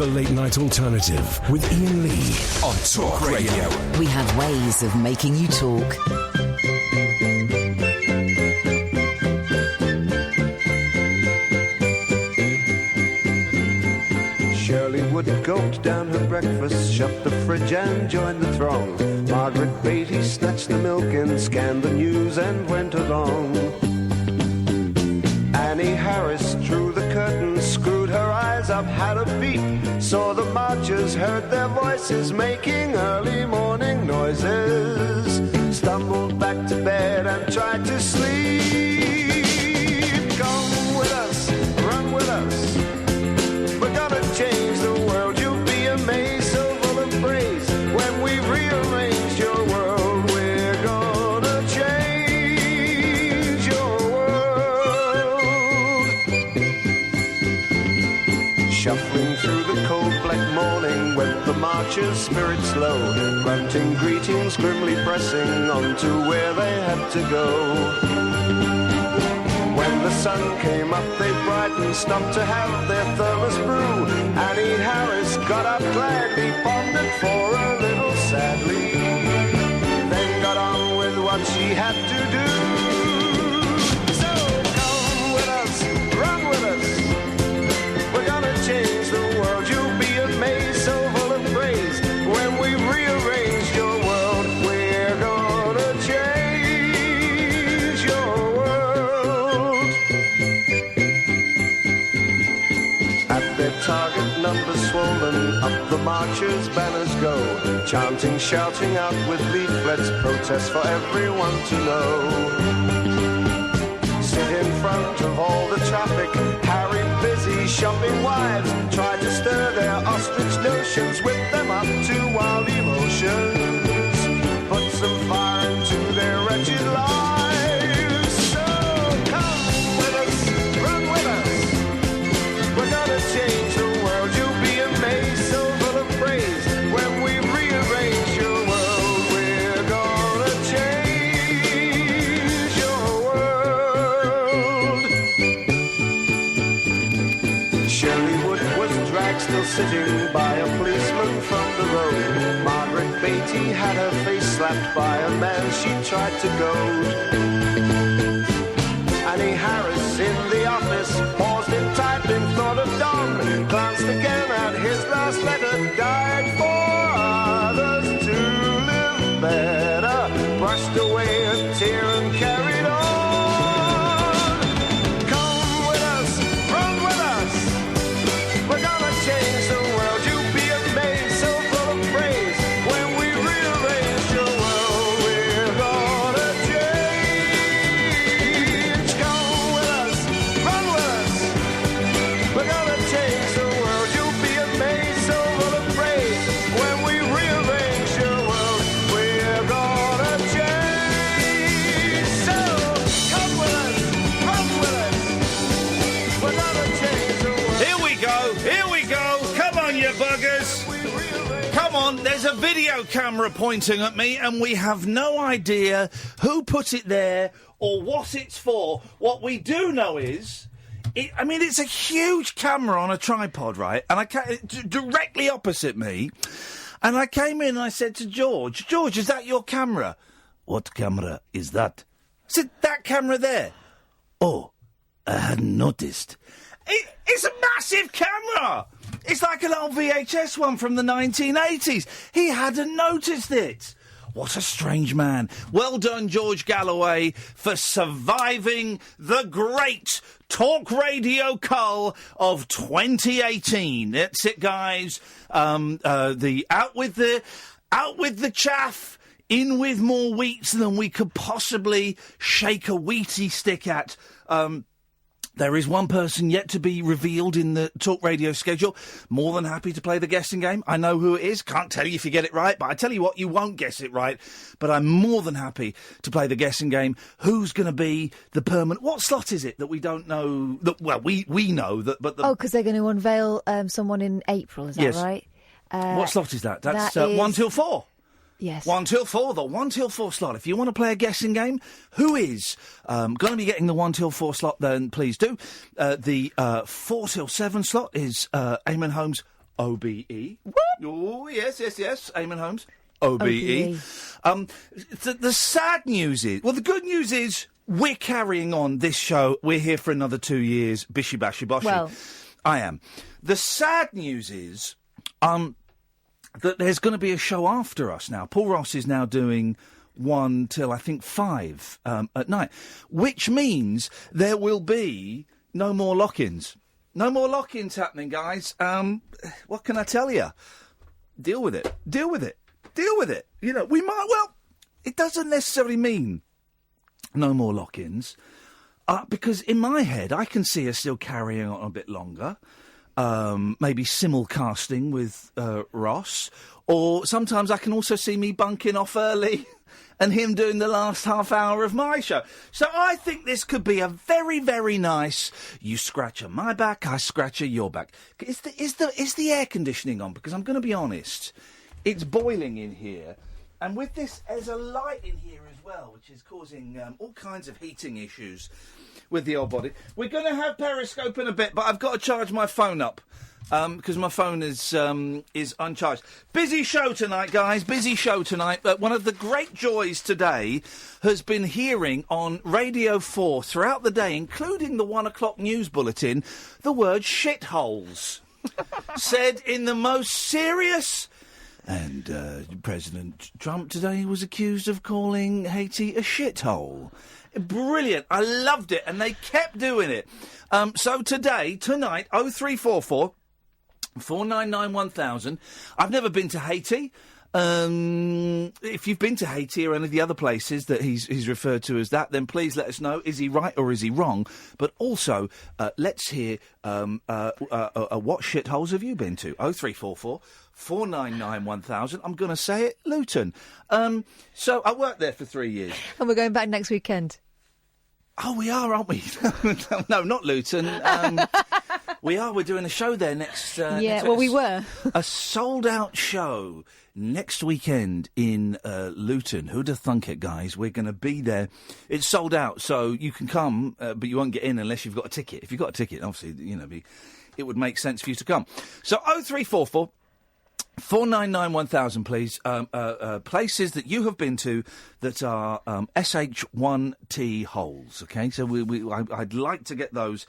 The Late Night Alternative with Iain Lee on Talk Radio. We have ways of making you talk. Shirley would gulp down her breakfast, shut the fridge and join the throng. Margaret Beatty snatched the milk and scanned the news and went along. Annie Harris drew the curtains, screwed her eyes up, had a peep, saw the marchers, heard their voices making early morning noises, stumbled back to bed and tried to sleep. Come with us, run with us, we're gonna change the world. You'll be amazed, so full of praise. When we rearrange your world, we're gonna change your world. Shuffling through the cold black morning went the marchers, spirits low, grunting greetings, grimly pressing on to where they had to go. When the sun came up, they brightened, stopped to have their thermos brew. Annie Harris got up gladly, pondered for a little sadly, then got on with what she had to do. So come with us, run with us, we're gonna change the world. You'll be amazed, so full of praise. When we rearrange your world, we're gonna change your world. At their target numbers swollen, up the marchers' banners go, chanting, shouting out with leaflets, protests for everyone to know. Sit in front of all the traffic, Harry busy shopping wives, try to stir their ostrich notions, whip them up to wild emotions, put some fire into their wretched lives. So come with us, run with us, we're gonna change the world. You'll be amazed, so full of praise. When we rearrange your world, we're gonna change your world. Shirley Wood was dragged, still sitting by a policeman from the road. Margaret Beatty had her face slapped by a man she tried to goad. Annie Harris in the office paused in typing, thought of Don, glanced again at his last letter, died for others to live better, brushed away a tear and carried on. Come with us, run with us, we're gonna change the world. You'll be amazed, so full of praise. When we rearrange your world, we're gonna change. Come with us, run with us, we're gonna change the world. You'll be amazed, so full of praise. When we rearrange your world, we're gonna change. So come with us, run with us, we're gonna change the world. Here we go. Come on, you buggers. Come on, there's a video camera pointing at me and we have no idea who put it there or what it's for. What we do know is, it's a huge camera on a tripod, right? And directly opposite me. And I came in and I said to George, is that your camera? What camera is that? I said, that camera there. Oh, I hadn't noticed. It's a massive camera! It's like an old VHS one from the 1980s. He hadn't noticed it. What a strange man. Well done, George Galloway, for surviving the great talk radio cull of 2018. That's it, guys. The out with the chaff, in with more wheats than we could possibly shake a wheaty stick at. There is one person yet to be revealed in the talk radio schedule. More than happy to play the guessing game. I know who it is. Can't tell you if you get it right, but I tell you what, you won't guess it right. But I'm more than happy to play the guessing game. Who's going to be the permanent... What slot is it that we don't know... we know that... But because they're going to unveil someone in April, is that yes. right? What slot is that? That's that is... 1 till 4. Yes. 1 till 4, the 1 till 4 slot. If you want to play a guessing game, who is going to be getting the 1 till 4 slot, then please do. The 4 till 7 slot is Eamon Holmes' OBE. What? Oh, yes. Eamon Holmes. OBE. The sad news is... Well, the good news is we're carrying on this show. We're here for another 2 years. Bishy bashy boshy. Well... I am. The sad news is that there's going to be a show after us now. Paul Ross is now doing 1 till, I think, 5 at night, which means there will be no more lock-ins. No more lock-ins happening, guys. What can I tell you? Deal with it. Deal with it. Deal with it. You know, we might... Well, it doesn't necessarily mean no more lock-ins. Because in my head, I can see us still carrying on a bit longer, maybe simulcasting with Ross, or sometimes I can also see me bunking off early and him doing the last half hour of my show. So I think this could be a very, very nice, you scratch on my back, I scratch at your back. Is the air conditioning on? Because I'm going to be honest, it's boiling in here. And with this, there's a light in here as well, which is causing all kinds of heating issues with the old body. We're going to have Periscope in a bit, but I've got to charge my phone up because my phone is uncharged. Busy show tonight, guys. Busy show tonight. But one of the great joys today has been hearing on Radio 4 throughout the day, including the 1 o'clock news bulletin, the word shitholes. Said in the most serious... And President Trump today was accused of calling Haiti a shithole. Brilliant. I loved it. And they kept doing it. So tonight, 0344 499 1000. I've never been to Haiti. If you've been to Haiti or any of the other places that he's referred to as that, then please let us know. Is he right or is he wrong? But also, let's hear what shitholes have you been to? 0344 499 1000. I'm going to say it, Luton. So I worked there for 3 years. And we're going back next weekend. Oh, we are, aren't we? No, not Luton. We are. We're doing a show there next... next well, we were. A sold-out show next weekend in Luton. Who'd have thunk it, guys? We're going to be there. It's sold out, so you can come, but you won't get in unless you've got a ticket. If you've got a ticket, obviously, you know, it would make sense for you to come. So 0344 499 1000, please. Places that you have been to that are SH1T holes, okay? So I'd like to get those,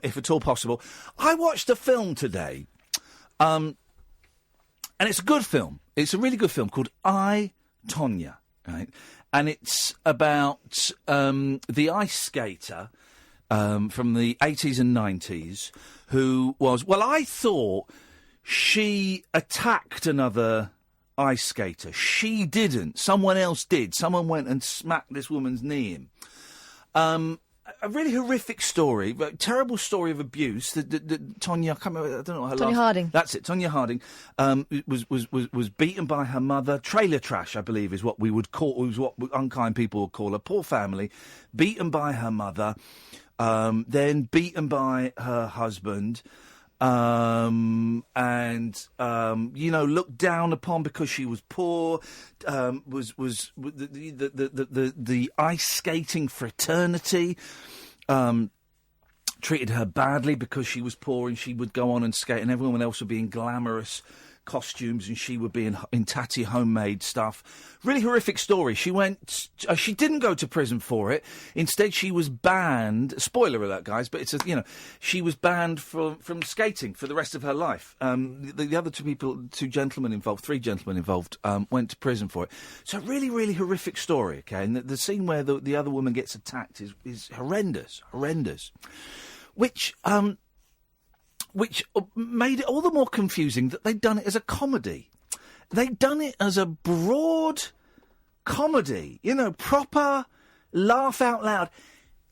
if at all possible. I watched a film today, and it's a good film. It's a really good film called I, Tonya, right? And it's about the ice skater from the 80s and 90s who was... Well, I thought... She attacked another ice skater. She didn't. Someone else did. Someone went and smacked this woman's knee in. A really horrific story, a terrible story of abuse. Tonya, I can't remember, I don't know what her Tonya Harding. That's it. Tonya Harding was beaten by her mother. Trailer trash, I believe, is what we would call. Was what unkind people would call her. Poor family, beaten by her mother, then beaten by her husband. Looked down upon because she was poor, was the ice skating fraternity, treated her badly because she was poor and she would go on and skate and everyone else would be in glamorous costumes and she would be in tatty homemade stuff. Really horrific story. She didn't go to prison for it. Instead, she was banned. Spoiler alert, guys, but she was banned from skating for the rest of her life. The other three gentlemen involved, went to prison for it. So really, really horrific story, okay? And the scene where the other woman gets attacked is horrendous. Which made it all the more confusing that they'd done it as a comedy. They'd done it as a broad comedy, proper laugh out loud.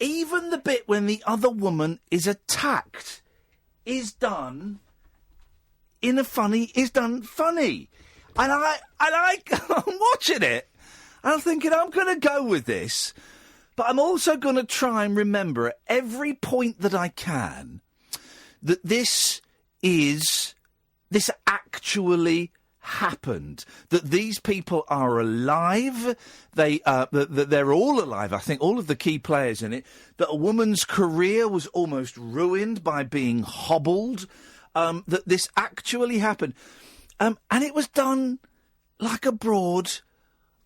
Even the bit when the other woman is attacked is done funny. And I'm watching it and I'm thinking, I'm going to go with this, but I'm also going to try and remember at every point that I can that this actually happened, that these people are alive, that they're all alive, I think, all of the key players in it, that a woman's career was almost ruined by being hobbled that this actually happened. And it was done like a broad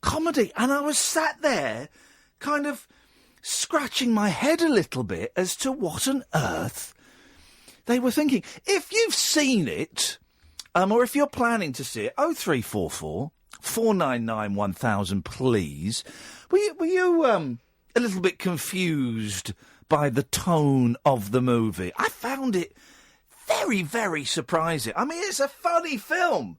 comedy. And I was sat there kind of scratching my head a little bit as to what on earth they were thinking. If you've seen it, or if you're planning to see it, 0344 499 1000, please. Were you a little bit confused by the tone of the movie? I found it very, very surprising. I mean, it's a funny film,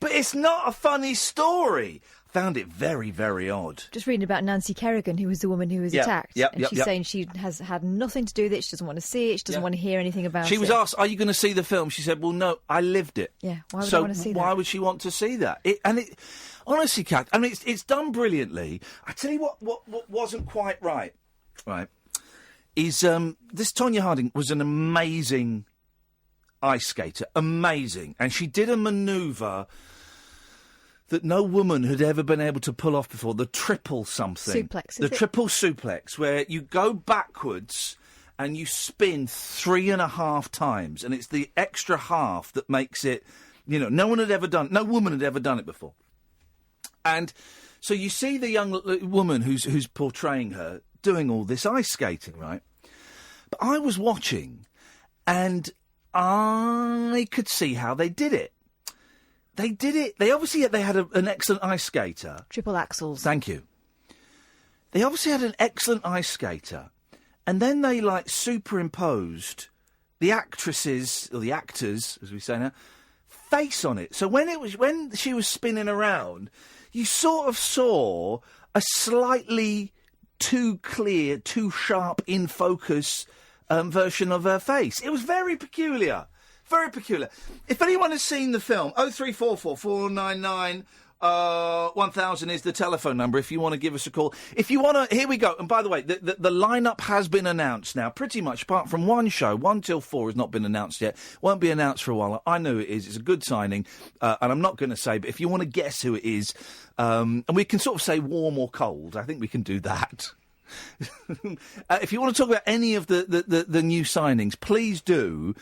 but it's not a funny story. Found it very, very odd. Just reading about Nancy Kerrigan, who was the woman who was attacked. And she's saying she has had nothing to do with it. She doesn't want to see it. She doesn't want to hear anything about it. She was asked, are you going to see the film? She said, well, no, I lived it. Yeah, why would I want to see that? Why would she want to see that? Honestly, Kat, I mean, it's done brilliantly. I tell you what wasn't quite right, is this Tonya Harding was an amazing ice skater. Amazing. And she did a manoeuvre that no woman had ever been able to pull off before, the triple something. Suplex, The triple suplex, where you go backwards and you spin 3.5 times, and it's the extra half that makes it, no woman had ever done it before. And so you see the young woman who's portraying her doing all this ice skating, right? But I was watching, and I could see how they did it. They did it. They had an excellent ice skater. Triple axels. Thank you. They obviously had an excellent ice skater, and then they superimposed the actresses or the actors, as we say now, face on it. So when she was spinning around, you sort of saw a slightly too clear, too sharp in focus version of her face. It was very peculiar. Very peculiar. If anyone has seen the film, 0344 499 1000 is the telephone number if you want to give us a call. If you want to, here we go. And by the way, the lineup has been announced now, pretty much, apart from one show. 1 till 4 has not been announced yet. Won't be announced for a while. I know it is. It's a good signing. And I'm not going to say, but if you want to guess who it is, and we can sort of say warm or cold, I think we can do that. If you want to talk about any of the new signings, please do.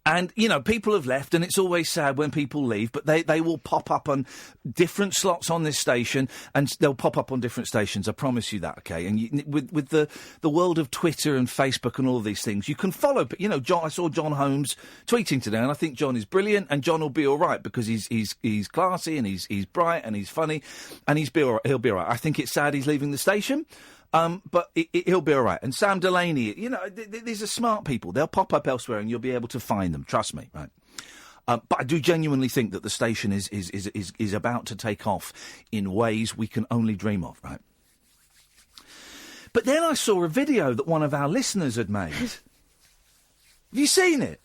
And, people have left, and it's always sad when people leave, but they will pop up on different slots on this station, and they'll pop up on different stations, I promise you that, OK? And with the world of Twitter and Facebook and all of these things, you can follow, but, I saw John Holmes tweeting today, and I think John is brilliant, and John will be all right, because he's classy, and he's bright, and he's funny, and he'll be all right. I think it's sad he's leaving the station. But he'll be all right. And Sam Delaney, these are smart people. They'll pop up elsewhere and you'll be able to find them. Trust me, right? But I do genuinely think that the station is about to take off in ways we can only dream of, right? But then I saw a video that one of our listeners had made. Have you seen it?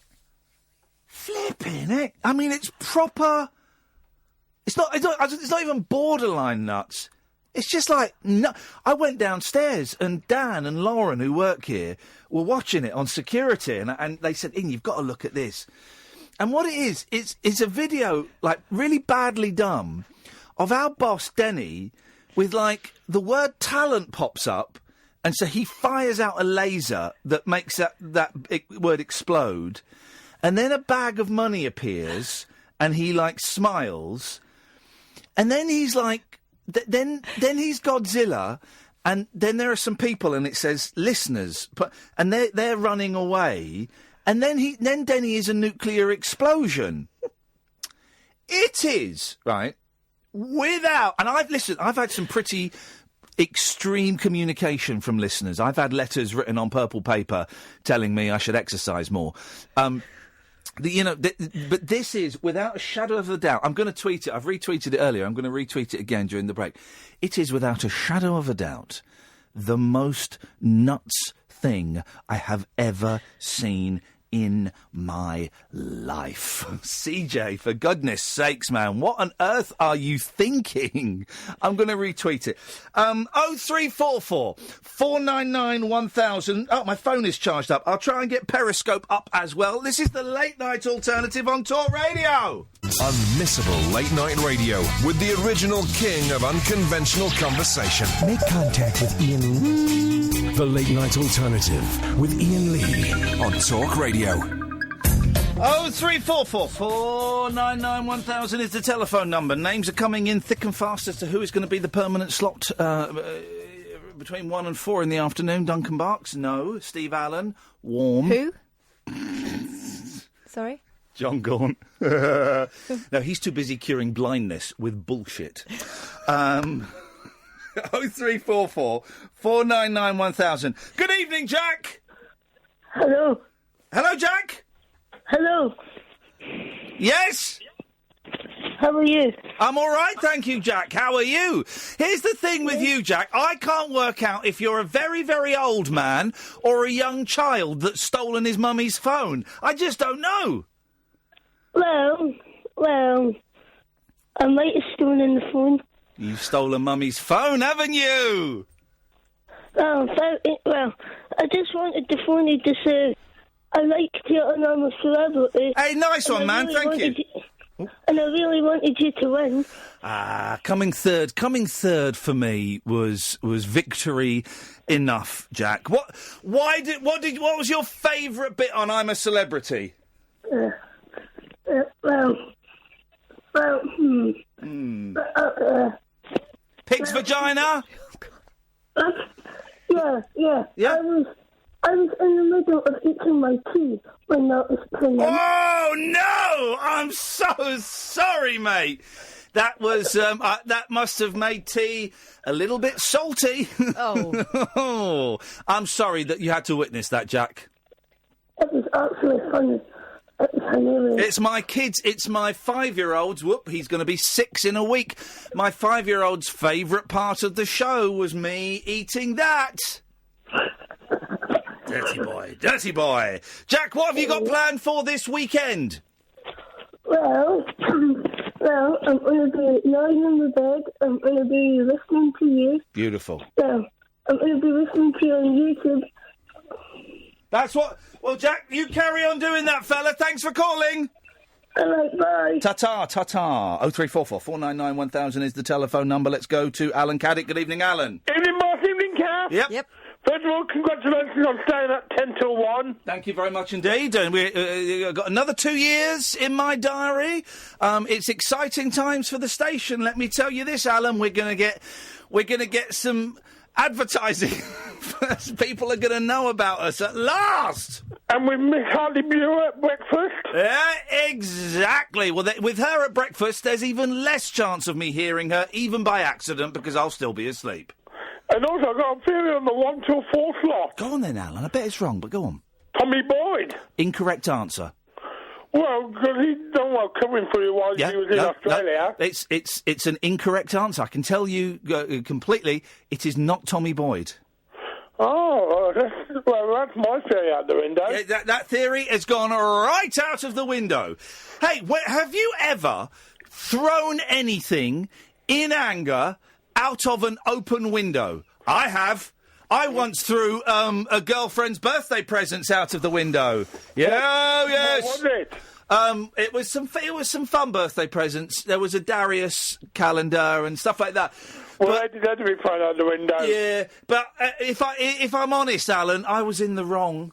Flipping it. I mean, it's proper. It's not even borderline nuts. It's just no. I went downstairs and Dan and Lauren, who work here, were watching it on security, and they said, Iain, you've got to look at this. And what it is, it's a video, really badly done, of our boss, Denny, with, the word talent pops up, and so he fires out a laser that makes that word explode, and then a bag of money appears, and he, smiles, and then he's Then he's Godzilla, and then there are some people, and it says listeners, and they're running away, and then Denny is a nuclear explosion. It is right without, and I've had some pretty extreme communication from listeners. I've had letters written on purple paper telling me I should exercise more. But this is, without a shadow of a doubt, I'm going to tweet it. I've retweeted it earlier. I'm going to retweet it again during the break. It is, without a shadow of a doubt, the most nuts thing I have ever seen in my life. CJ, for goodness sakes, man, what on earth are you thinking? I'm going to retweet it. 0344 499 1000. Oh, my phone is charged up. I'll try and get Periscope up as well. This is the Late Night Alternative on Talk Radio. Unmissable late night radio with the original king of unconventional conversation. Make contact with Iain The Late Night Alternative with Iain Lee on Talk Radio. 0344 499 1000 is the telephone number. Names are coming in thick and fast as to who is going to be the permanent slot between 1 and 4 in the afternoon. Duncan Barks? No. Steve Allen? Warm. Who? Sorry? John Gaunt. No, he's too busy curing blindness with bullshit. 0344 499 1000. Good evening, Jack. Hello. Hello, Jack. Hello. Yes? How are you? I'm all right, thank you, Jack. How are you? Here's the thing with you, Jack. I can't work out if you're a very, very old man or a young child that's stolen his mummy's phone. I just don't know. Well, I might have stolen the phone. You've stolen mummy's phone, haven't you? Well, I just wanted the phone to say I liked you and I'm a celebrity. Hey, nice one, man. Thank you. And I really wanted you to win. Coming third for me was victory enough, Jack. What was your favourite bit on I'm a Celebrity? Pig's vagina? Yeah. I was in the middle of eating my tea when that was playing. Oh, no! I'm so sorry, mate. That was, that must have made tea a little bit salty. Oh. I'm sorry that you had to witness that, Jack. It was actually funny. It was hilarious. It's my kids, it's my 5-year-old's, he's going to be 6 in a week. My 5-year-old's favourite part of the show was me eating that. Dirty boy. Jack, what have you got planned for this weekend? Well, I'm going to be lying in the bed. I'm going to be listening to you. Beautiful. Yeah, I'm going to be listening to you on YouTube. That's what... Well, Jack, you carry on doing that, fella. Thanks for calling. All right, bye. Ta-ta. 0344 499 1000 is the telephone number. Let's go to Alan Caddick. Good evening, Alan. Evening, Mark. Evening, Kath. Yep. First of all, congratulations on staying at 10 till 1. Thank you very much indeed. And we've got another 2 years in my diary. It's exciting times for the station. Let me tell you this, Alan. We're going to get some advertising. People are going to know about us at last. And with Miss Hardy Muir at breakfast? Yeah, exactly. Well, with her at breakfast, there's even less chance of me hearing her, even by accident, because I'll still be asleep. And also, I've got a theory on the 1 till 4 slot. Go on then, Alan. I bet it's wrong, but go on. Tommy Boyd. Incorrect answer. Well, because he's done well covering for you while he was in Australia. No, it's an incorrect answer. I can tell you completely, it is not Tommy Boyd. Oh, that's my theory out the window. Yeah, that theory has gone right out of the window. Hey, have you ever thrown anything in anger out of an open window? I have. I once threw a girlfriend's birthday presents out of the window. Yeah, yes. What was it? It was some fun birthday presents. There was a Darius calendar and stuff like that. Well, they had to be thrown out the window. Yeah, but if I'm honest, Alan, I was in the wrong.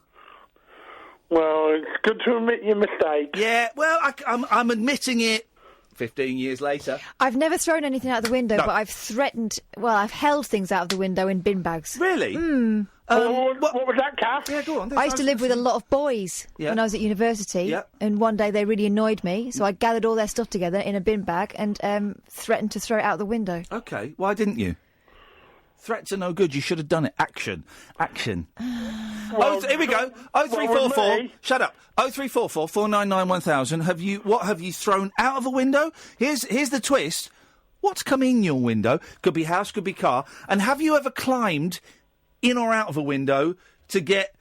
Well, it's good to admit your mistake. Yeah, well, I'm admitting it 15 years later. I've never thrown anything out the window, but I've threatened... Well, I've held things out of the window in bin bags. Really? What was that, Kath? Yeah, go on. I used to live with a lot of boys when I was at university, and one day they really annoyed me, so I gathered all their stuff together in a bin bag and threatened to throw it out the window. OK, why didn't you? Threats are no good. You should have done it. Action. Well, here we go. 0344. Shut up. 0344 499 1000. What have you thrown out of a window? Here's the twist. What's come in your window? Could be house, could be car. And have you ever climbed in or out of a window to get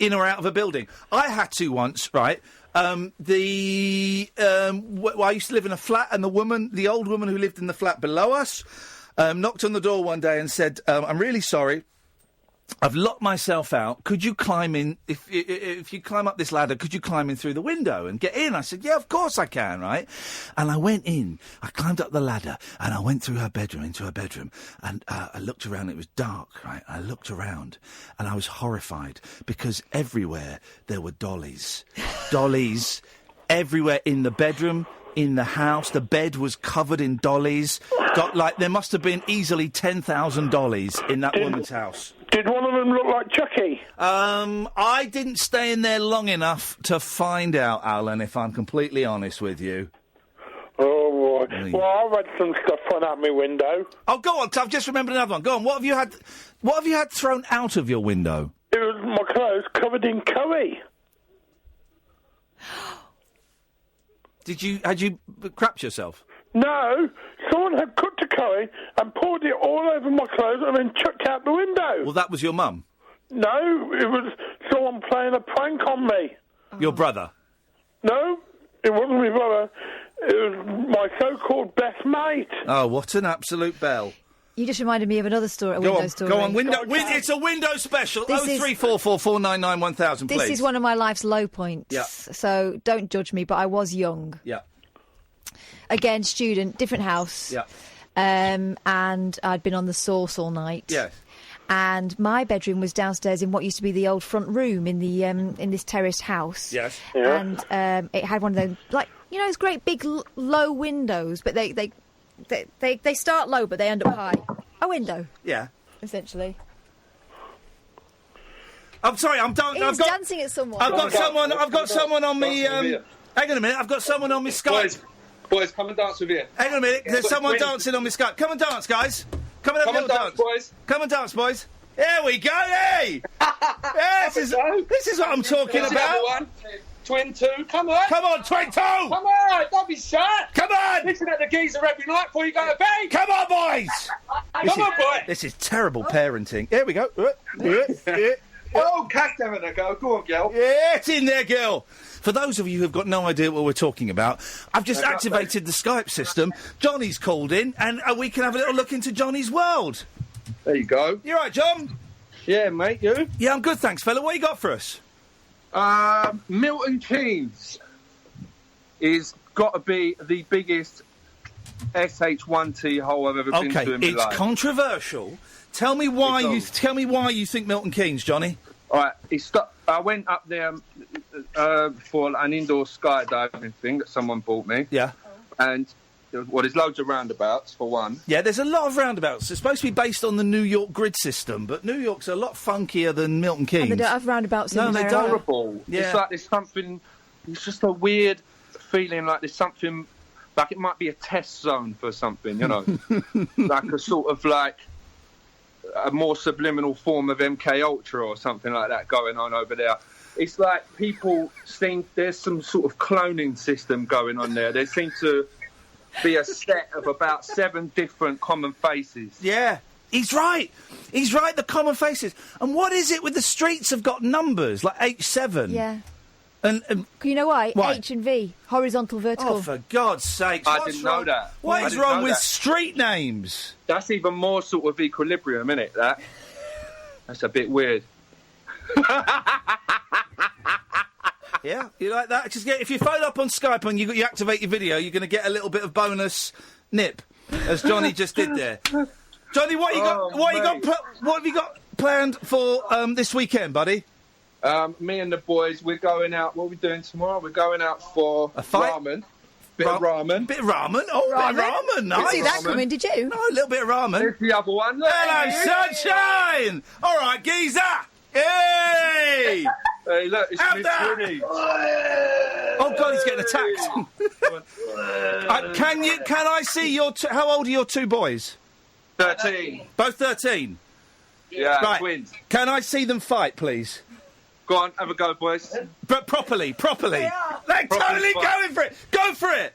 in or out of a building? I had to once, right? I used to live in a flat, and the old woman who lived in the flat below us, knocked on the door one day and said, I'm really sorry. I've locked myself out. Could you climb in? If you climb up this ladder, could you climb in through the window and get in? I said, yeah, of course I can, right? And I went in. I climbed up the ladder and I went through her bedroom, into her bedroom. And I looked around. It was dark, right? I looked around and I was horrified because everywhere there were dollies. Dollies everywhere in the bedroom, in the house. The bed was covered in dollies. There must have been easily 10,000 dollies in that woman's house. Did one of them look like Chucky? I didn't stay in there long enough to find out, Alan, if I'm completely honest with you. Oh, boy. Well, I've had some stuff thrown out my window. Oh, go on, 'cause I've just remembered another one. Go on, what have you had thrown out of your window? It was my clothes covered in curry. Had you crapped yourself? No, someone had cooked a curry and poured it all over my clothes and then chucked out the window. Well, that was your mum? No, it was someone playing a prank on me. Your brother? No, it wasn't my brother. It was my so-called best mate. Oh, what an absolute bell. You just reminded me of another story, a window story. Go on, it's a window special. 03444 499 1000, please. This is one of my life's low points. Yeah. So don't judge me, but I was young. Yeah. Again, student, different house. Yeah. And I'd been on the sauce all night. Yes. And my bedroom was downstairs in what used to be the old front room in the in this terraced house. Yes. Yeah. And it had one of those, like, you know, those great big low windows, but they start low, but they end up high. A window. Yeah. Essentially. I'm sorry, I'm done. He's dancing at someone. I've got someone on me. Hang on a minute. I've got someone on me Skype. Boys, come and dance with you. Hang on a minute. There's someone dancing on me Skype. Come and dance, guys. Come and have a little dance, boys. Come and dance, boys. There we go. Hey. Yeah, this is what I'm talking about. One. Twin two, come on. Come on, Twin two. Come on, don't be shy. Come on. Listen at the geezer every night before you go to bed. Come on, boys. Come on, boy. This is terrible parenting. Here we go. Oh, catch them in a go. Go on, girl. Yeah, it's in there, girl. For those of you who've got no idea what we're talking about, I've just activated the Skype system. Johnny's called in, and we can have a little look into Johnny's world. There you go. You all right, John? Yeah, mate, you? Yeah, I'm good, thanks, fella. What you got for us? Milton Keynes is got to be the biggest SH1T hole I've ever been to in my life. It's controversial. Tell me why you think Milton Keynes, Johnny. All right, I went up there for an indoor skydiving thing that someone bought me. Yeah. And, there's loads of roundabouts, for one. Yeah, there's a lot of roundabouts. It's supposed to be based on the New York grid system, but New York's a lot funkier than Milton Keynes. And they don't have roundabouts in they there. don't. Horrible. Yeah. It's like there's something... It's just a weird feeling like there's something... Like it might be a test zone for something, you know? Like a sort of like... a more subliminal form of MK Ultra or something like that going on over there. It's like people think there's some sort of cloning system going on there. There seem to be a set of about 7 different common faces. Yeah, he's right. He's right, the common faces. And what is it with the streets have got numbers, like H7? Yeah. And you know why? H and V, horizontal, vertical. Oh, for God's sake! I didn't know that. What is wrong with street names? That's even more sort of equilibrium, isn't it? That's a bit weird. Yeah, you like that? If you phone up on Skype and you activate your video, you're going to get a little bit of bonus nip, as Johnny just did there. Johnny, what have you got planned for this weekend, buddy? Me and the boys, we're going out. What are we doing tomorrow? We're going out for a fight? Ramen. Bit of ramen. Bit of ramen? Oh, ramen. Bit of ramen. Nice. Didn't see that coming, did you? No, a little bit of ramen. There's the other one. Hello, sunshine! All right, geezer! Hey! Hey, look, it's Miss Winnie. Oh, God, he's getting attacked. Can I see your... how old are your 2 boys? 13. Both 13? Yeah, right. Twins. Can I see them fight, please? Go on, have a go, boys. But properly. They're totally going for it. Go for it.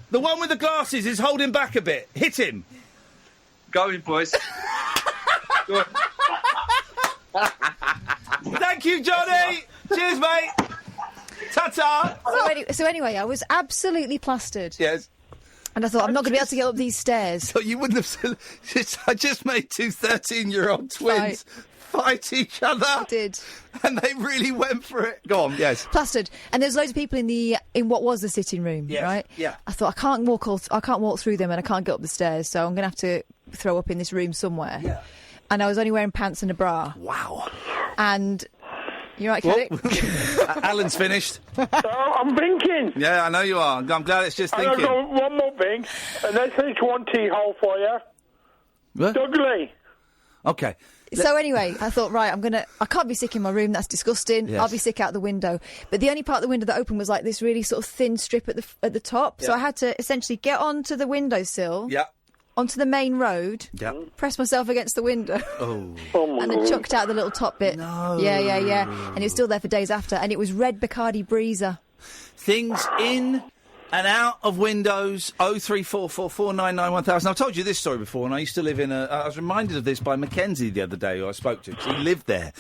The one with the glasses is holding back a bit. Hit him. Going, boys. Go on. Thank you, Johnny. Cheers, mate. Ta-ta. So anyway, I was absolutely plastered. Yes. And I thought, I'm not going to be able to get up these stairs. So you wouldn't have... I just made 2 13-year-old twins fight each other. I did. And they really went for it. Go on, yes. Plastered. And there's loads of people in what was the sitting room, Yes, right? yeah. I thought, I can't walk through them and I can't get up the stairs, so I'm going to have to throw up in this room somewhere. Yeah. And I was only wearing pants and a bra. Wow. And... You're right, Kadir? Alan's finished. I'm thinking. Yeah, I know you are. I'm glad it's just And thinking. I've got one more thing, and this is one T-hole for you. What? Dudley. Okay. So anyway, I thought, right, I can't be sick in my room, that's disgusting. Yes. I'll be sick out the window. But the only part of the window that opened was like this really sort of thin strip at the top. So Yeah. I had to essentially get onto the windowsill, Yeah. onto the main road, Yeah. press myself against the window, Oh. and then chucked out the little top bit. No. Yeah. And it was still there for days after, and it was red Bacardi Breezer. Things in and out of windows. 03444991000. I've told you this story before, and I used to live in I was reminded of this by Mackenzie the other day, who I spoke to, 'cause he lived there,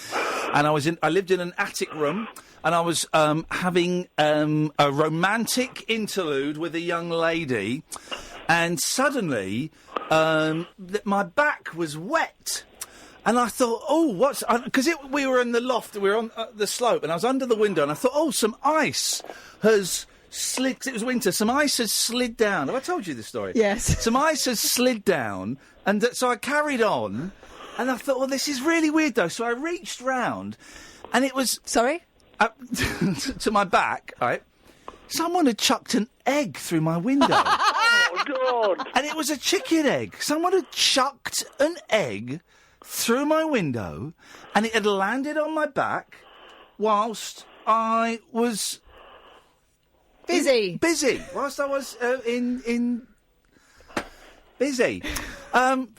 and I lived in an attic room, and I was having a romantic interlude with a young lady, and suddenly my back was wet. And I thought, what's... Because we were in the loft, we were on the slope, and I was under the window, and I thought, some ice has slid... 'cause it was winter, some ice has slid down. Have I told you this story? Yes. Some ice has slid down, and so I carried on, and I thought, well, this is really weird, though. So I reached round, and it was... Sorry? to my back, right? Someone had chucked an egg through my window. Oh, God. And it was a chicken egg. Someone had chucked an egg through my window, and it had landed on my back whilst I was Busy. Whilst I was in busy.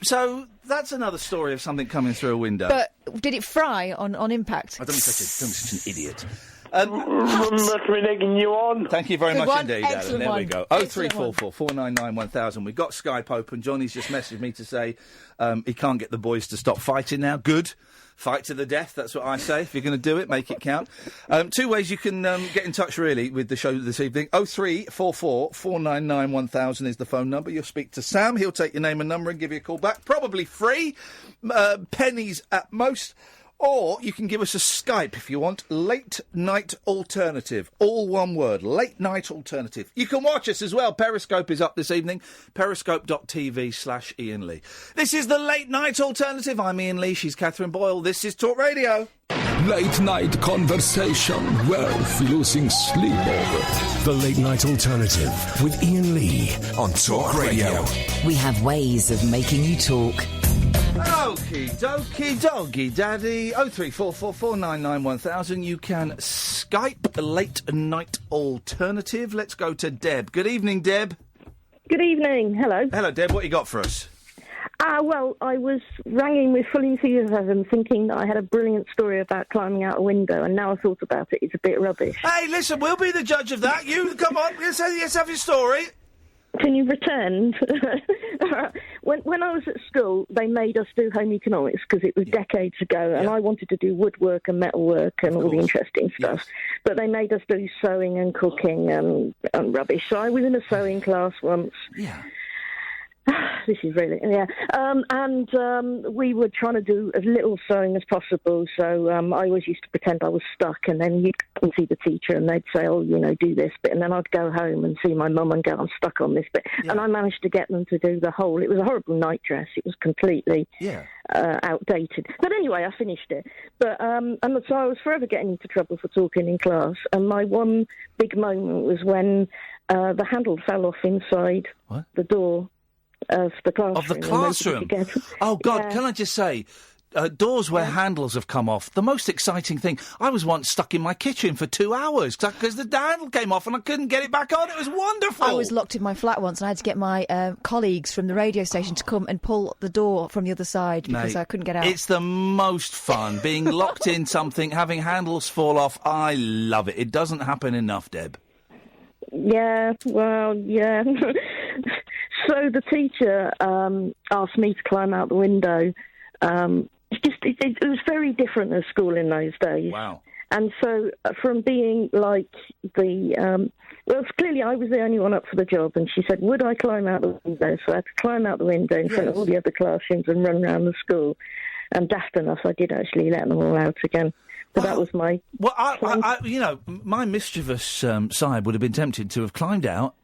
So that's another story of something coming through a window. But did it fry on impact? don't be such an idiot. Must be egging you on. Thank you very Good much one. indeed, Alan. Excellent There we one. go. Excellent 0344 499 1000. We've got Skype open. Johnny's just messaged me to say he can't get the boys to stop fighting now. Good. Fight to the death, that's what I say. If you're going to do it, make it count. Two ways you can get in touch, really, with the show this evening. 0344 499 1000 is the phone number. You'll speak to Sam. He'll take your name and number and give you a call back. Probably free. Pennies at most. Or you can give us a Skype if you want. Late Night Alternative. All one word. Late Night Alternative. You can watch us as well. Periscope is up this evening. Periscope.tv/Iain Lee. This is the Late Night Alternative. I'm Iain Lee. She's Catherine Boyle. This is Talk Radio. Late night conversation worth losing sleep over. The Late Night Alternative with Iain Lee on Talk Radio. We have ways of making you talk. Okie dokie doggy daddy. 0344 499 1000. You can Skype a Late Night Alternative. Let's go to Deb. Good evening, Deb. Good evening. Hello. Hello, Deb. What you got for us? Well, I was ringing with full enthusiasm thinking that I had a brilliant story about climbing out a window, and now I thought about it, it's a bit rubbish. Hey, listen, we'll be the judge of that. You, come on, let's have your story. Can you pretend? When I was at school, they made us do home economics because it was decades ago, and I wanted to do woodwork and metalwork and all the interesting stuff. Yes. But they made us do sewing and cooking and rubbish. So I was in a sewing class once. Yeah. This is really, and we were trying to do as little sewing as possible, so I always used to pretend I was stuck, and then you'd come and see the teacher, and they'd say, do this bit, and then I'd go home and see my mum and go, I'm stuck on this bit, and I managed to get them to do the whole, it was a horrible nightdress, it was completely outdated, but anyway, I finished it, but, and so I was forever getting into trouble for talking in class, and my one big moment was when the handle fell off inside the door of the classroom. Of the classroom? Oh, God, can I just say, doors where handles have come off, the most exciting thing, I was once stuck in my kitchen for 2 hours because the handle came off and I couldn't get it back on. It was wonderful. I was locked in my flat once and I had to get my colleagues from the radio station to come and pull the door from the other side because I couldn't get out. It's the most fun, being locked in something, having handles fall off. I love it. It doesn't happen enough, Deb. Yeah, well, yeah. So the teacher asked me to climb out the window. It was very different at school in those days. Wow. And so from being like clearly I was the only one up for the job, and she said, would I climb out the window? So I had to climb out the window in front of all the other classrooms and run around the school. daft enough, I did actually let them all out again. But that was my... Well, my mischievous side would have been tempted to have climbed out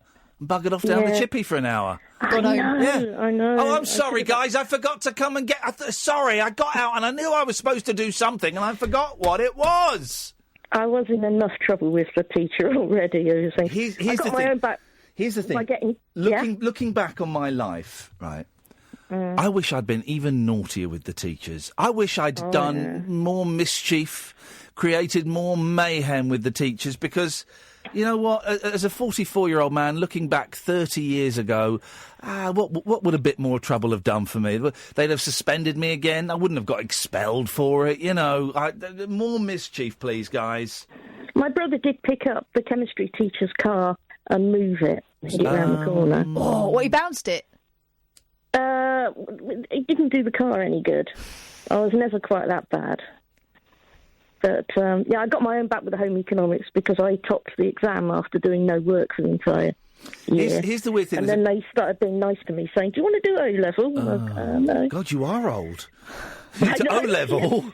and buggered off down the chippy for an hour. I know. Oh, I'm sorry, guys. I forgot to come and get... sorry, I got out and I knew I was supposed to do something and I forgot what it was. I was in enough trouble with the teacher already. I got my own back. Here's the thing. Looking back on my life, right, I wish I'd been even naughtier with the teachers. I wish I'd done more mischief, created more mayhem with the teachers, because, you know what, as a 44-year-old man, looking back 30 years ago, what would a bit more trouble have done for me? They'd have suspended me again. I wouldn't have got expelled for it, you know. More mischief, please, guys. My brother did pick up the chemistry teacher's car and move it around the corner. Oh, he bounced it? It didn't do the car any good. I was never quite that bad. But, I got my own back with the home economics because I topped the exam after doing no work for the entire year. Here's the weird thing. And then they started being nice to me, saying, do you want to do O-level? No. God, you are old. O-level?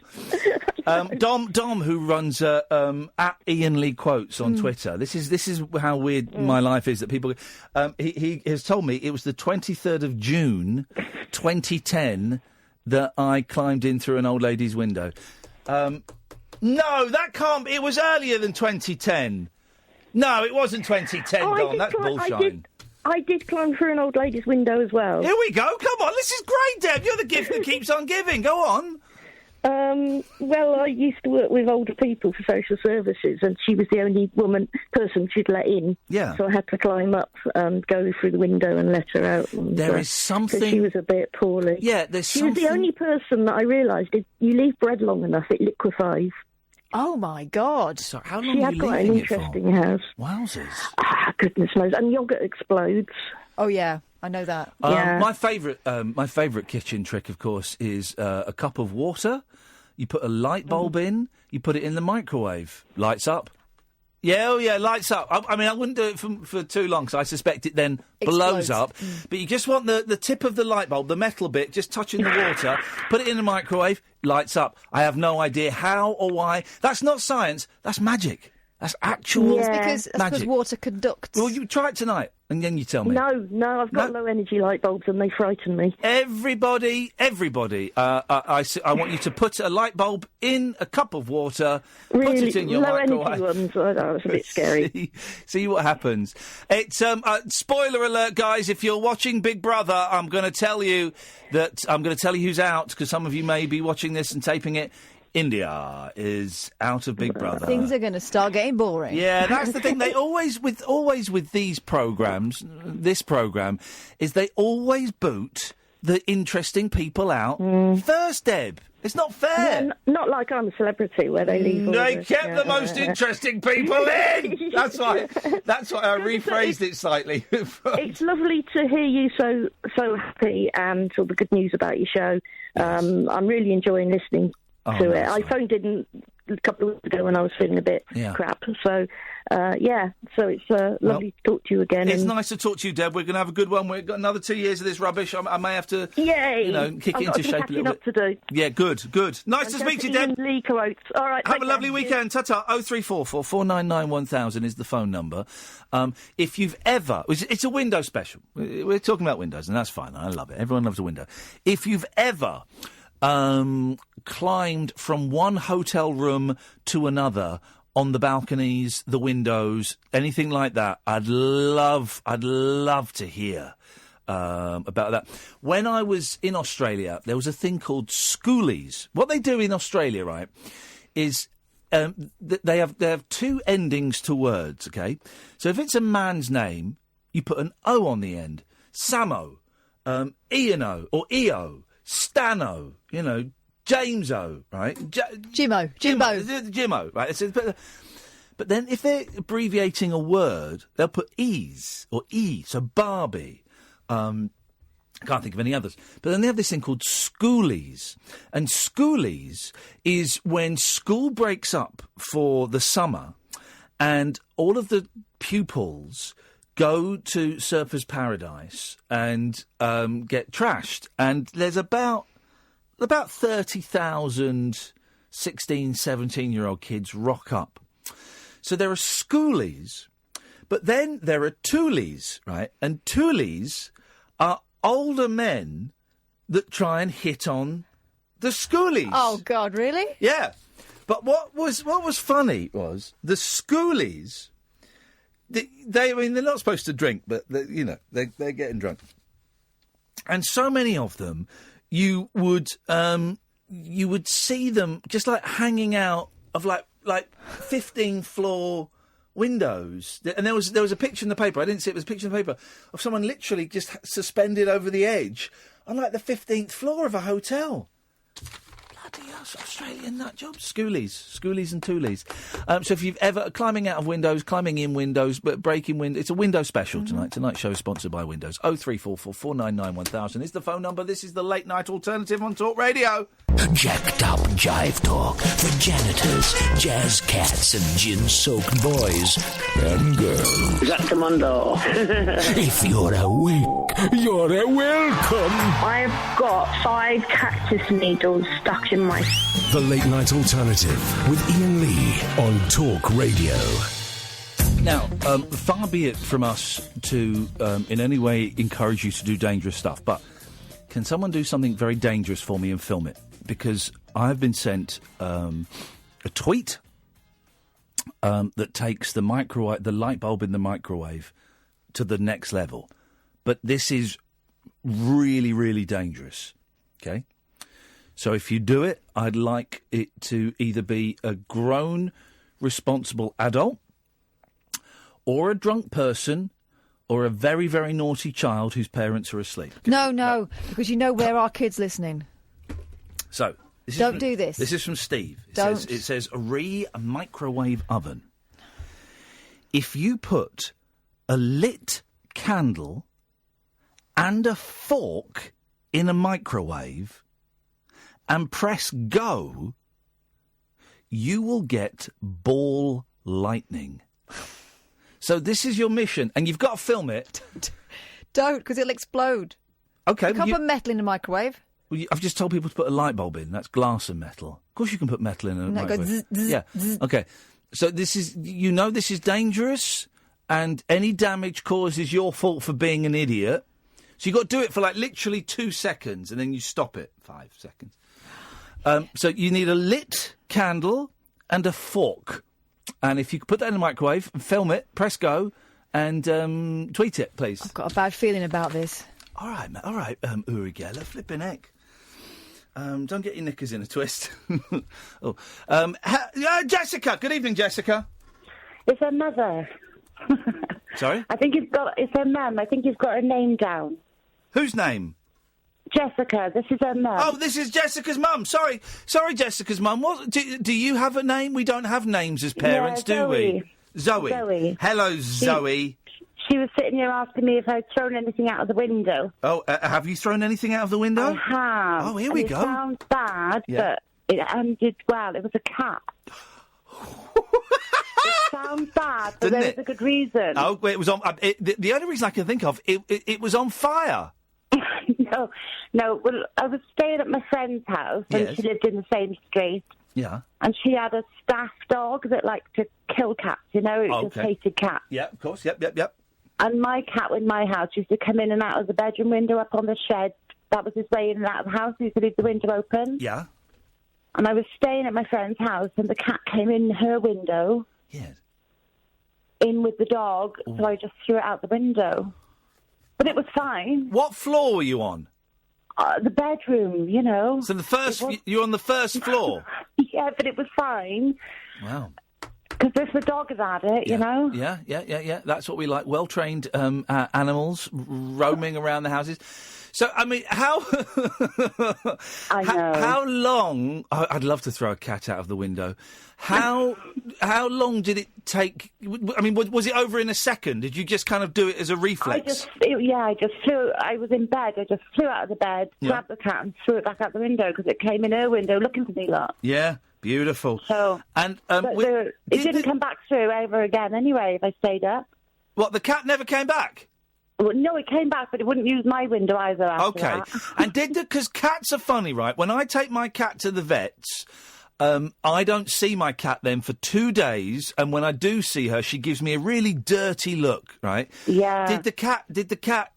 Dom, who runs at Iain Lee Quotes on Twitter. This is how weird my life is. That people, he has told me it was the 23rd of June, 2010, that I climbed in through an old lady's window. No, that can't. It was earlier than 2010. No, it wasn't 2010, Dom. That's bullshit. I did climb through an old lady's window as well. Here we go. Come on, this is great, Deb. You're the gift that keeps on giving. Go on. Well, I used to work with older people for social services, and she was the only person she'd let in. Yeah. So I had to climb up and go through the window and let her out. And, there is something... Because she was a bit poorly. Yeah, She was the only person that I realised, if you leave bread long enough, it liquefies. Oh, my God. So how long are you leaving it for? She had quite an interesting house. Wowzers. Goodness knows. And yoghurt explodes. Oh, yeah. I know that. My favourite kitchen trick, of course, is a cup of water. You put a light bulb in. You put it in the microwave. Lights up. Yeah, lights up. I mean, I wouldn't do it for too long, because I suspect it then blows up. But you just want the tip of the light bulb, the metal bit, just touching the water. Put it in the microwave. Lights up. I have no idea how or why. That's not science. That's magic. That's actual magic. That's because water conducts. Well, you try it tonight, and then you tell me. No, I've got low energy light bulbs, and they frighten me. Everybody, I want you to put a light bulb in a cup of water, put it in your microwave. Low energy ones, that was a bit scary. See what happens. It's spoiler alert, guys. If you're watching Big Brother, I'm going to tell you who's out, because some of you may be watching this and taping it. India is out of Big Brother. Things are going to start getting boring. Yeah, that's the thing. They always with these programmes, this programme, is they always boot the interesting people out first, Deb. It's not fair. Yeah, not like I'm a Celebrity, where they leave. They kept the most interesting people in. That's why I rephrased it slightly. It's lovely to hear you so happy and all the good news about your show. Yes. I'm really enjoying listening to it. I phoned in a couple of weeks ago when I was feeling a bit crap. So, so it's lovely to talk to you again. It's nice to talk to you, Deb. We're going to have a good one. We've got another 2 years of this rubbish. I may have to, kick it into shape a little bit. To do. Yeah, good. Nice to speak to you, Deb. Lee Quotes. All right. Have a lovely weekend. Ta-ta. 0344 499 1000 is the phone number. If you've ever... It's a window special. We're talking about windows, and that's fine. I love it. Everyone loves a window. If you've ever... climbed from one hotel room to another on the balconies, the windows, anything like that, I'd love to hear about that. When I was in Australia, there was a thing called schoolies. What they do in Australia, right, is they have two endings to words, okay? So if it's a man's name, you put an O on the end. Samo, Ian-O, or E-O. Stano, James-O, right? Jimmo, right? But then if they're abbreviating a word, they'll put E's or E, so Barbie. I can't think of any others. But then they have this thing called schoolies. And schoolies is when school breaks up for the summer and all of the pupils go to Surfers Paradise and get trashed. And there's about about 30,000 16, 17-year-old kids rock up. So there are schoolies, but then there are toolies, right? And toolies are older men that try and hit on the schoolies. Oh, God, really? Yeah. But what was funny was the schoolies, I mean, they're not supposed to drink, but, they're getting drunk. And so many of them, you would see them just, like, hanging out of, like 15th-floor windows. And there was a picture in the paper. I didn't see it. There was a picture in the paper of someone literally just suspended over the edge on, like, the 15th floor of a hotel. Bloody Australian nut jobs. Schoolies and toolies. So if you've ever... Climbing out of windows, climbing in windows, but breaking windows... It's a window special tonight. Tonight's show is sponsored by Windows. 0344 499 1000 is the phone number. This is the Late Night Alternative on Talk Radio. Jacked up jive talk for janitors, jazz cats and gin-soaked boys and girls. Jackamondo. If you're awake, you're welcome. I've got 5 cactus needles stuck in my... The Late Night Alternative with Iain Lee on Talk Radio. Now, far be it from us to in any way encourage you to do dangerous stuff, but can someone do something very dangerous for me and film it? Because I've been sent a tweet that takes the light bulb in the microwave to the next level. But this is really, really dangerous, okay? So if you do it, I'd like it to either be a grown, responsible adult or a drunk person or a very, very naughty child whose parents are asleep. No, because you know where our kids listening. So, don't do this. This is from Steve. It says microwave oven. If you put a lit candle and a fork in a microwave and press go, you will get ball lightning. So this is your mission, and you've got to film it. Don't, because it'll explode. Okay. You can't put metal in the microwave. Well, I've just told people to put a light bulb in. That's glass and metal. Of course you can put metal in a microwave. Goes zzz, zzz, yeah. Zzz. Okay. So this is dangerous, and any damage caused is your fault for being an idiot. So you've got to do it for, like, literally 2 seconds, and then you stop it. 5 seconds. So you need a lit candle and a fork. And if you could put that in the microwave and film it, press go, and tweet it, please. I've got a bad feeling about this. All right, Uri Geller, flipping heck. Don't get your knickers in a twist. Jessica, good evening, Jessica. It's her mother. Sorry? It's her mum. I think you've got her name down. Whose name? Jessica. This is her mum. Oh, this is Jessica's mum. Sorry, Jessica's mum. What do you have a name? We don't have names as parents, do we? Zoe. Hello, Zoe. She was sitting here asking me if I'd thrown anything out of the window. Oh, have you thrown anything out of the window? I have. Oh, here we go. It sounds bad, but it ended well. It was a cat. It sounds bad, but there was a good reason. Oh, it was on. The only reason I can think of it was on fire. No. Well, I was staying at my friend's house, and she lived in the same street. Yeah. And she had a staff dog that liked to kill cats. You know, it just hated cats. Yeah, of course. Yep. And my cat in my house used to come in and out of the bedroom window up on the shed. That was his way in and out of the house. He used to leave the window open. Yeah. And I was staying at my friend's house, and the cat came in her window. Yes. In with the dog, so I just threw it out the window. But it was fine. What floor were you on? The bedroom, you know. So you're on the first floor? Yeah, but it was fine. Wow. Because if the dog had had it, you know. Yeah. That's what we like. Well-trained animals roaming around the houses. So, I mean, how long... I'd love to throw a cat out of the window. How long did it take... I mean, was it over in a second? Did you just kind of do it as a reflex? I just flew... I was in bed. I just flew out of the bed, grabbed the cat and threw it back out the window because it came in her window looking for me, lot. Yeah, beautiful. So, and it didn't come back through ever again anyway if I stayed up. What, the cat never came back? Well, no, it came back, but it wouldn't use my window either after that. And because cats are funny, right? When I take my cat to the vets, I don't see my cat then for 2 days, and when I do see her, she gives me a really dirty look, right? Yeah. Did the cat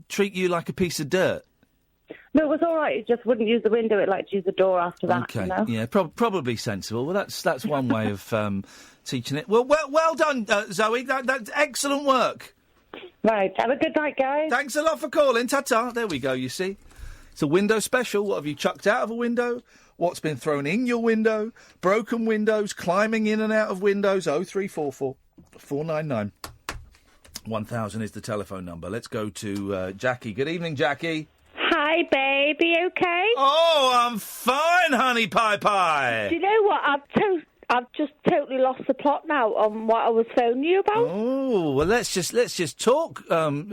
treat you like a piece of dirt? No, it was all right. It just wouldn't use the window. It liked to use the door after that. Okay, you know? yeah, probably sensible. Well, that's one way of teaching it. Well done, Zoe. That's excellent work. Right. Have a good night, guys. Thanks a lot for calling. Ta-ta. There we go, you see. It's a window special. What have you chucked out of a window? What's been thrown in your window? Broken windows, climbing in and out of windows. 0344 499 1000 is the telephone number. Let's go to Jackie. Good evening, Jackie. Hi, baby. Okay? Oh, I'm fine, honey pie pie. Do you know what? I've just totally lost the plot now on what I was phoning you about. Oh, well, let's just talk,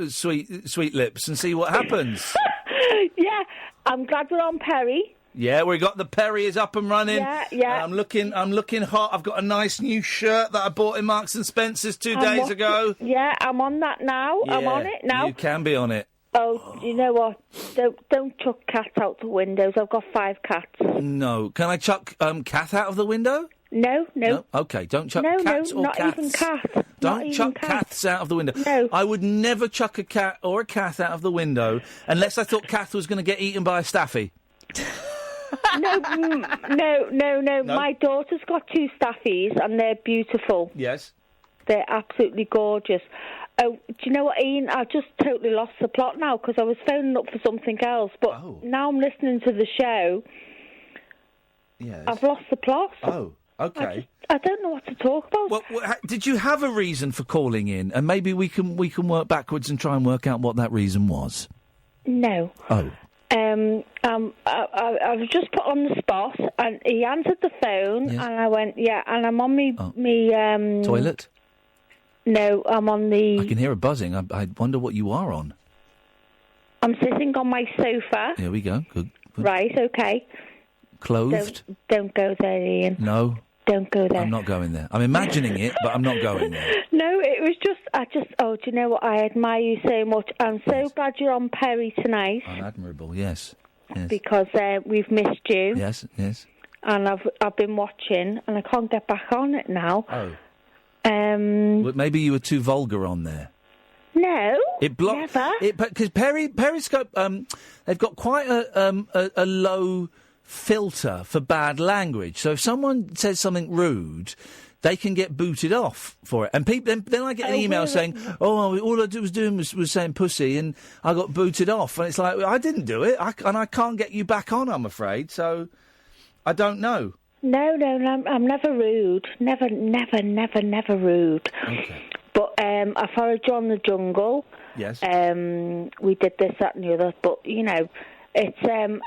sweet lips, and see what happens. Yeah, I'm glad we're on Perry. Yeah, we got the Perry is up and running. Yeah. I'm looking hot. I've got a nice new shirt that I bought in Marks and Spencer's 2 days ago. Yeah, I'm on that now. Yeah, I'm on it now. You can be on it. Oh, you know what? Don't chuck cats out the windows. I've got 5 cats. No. Can I chuck Kath out of the window? No. Okay, don't chuck No, cats or not cats. even cats. Don't chuck cats out of the window. No. I would never chuck a cat or a cat out of the window unless I thought Kath was going to get eaten by a staffy. No. My daughter's got 2 staffies and they're beautiful. Yes. They're absolutely gorgeous. Oh, do you know what, Ian? I just totally lost the plot now because I was phoning up for something else. But now I'm listening to the show. Yes. I've lost the plot. Oh, okay. I don't know what to talk about. Well, did you have a reason for calling in? And maybe we can work backwards and try and work out what that reason was. No. Oh. I was just put on the spot, and he answered the phone, and I went, yeah, and I'm on me toilet? No, I'm on the... I can hear a buzzing. I wonder what you are on. I'm sitting on my sofa. Here we go. Good. Right, okay. Clothed? Don't go there, Ian. No. Don't go there. I'm not going there. I'm imagining it, but I'm not going there. No, it was just, do you know what? I admire you so much. I'm so glad you're on Perry tonight. I'm admirable, yes. Because we've missed you. Yes. And I've been watching, and I can't get back on it now. Oh. Well, maybe you were too vulgar on there. No, it blocked. Never. Because Periscope, they've got quite a low filter for bad language. So if someone says something rude, they can get booted off for it. And then I get an email saying, "Oh, all I was doing was saying pussy, and I got booted off." And it's like, I didn't do it, and I can't get you back on, I'm afraid. So I don't know. No, I'm never rude. Never rude. Okay. But I followed you on the jungle. Yes. We did this, that, and the other. But you know, it's.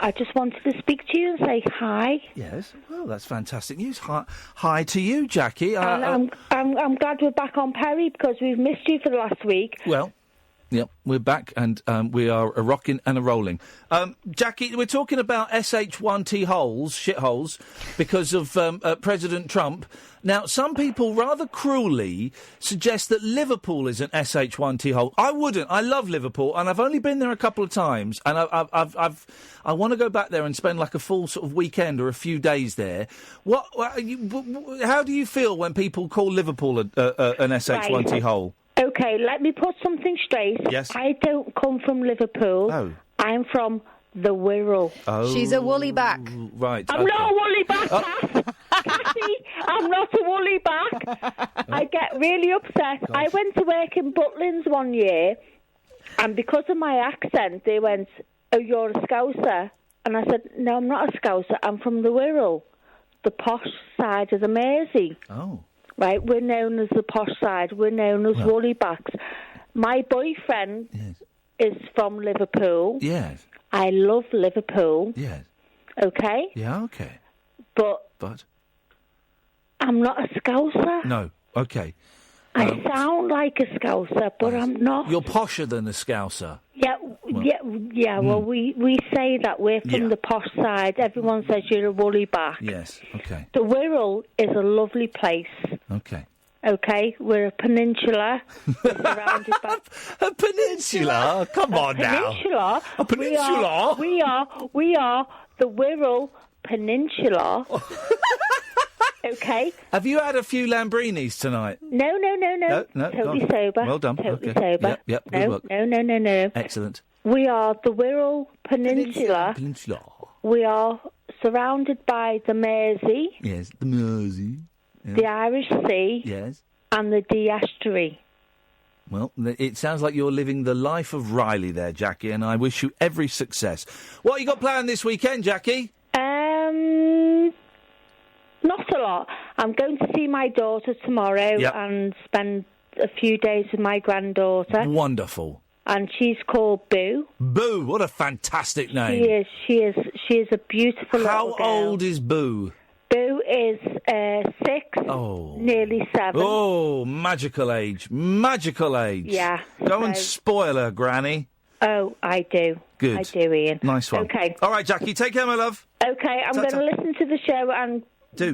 I just wanted to speak to you and say hi. Yes. Well, that's fantastic news. Hi to you, Jackie. And I'm glad we're back on Perry because we've missed you for the last week. Well. Yep, we're back and we are a rocking and a rolling. Jackie, we're talking about SH1T shitholes, because of President Trump. Now, some people rather cruelly suggest that Liverpool is an SH1T hole. I wouldn't. I love Liverpool, and I've only been there a couple of times, and I want to go back there and spend like a full sort of weekend or a few days there. How do you feel when people call Liverpool an SH1T hole? Okay, let me put something straight. Yes. I don't come from Liverpool. Oh. I'm from the Wirral. Oh. She's a woolly back. Right. I'm not a woolly back, Kathy. I'm not a woolly back. I get really upset. I went to work in Butlins one year, and because of my accent, they went, "Oh, you're a Scouser." And I said, "No, I'm not a Scouser. I'm from the Wirral, the posh side of the Mersey." Oh. Right, we're known as the posh side. We're known as woolly backs. My boyfriend is from Liverpool. Yes. I love Liverpool. Yes. Okay? Yeah, okay. But I'm not a Scouser. No, okay. I sound like a Scouser, but I'm not. You're posher than a Scouser. Yeah. Well, we say that we're from the posh side. Everyone says you're a woolly back. Yes, okay. The Wirral is a lovely place. Okay. Okay, we're a peninsula. We're surrounded by a peninsula. Come on now. Peninsula. A peninsula. We are the Wirral Peninsula. Okay. Have you had a few Lambrinis tonight? No. Totally sober. Well done. Totally okay. sober. Yep. Good work. No. Excellent. We are the Wirral Peninsula. We are surrounded by the Mersey. Yes, the Mersey. Yeah. The Irish Sea. Yes. And the Dee Estuary. Well, it sounds like you're living the life of Riley there, Jackie, and I wish you every success. What you got planned this weekend, Jackie? Not a lot. I'm going to see my daughter tomorrow and spend a few days with my granddaughter. Wonderful. And she's called Boo. Boo, what a fantastic name. She is a beautiful little girl. How old is Boo? Boo is 6, nearly 7. Oh, magical age. Yeah. Go and spoil her, Granny. Oh, I do. Good. I do, Ian. Nice one. Okay. All right, Jackie, take care, my love. Okay, I'm going to listen to the show and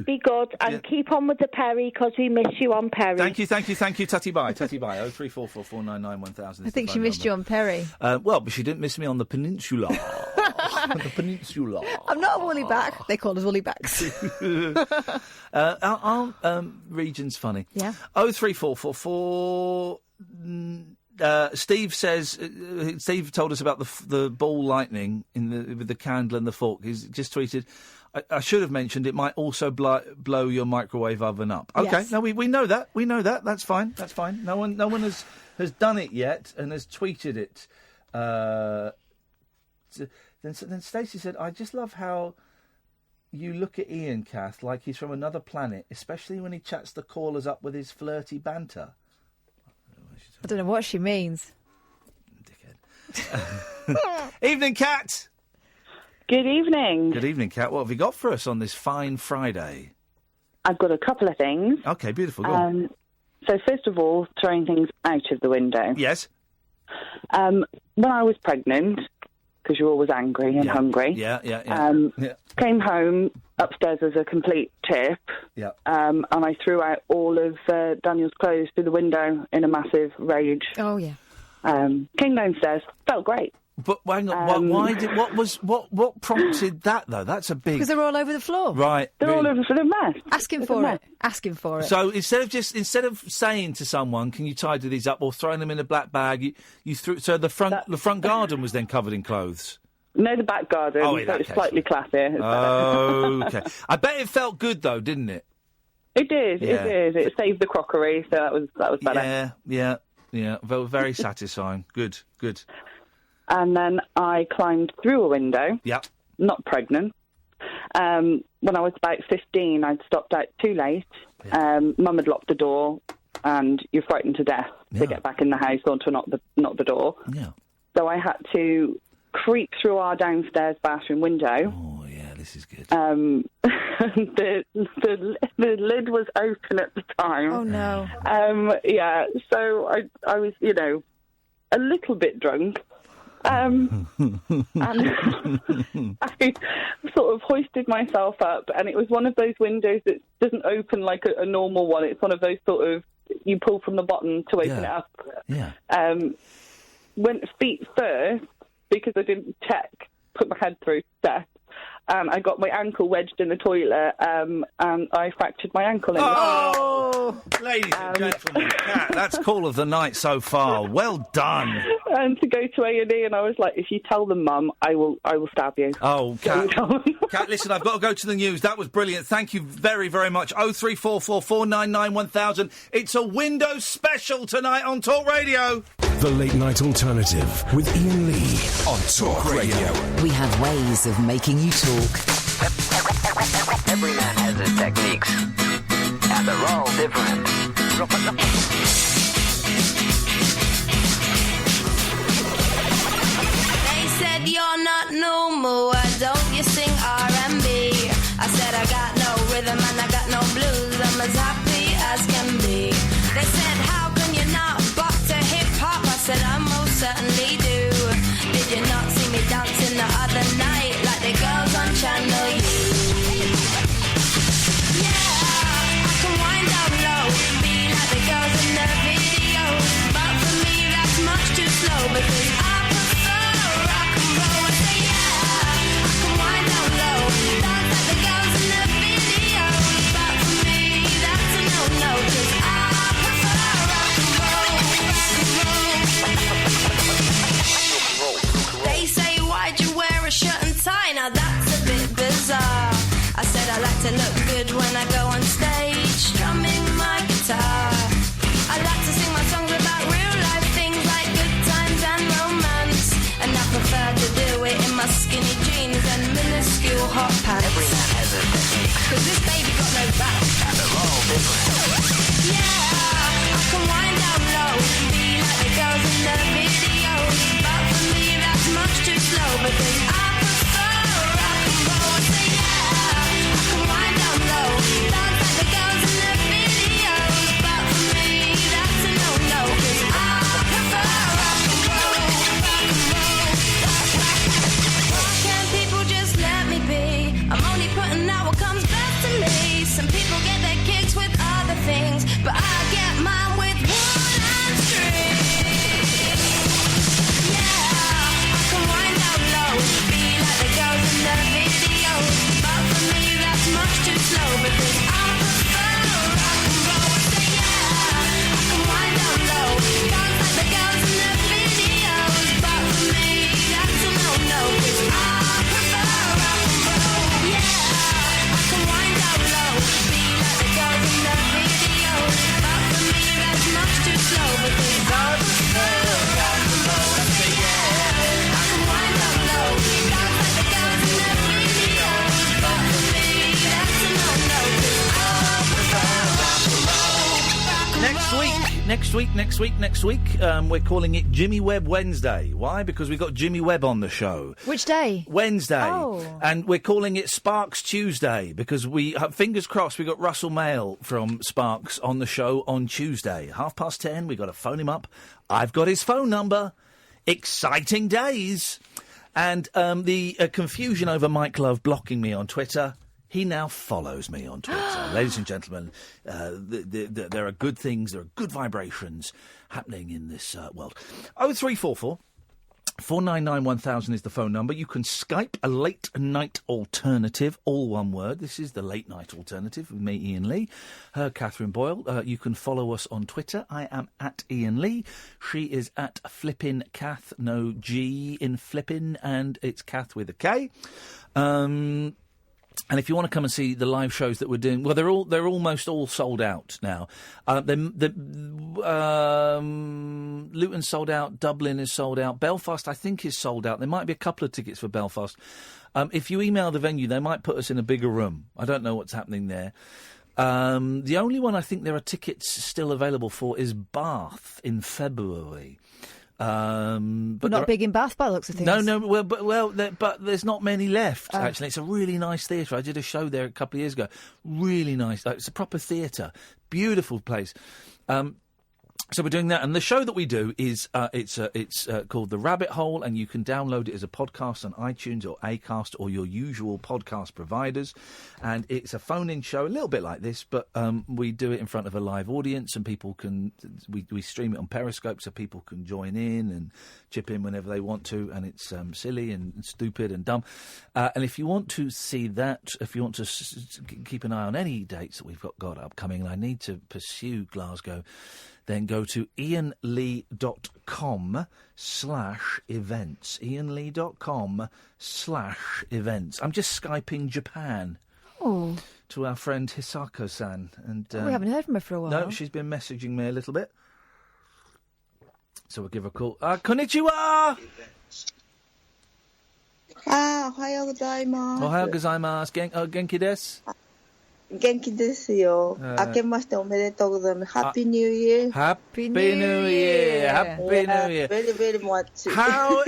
be good and keep on with the Perry because we miss you on Perry. Thank you. Tatty bye. 0344 499 1000. I think she missed you on Perry. Well, but she didn't miss me on the peninsula. The peninsula. I'm not a woolly back. They call us woolly backs. Our region's funny. Yeah. 0344 Steve says. Steve told us about the ball lightning with the candle and the fork. He's just tweeted. I should have mentioned it might also blow your microwave oven up. Okay, yes. No, we know that. We know that. That's fine. No one has done it yet and has tweeted it. Then Stacey said, "I just love how you look at Ian, Kath, like he's from another planet, especially when he chats the callers up with his flirty banter." I don't know what she means. Dickhead. Evening, Kat. Good evening. Good evening, Kat. What have you got for us on this fine Friday? I've got a couple of things. Okay, beautiful. Go on. So first of all, throwing things out of the window. Yes. When I was pregnant, because you're always angry and hungry. Yeah. Came home, upstairs as a complete tip. Yeah. And I threw out all of Daniel's clothes through the window in a massive rage. Oh, yeah. Came downstairs, felt great. But hang on, what prompted that though? That's a big because they're all over the floor. Right, they're all over the mess. Asking for it. So instead of saying to someone, "Can you tidy these up?" or throwing them in a black bag, you threw. So the front garden was then covered in clothes. No, the back garden. Oh, so it's slightly classier. Okay. I bet it felt good though, didn't it? It did. Yeah. It did. It saved the crockery, so that was better. Yeah. Very satisfying. Good. And then I climbed through a window. Yeah. Not pregnant. When I was about 15, I'd stopped out too late. Mum had locked the door, and you're frightened to death to get back in the house or to knock the door. Yeah. So I had to creep through our downstairs bathroom window. Oh, yeah, this is good. The lid was open at the time. Oh, no. Yeah, so I was, a little bit drunk. And I sort of hoisted myself up, and it was one of those windows that doesn't open like a normal one. It's one of those sort of, you pull from the bottom to open it up. Yeah. Went feet first because I didn't check, put my head through step. I got my ankle wedged in the toilet, and I fractured my ankle. Ladies and gentlemen, Kat, that's call of the night so far. Well done. And to go to A&E, and I was like, if you tell them, Mum, I will stab you. Oh, Kat, listen, I've got to go to the news. That was brilliant. Thank you very, very much. 0344 499 1000. It's a Windows special tonight on Talk Radio. The Late Night Alternative with Iain Lee on Talk Radio. We have ways of making you talk. Every man has his techniques, and they're all different. They said you're not normal, why don't you sing R&B? I said I got no rhythm and I got no blues, I'm as happy as can be. They said how can you not bop to hip-hop? I said I most certainly do. Did you not see me dancing the other night like the girls on Channel U? Yeah, I can wind down low, be like slow because I prefer rock and roll. I say yeah, I can wind down low, dance like the girls in the videos, but for me that's a no-no because I prefer rock and roll, They say why'd you wear a shirt and tie? Now that's a bit bizarre. I said I like to look good when I go on stage, strumming my guitar. I like to sing my songs about real life things like good times and romance, and I prefer to do it in my skinny jeans and minuscule hot pants. Every man has a technique. Cause this baby got no back. And they're all different. Yeah, I can wind down low, be like the girls in the videos, but for me that's much too slow because I prefer rock and roll. I say yeah, I can wind down low, dance like the girls in the videos, but for me that's a no-no because I prefer rock and roll, rock and roll. Why can't people just let me be? I'm only putting out what comes best to me. Some people get their kicks with other things, but I get mine with wood and string. Yeah, I can wind down low, be like the girls in the videos, but for me that's much too slow because I prefer rock and roll. I say yeah, I can wind down low, dance like the girls in the videos, but for me that's a no-no because I prefer rock and roll. Yeah, I can wind down low, be like the girls in the videos, but for me that's much too slow because I prefer rock and roll. I say yeah, I can wind down low, dance like the girls in the videos, but for me that's a no-no because I prefer rock and roll. Next week, we're calling it Jimmy Webb Wednesday. Why? Because we've got Jimmy Webb on the show. Which day? Wednesday. Oh. And we're calling it Sparks Tuesday because we, fingers crossed, we got Russell Mail from Sparks on the show on Tuesday. 10:30, we got to phone him up. I've got his phone number. Exciting days. And the confusion over Mike Love blocking me on Twitter, he now follows me on Twitter. Ladies and gentlemen, there are good things, there are good vibrations happening in this world. 0344 499 1000 is the phone number. You can Skype a late night alternative, all one word. This is the late night alternative with me, Iain Lee. Her, Catherine Boyle. You can follow us on Twitter. I am at Iain Lee. She is at Flippin' Kath, no G in Flippin', and it's Kath with a K. And if you want to come and see the live shows that we're doing, well, they're almost all sold out now. Luton's sold out, Dublin is sold out, Belfast I think is sold out. There might be a couple of tickets for Belfast. If you email the venue, they might put us in a bigger room. I don't know what's happening there. The only one I think there are tickets still available for is Bath in February. But not big in Bath by the looks of things. No. But there's not many left. Actually, it's a really nice theatre. I did a show there a couple of years ago. Really nice. It's a proper theatre. Beautiful place. So we're doing that, and the show that we do is it's called The Rabbit Hole, and you can download it as a podcast on iTunes or Acast or your usual podcast providers. And it's a phone-in show, a little bit like this, but we do it in front of a live audience, and people can we stream it on Periscope, so people can join in and chip in whenever they want to, and it's silly and stupid and dumb. And if you want to see that, if you want to keep an eye on any dates that we've got upcoming, and I need to pursue Glasgow, then go to iainlee.com/events. iainlee.com/events. I'm just Skyping Japan to our friend Hisako-san. And we haven't heard from her for a while. No, she's been messaging me a little bit. So we'll give her a call. Konnichiwa! おはようございます。おはようございます。元気です。元気ですよ。明けましておめでとうございます。Happy New Year. Happy New Year. Happy New Year. Very, very much. How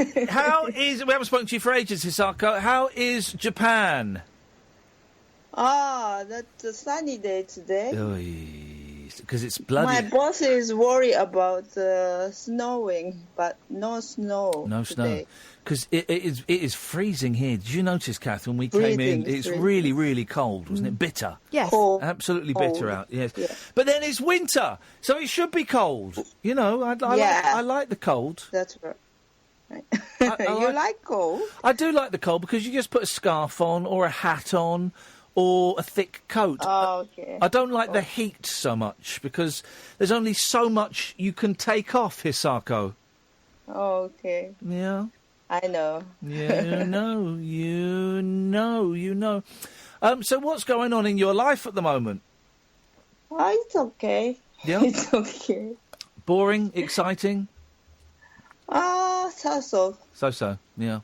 is... We haven't spoken to you for ages, Hisako. How is Japan? That's a sunny day today. because it's bloody. My boss is worried about snowing, but no snow. No today. snow. Because it is freezing here. Did you notice, Kath, when we came in? It's freezing. really, really cold, wasn't it? Bitter. Yes. Cold. Absolutely Cold. bitter out, yes. Yeah. But then it's winter, so it should be cold. You know, I like the cold. That's right. You like cold? I do like the cold because you just put a scarf on or a hat on or a thick coat. Oh, okay. I don't like the heat so much because there's only so much you can take off, Hisako. Oh, okay. Yeah. I know. You know. So what's going on in your life at the moment? Oh, it's okay. Yeah? It's okay. Boring? Exciting? So. So. Yeah.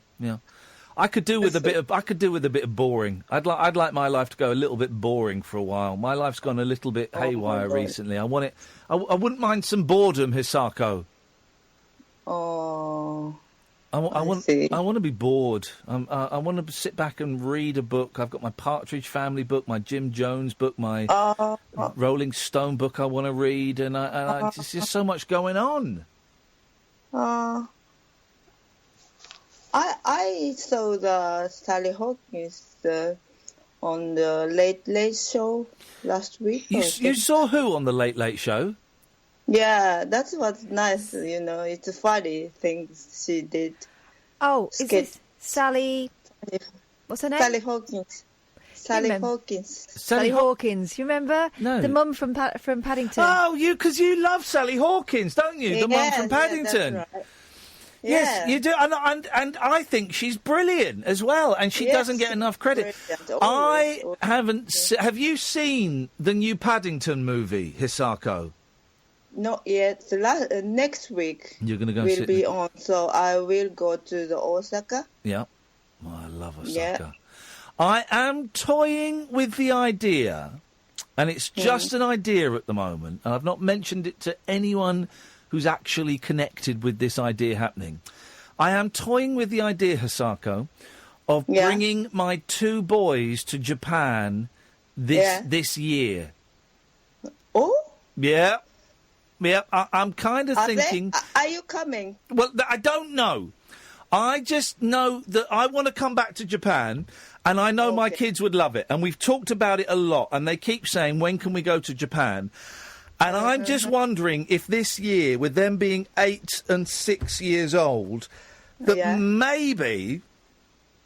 I could do with a bit of boring. I'd like my life to go a little bit boring for a while. My life's gone a little bit haywire recently. I want it. I wouldn't mind some boredom, Hisako. Oh. I want to be bored. I want to sit back and read a book. I've got my Partridge Family book, my Jim Jones book, my Rolling Stone book I want to read, and there's just so much going on. I saw the Sally Hawkins on the Late Late Show last week. You saw who on the Late Late Show? Yeah, that's what's nice, you know. It's funny things she did. Oh, is this Sally? What's her name? Sally Hawkins. Sally Hawkins. You remember? No. The mum from Paddington. Oh, because you love Sally Hawkins, don't you? The mum from Paddington. That's right. Yes, you do, and I think she's brilliant as well, and she doesn't get enough credit. Have you seen the new Paddington movie, Hisako? Not yet. Next week You're going to go will sit be on, so I will go to the Osaka. Yeah. Oh, I love Osaka. Yeah. I am toying with the idea, and it's just an idea at the moment, and I've not mentioned it to anyone who's actually connected with this idea happening. I am toying with the idea, Hisako, of bringing my 2 boys to Japan this year. Oh? Yeah. Yeah, I'm kind of thinking... Are you coming? Well, I don't know. I just know that I want to come back to Japan, and I know my kids would love it. And we've talked about it a lot, and they keep saying, when can we go to Japan? And I'm just wondering if this year, with them being 8 and 6 years old, that maybe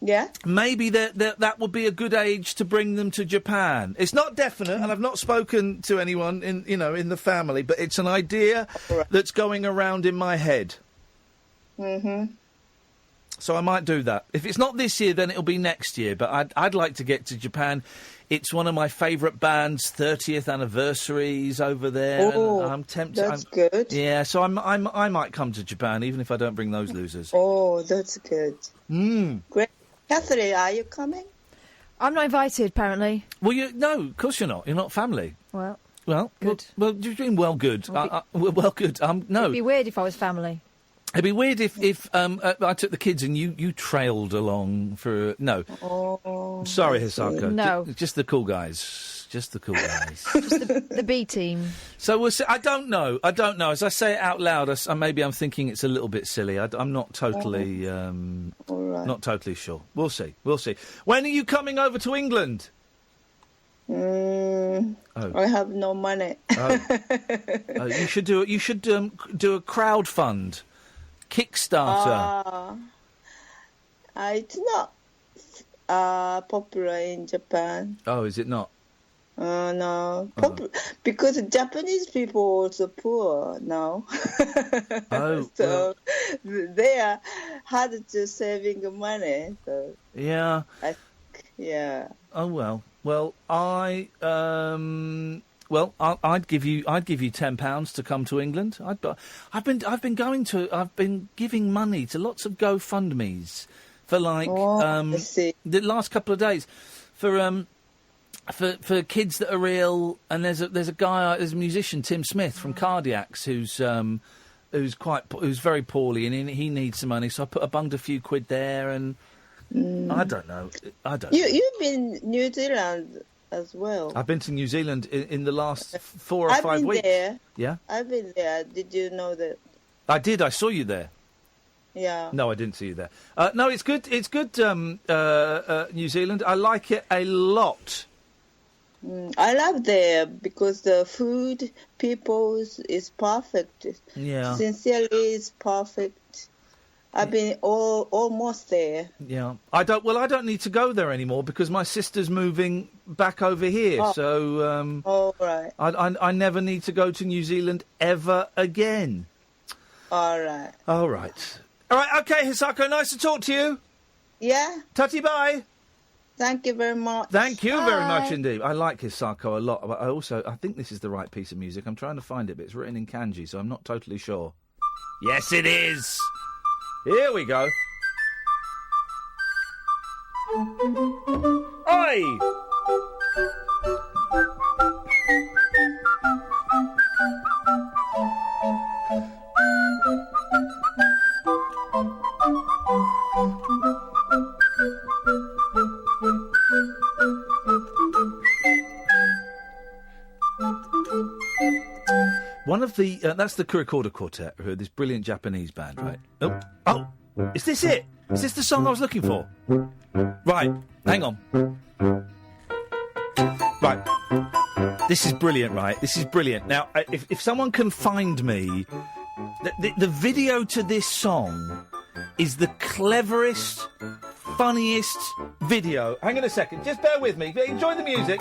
that would be a good age to bring them to Japan. It's not definite, and I've not spoken to anyone in the family, but it's an idea that's going around in my head. Mm-hmm. So I might do that. If it's not this year, then it'll be next year. But I'd like to get to Japan. It's one of my favourite bands' 30th anniversaries over there. Oh, and I'm tempted. That's good. Yeah, so I might come to Japan, even if I don't bring those losers. Oh, that's good. Great. Catherine, are you coming? I'm not invited, apparently. Well, no, of course you're not. You're not family. Well, good. Well, you're doing well good. Well, good. No. It'd be weird if I was family. It'd be weird if I took the kids and you trailed along for... No. Oh, sorry, Hisako. No. Just the cool guys. Just the cool guys. Just the B team. So we'll see. I don't know. As I say it out loud, maybe I'm thinking it's a little bit silly. I'm not totally... Not totally sure. We'll see. When are you coming over to England? I have no money. You should do a crowdfund. Kickstarter. It's not popular in Japan. Oh, is it not? No. Because Japanese people are also poor now. So they are hard to saving money. So yeah. Yeah. Oh well. Well, I'd give you £10 to come to England. I've been giving money to lots of GoFundMes for the last couple of days for kids that are ill, and there's a musician, Tim Smith from Cardiacs, who's very poorly, and he needs some money. So I bunged a few quid there, and I don't know. You've been New Zealand as well. I've been to New Zealand in the last 4 or 5 weeks. There. Yeah? I've been there. Did you know that? I did. I saw you there. Yeah. No, I didn't see you there. No, it's good. It's good, New Zealand. I like it a lot. I love there because the food, people is perfect. Yeah. Sincerely, is perfect. I've been almost there. Yeah. I don't need to go there anymore because my sister's moving back over here. Oh. So. All right. I never need to go to New Zealand ever again. All right. All right. All right, okay, Hisako, nice to talk to you. Yeah. Tutty, bye. Thank you very much. Thank you very much indeed. I like Hisako a lot, but I think this is the right piece of music. I'm trying to find it, but it's written in kanji, so I'm not totally sure. Yes, it is. Here we go. Oi! One of the that's the Kurikorda Quartet, who are this brilliant Japanese band, right? Oh, is this it? Is this the song I was looking for? Right, hang on. Right, this is brilliant, right? This is brilliant. Now, if someone can find me, the video to this song is the cleverest, funniest video. Hang on a second, just bear with me. Enjoy the music.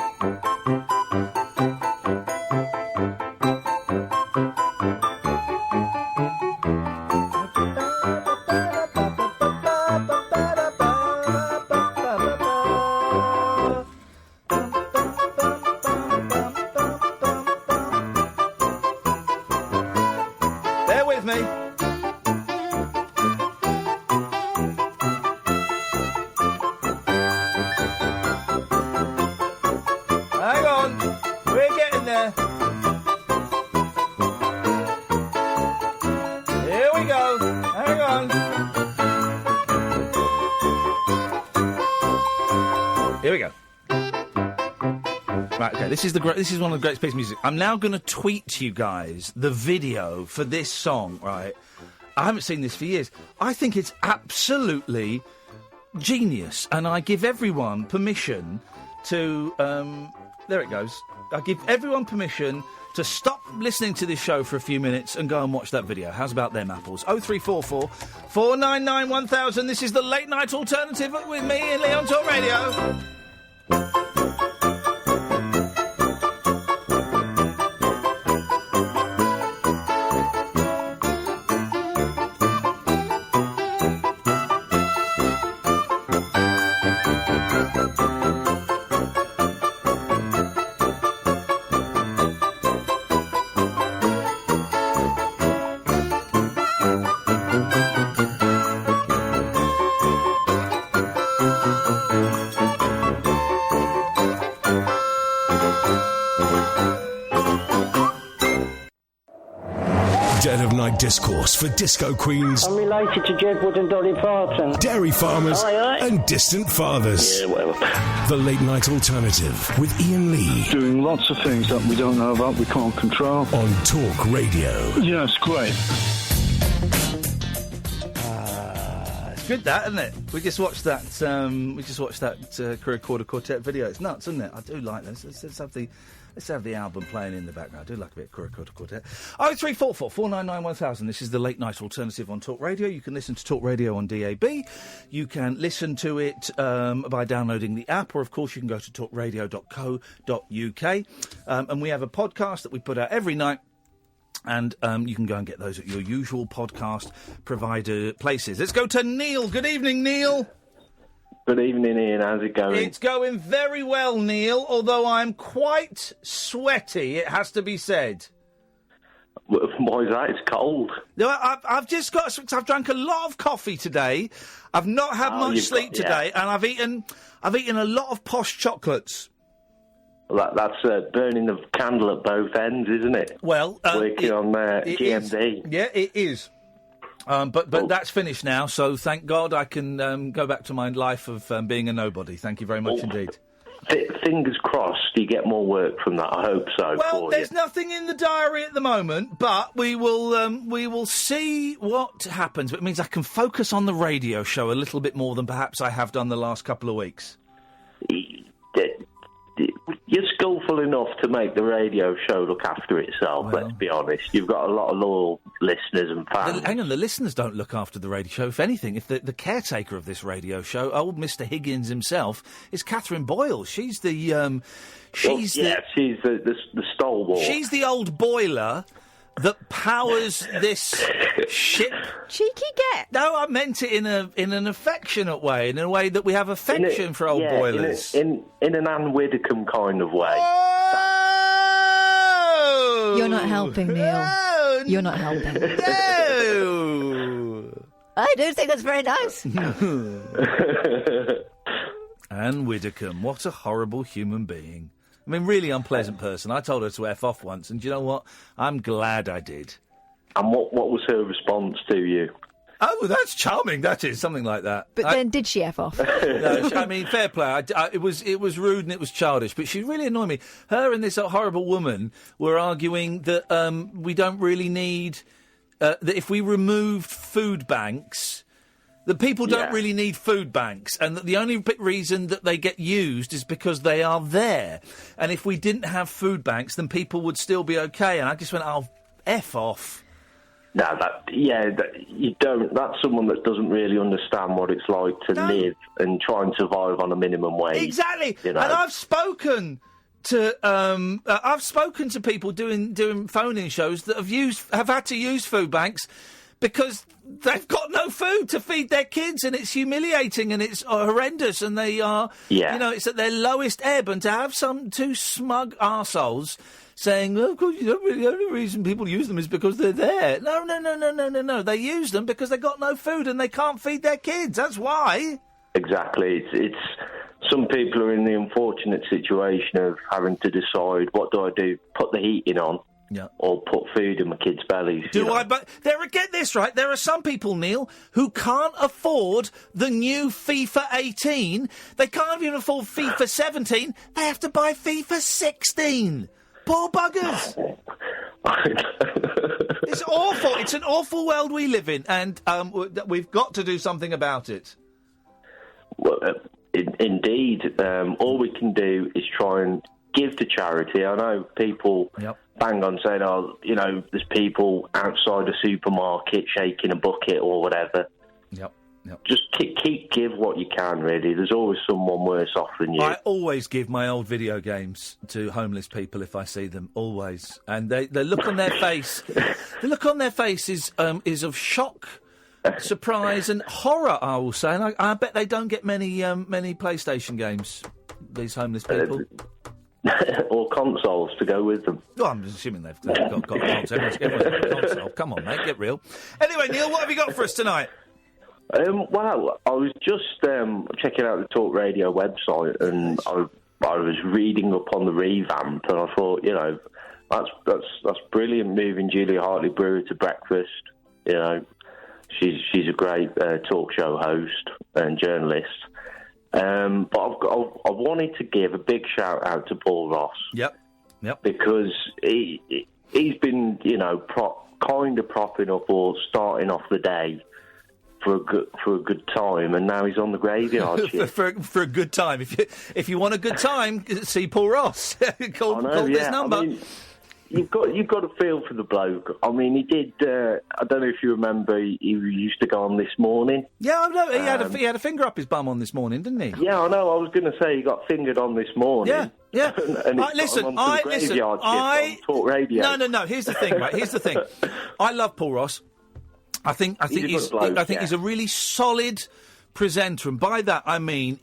This is one of the greatest pieces of music. I'm now going to tweet to you guys the video for this song, right? I haven't seen this for years. I think it's absolutely genius, and I give everyone permission to... there it goes. I give everyone permission to stop listening to this show for a few minutes and go and watch that video. How's about them apples? 0344 499 1000. This is the Late Night Alternative with me and Lee on Talk Radio. Discourse for disco queens. I'm related to Jedward and Dolly Parton. Dairy farmers Aye. and distant fathers. Yeah, well. The Late Night Alternative with Iain Lee. Doing lots of things that we don't know about, we can't control. On Talk Radio. Yeah, it's great. It's good, that, isn't it? We just watched that. Kurikorda Quartet video. It's nuts, isn't it? I do like this. Let's have the album playing in the background. I do like a bit of Kurikorda Quartet. 0344 499 1000. This is the Late Night Alternative on Talk Radio. You can listen to Talk Radio on DAB. You can listen to it by downloading the app, or of course you can go to talkradio.co.uk. And we have a podcast that we put out every night. And you can go and get those at your usual podcast provider places. Let's go to Neil. Good evening, Neil. Good evening, Ian. How's it going? It's going very well, Neil, although I'm quite sweaty, it has to be said. Why is that? It's cold. No, I've drank a lot of coffee today. I've not had much sleep today, and I've eaten a lot of posh chocolates. Well, that's burning the candle at both ends, isn't it? Well, working on GMD. Yeah, it is. But that's finished now, so thank God I can go back to my life of being a nobody. Thank you very much indeed. fingers crossed you get more work from that. I hope so. Well, there's nothing in the diary at the moment, but we will see what happens. It means I can focus on the radio show a little bit more than perhaps I have done the last couple of weeks. You're skillful enough to make the radio show look after itself, let's be honest. You've got a lot of loyal listeners and fans. Hang on, the listeners don't look after the radio show. If anything, if the caretaker of this radio show, old Mr. Higgins himself, is Catherine Boyle. She's the... she's the stalwart. She's the old boiler that powers this ship. Cheeky get. No, I meant it in an affectionate way, in a way that we have affection for old boilers. In an Anne Widdecombe kind of way. Oh! You're not helping, Neil. You're not helping. No! I do think that's very nice. Anne Widdecombe, what a horrible human being. I mean, really unpleasant person. I told her to F off once, and do you know what? I'm glad I did. And what was her response to you? Oh, that's charming, that is, something like that. But then did she F off? No, I mean, fair play. It was rude and it was childish, but she really annoyed me. Her and this horrible woman were arguing that we don't really need... that if we removed food banks... that people don't really need food banks, and that the only reason that they get used is because they are there. And if we didn't have food banks, then people would still be okay. And I just went, oh, F off. No, you don't. That's someone that doesn't really understand what it's like to live and try and survive on a minimum wage. Exactly. You know? And I've spoken to people doing phone-in shows that have had to use food banks because they've got no food to feed their kids, and it's humiliating and it's horrendous, and they are, it's at their lowest ebb. And to have some two smug arseholes saying, "Oh, of course, the only reason people use them is because they're there." No. They use them because they've got no food and they can't feed their kids. That's why. Exactly. It's some people are in the unfortunate situation of having to decide, what do I do? Put the heating on. Yeah. Or put food in my kids' bellies. But get this right. There are some people, Neil, who can't afford the new FIFA 18. They can't even afford FIFA 17. They have to buy FIFA 16. Poor buggers. It's awful. It's an awful world we live in, and we've got to do something about it. Well, indeed. All we can do is try and give to charity. I know people bang on saying, there's people outside a supermarket shaking a bucket or whatever. Yep. Just give what you can, really. There's always someone worse off than you. I always give my old video games to homeless people if I see them, always. And the look on their face, is of shock, surprise and horror, I will say. And I bet they don't get many PlayStation games, these homeless people. Or consoles to go with them. Well, I'm assuming they've got consoles. Everyone's got a console. Come on, mate, get real. Anyway, Neil, what have you got for us tonight? Well, I was just checking out the Talk Radio website, and I was reading up on the revamp, and I thought, that's brilliant, moving Julia Hartley-Brewer to breakfast. She's a great talk show host and journalist. But I wanted to give a big shout out to Paul Ross. Yep. Because he's been, kind of propping up or starting off the day for a good time, and now he's on the graveyard shift. for a good time. If you want a good time, see Paul Ross. call this number. I mean, you've got to feel for the bloke. I mean, he did. I don't know if you remember. He used to go on This Morning. Yeah, I know. He had a finger up his bum on This Morning, didn't he? Yeah, I know. I was going to say he got fingered on This Morning. Yeah. and Talk Radio. No. Here's the thing, right? Here's the thing. I love Paul Ross. I think he's a really solid presenter, and by that I mean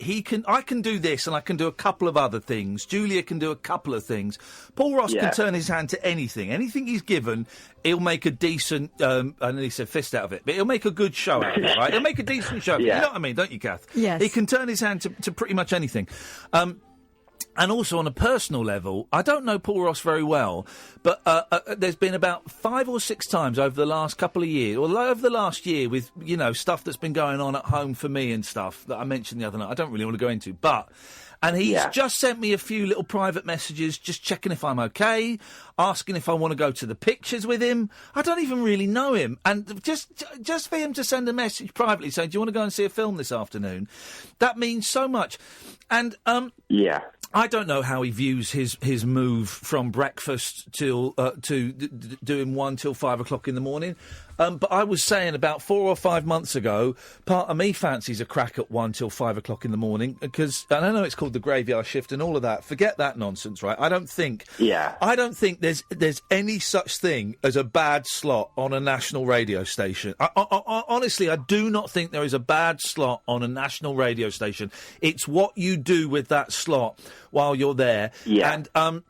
I can do this, and I can do a couple of other things. Julia can do a couple of things. Paul Ross can turn his hand to anything. Anything he's given, he'll make a decent. I know he said fist out of it, but he'll make a good show out of it. Right? He'll make a decent show. You know what I mean, don't you, Kath? Yes. He can turn his hand to pretty much anything. And also on a personal level, I don't know Paul Ross very well, but there's been about 5 or 6 times over the last couple of years, or over the last year, with stuff that's been going on at home for me and stuff that I mentioned the other night. I don't really want to go into, but And he's just sent me a few little private messages, just checking if I'm okay, asking if I want to go to the pictures with him. I don't even really know him. And just for him to send a message privately saying, do you want to go and see a film this afternoon? That means so much. And, I don't know how he views his move from breakfast till to doing 1 till 5 o'clock in the morning. But I was saying about 4 or 5 months ago, part of me fancies a crack at 1 till 5 o'clock in the morning because, and I know it's called the graveyard shift and all of that. Forget that nonsense, right? I don't think there's any such thing as a bad slot on a national radio station. Honestly, I do not think there is a bad slot on a national radio station. It's what you do with that slot while you're there. Yeah. And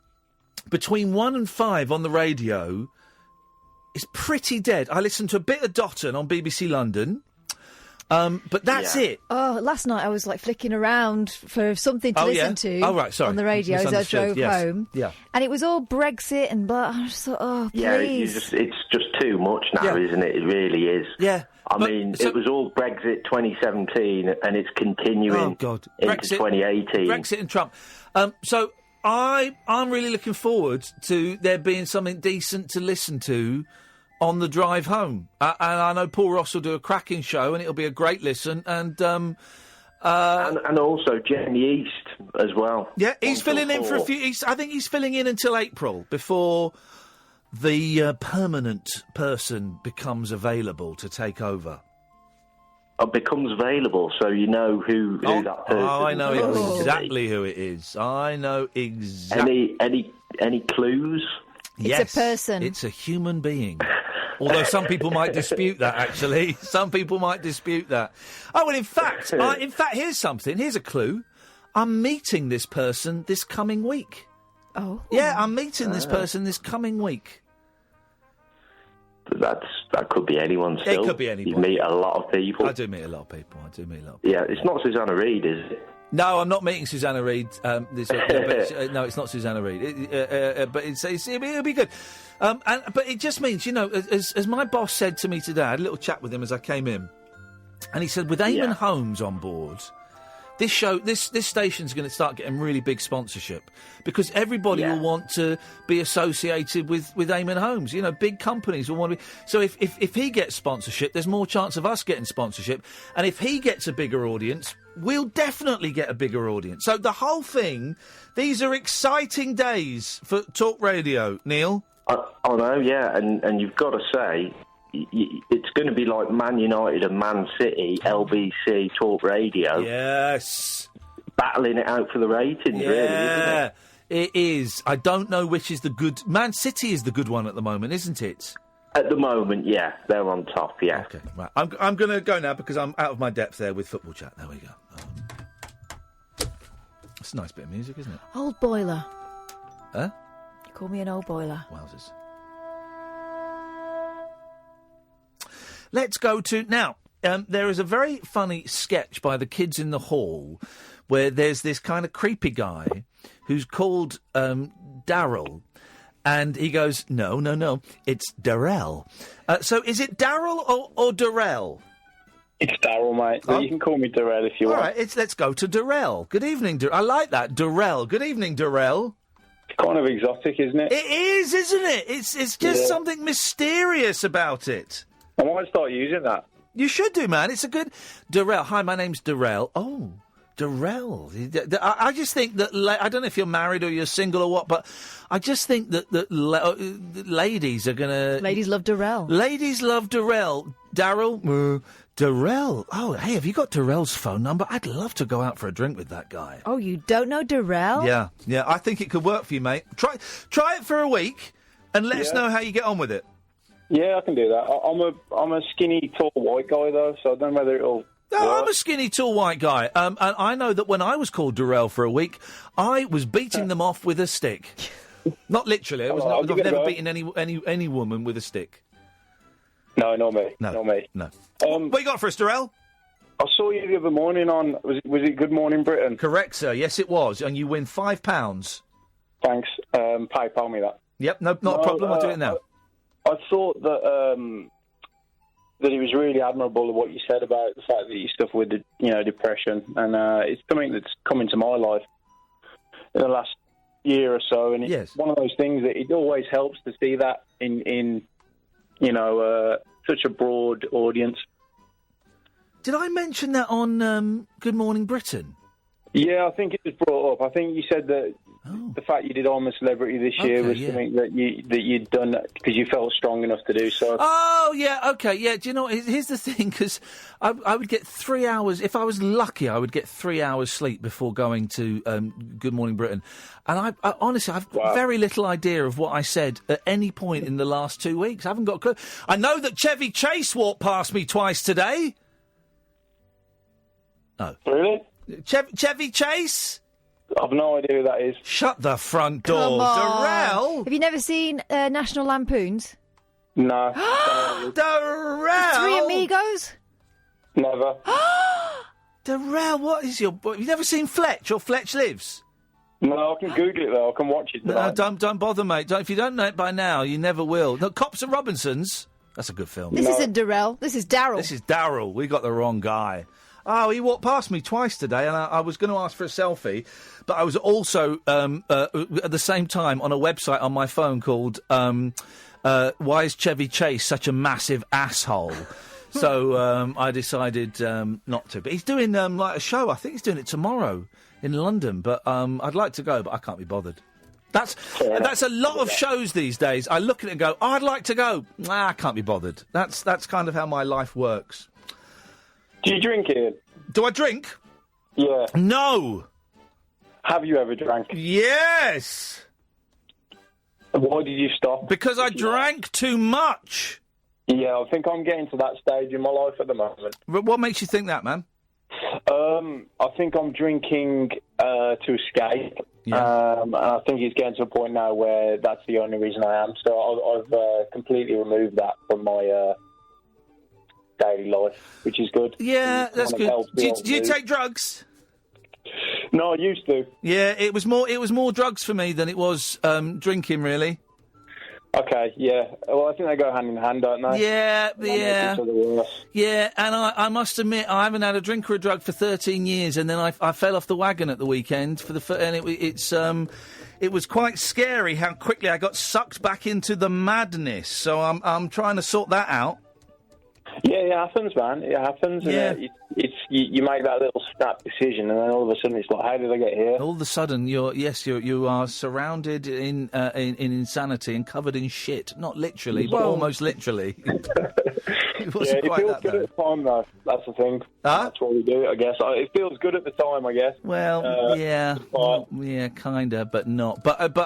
between 1 and 5 on the radio, it's pretty dead. I listened to a bit of Dotton on BBC London, but that's it. Oh, last night I was flicking around for something to listen to on the radio as I drove home. Yeah. And it was all Brexit and blah. I just thought, oh, please. Yeah, it's just too much now, isn't it? It really is. Yeah. I mean, it was all Brexit 2017 and it's continuing into Brexit, 2018. Brexit and Trump. So I'm really looking forward to there being something decent to listen to on the drive home. And I know Paul Ross will do a cracking show and it'll be a great listen. And also Jamie East as well. Yeah, he's filling in for a few... I think he's filling in until April before the permanent person becomes available to take over. Becomes available, so you know who that person is. Oh, I know exactly who it is. I know exactly. Any clues? It's a person. It's a human being. Although some people might dispute that, actually. Some people might dispute that. Oh, well, in fact, here's something. Here's a clue. I'm meeting this person this coming week. Oh. Yeah, I'm meeting this person this coming week. That could be anyone still. It could be anyone. You meet a lot of people. I do meet a lot of people. Yeah, it's not Susanna Reid, is it? No, I'm not meeting Susanna Reid. No, it's not Susanna Reid. But it'll be good. But it just means, as my boss said to me today, I had a little chat with him as I came in, and he said, with Eamon Holmes on board, this station's going to start getting really big sponsorship because everybody will want to be associated with Eamon Holmes. Big companies will want to be. So if he gets sponsorship, there's more chance of us getting sponsorship. And if he gets a bigger audience, we'll definitely get a bigger audience. So the whole thing, these are exciting days for talk radio, Neil. I know, yeah. And you've got to say, it's going to be like Man United and Man City, LBC, Talk Radio. Yes. Battling it out for the ratings, really, isn't it? It is. I don't know which is the good... Man City is the good one at the moment, isn't it? At the moment, yeah. They're on top, yeah. Okay, right. I'm going to go now because I'm out of my depth there with football chat. There we go. It's a nice bit of music, isn't it? Old boiler. Huh? You call me an old boiler. Wowzers. Let's go to... Now, there is a very funny sketch by the kids in the hall where there's this kind of creepy guy who's called Daryl, and he goes, no, it's Darrell. So is it Daryl or Darrell? It's Daryl, mate. Oh. You can call me Darrell if you want. All right, let's go to Darrell. Good evening, I like that, Darrell. Good evening, Darrell. It's kind of exotic, isn't it? It is, isn't it? It's just something mysterious about it. I might start using that. You should do, man. It's a good... Darrell. Hi, my name's Darrell. Oh, Darrell. I just think that... I don't know if you're married or you're single or what, but I just think that ladies are going to... Ladies love Darrell. Ladies love Darrell. Daryl? Darrell. Oh, hey, have you got Darrell's phone number? I'd love to go out for a drink with that guy. Oh, you don't know Darrell? Yeah. I think it could work for you, mate. Try it for a week and let us know how you get on with it. Yeah, I can do that. I'm a skinny, tall, white guy, though, so I don't know whether it'll... No, I'm a skinny, tall, white guy. And I know that when I was called Darrell for a week, I was beating them off with a stick. Not literally. I've never beaten any woman with a stick. No, not me. No. Not me. No. What you got for us, Darrell? I saw you the other morning on... Was it Good Morning Britain? Correct, sir. Yes, it was. And you win £5. Thanks. PayPal me that. Yep, not a problem. I'll do it now. I thought that that it was really admirable of what you said about the fact that you suffer with depression, and it's something that's come into my life in the last year or so, and it's one of those things that it always helps to see that in such a broad audience. Did I mention that on Good Morning Britain? Yeah, I think it was brought up. I think you said that the fact you did I'm a Celebrity this year was something that you'd done because you felt strong enough to do so. Oh, yeah, okay, yeah. Do you know what? Here's the thing, because I would get 3 hours, if I was lucky, I would get 3 hours sleep before going to Good Morning Britain. And I honestly, I've got very little idea of what I said at any point in the last 2 weeks. I haven't got a clue. I know that Chevy Chase walked past me twice today. Oh. Really? Chevy Chase? I've no idea who that is. Shut the front door. Come on. Darrell? Have you never seen National Lampoons? No. Darrell! Three Amigos? Never. Darrell, what is your... Have you never seen Fletch or Fletch Lives? No, I can Google it, though. I can watch it tonight. No, don't bother, mate. If you don't know it by now, you never will. No, Cops and Robinsons? That's a good film. This isn't Darrell. This is Darryl. This is Darryl. We got the wrong guy. Oh, he walked past me twice today, and I was going to ask for a selfie, but I was also, at the same time, on a website on my phone called Why is Chevy Chase Such a Massive Asshole? So I decided not to. But he's doing like a show. I think he's doing it tomorrow in London, but I'd like to go, but I can't be bothered. That's a lot of shows these days. I look at it and go, I'd like to go. I can't be bothered. That's kind of how my life works. Do you drink it? Do I drink? Yeah. No. Have you ever drank? Yes. Why did you stop? Because I drank too much. Yeah, I think I'm getting to that stage in my life at the moment. What makes you think that, man? I think I'm drinking to escape. Yeah. And I think it's getting to a point now where that's the only reason I am. So I've completely removed that from my daily life, which is good. Yeah, that's good. Do you take drugs? No, I used to. Yeah, it was more drugs for me than it was drinking, really. Okay, yeah. Well, I think they go hand in hand, don't they? Yeah. Yeah, and I must admit, I haven't had a drink or a drug for 13 years, and then I fell off the wagon at the weekend and it was quite scary how quickly I got sucked back into the madness. So I'm trying to sort that out. Yeah, it happens, man. It happens. Yeah. And you make that little snap decision, and then all of a sudden it's like, how did I get here? All of a sudden, you are surrounded in insanity and covered in shit. Not literally, but almost literally. It wasn't it quite feels that good bad. at the time, though. That's the thing. That's what we do, I guess. It feels good at the time, I guess. Well, yeah, kinda, but not. But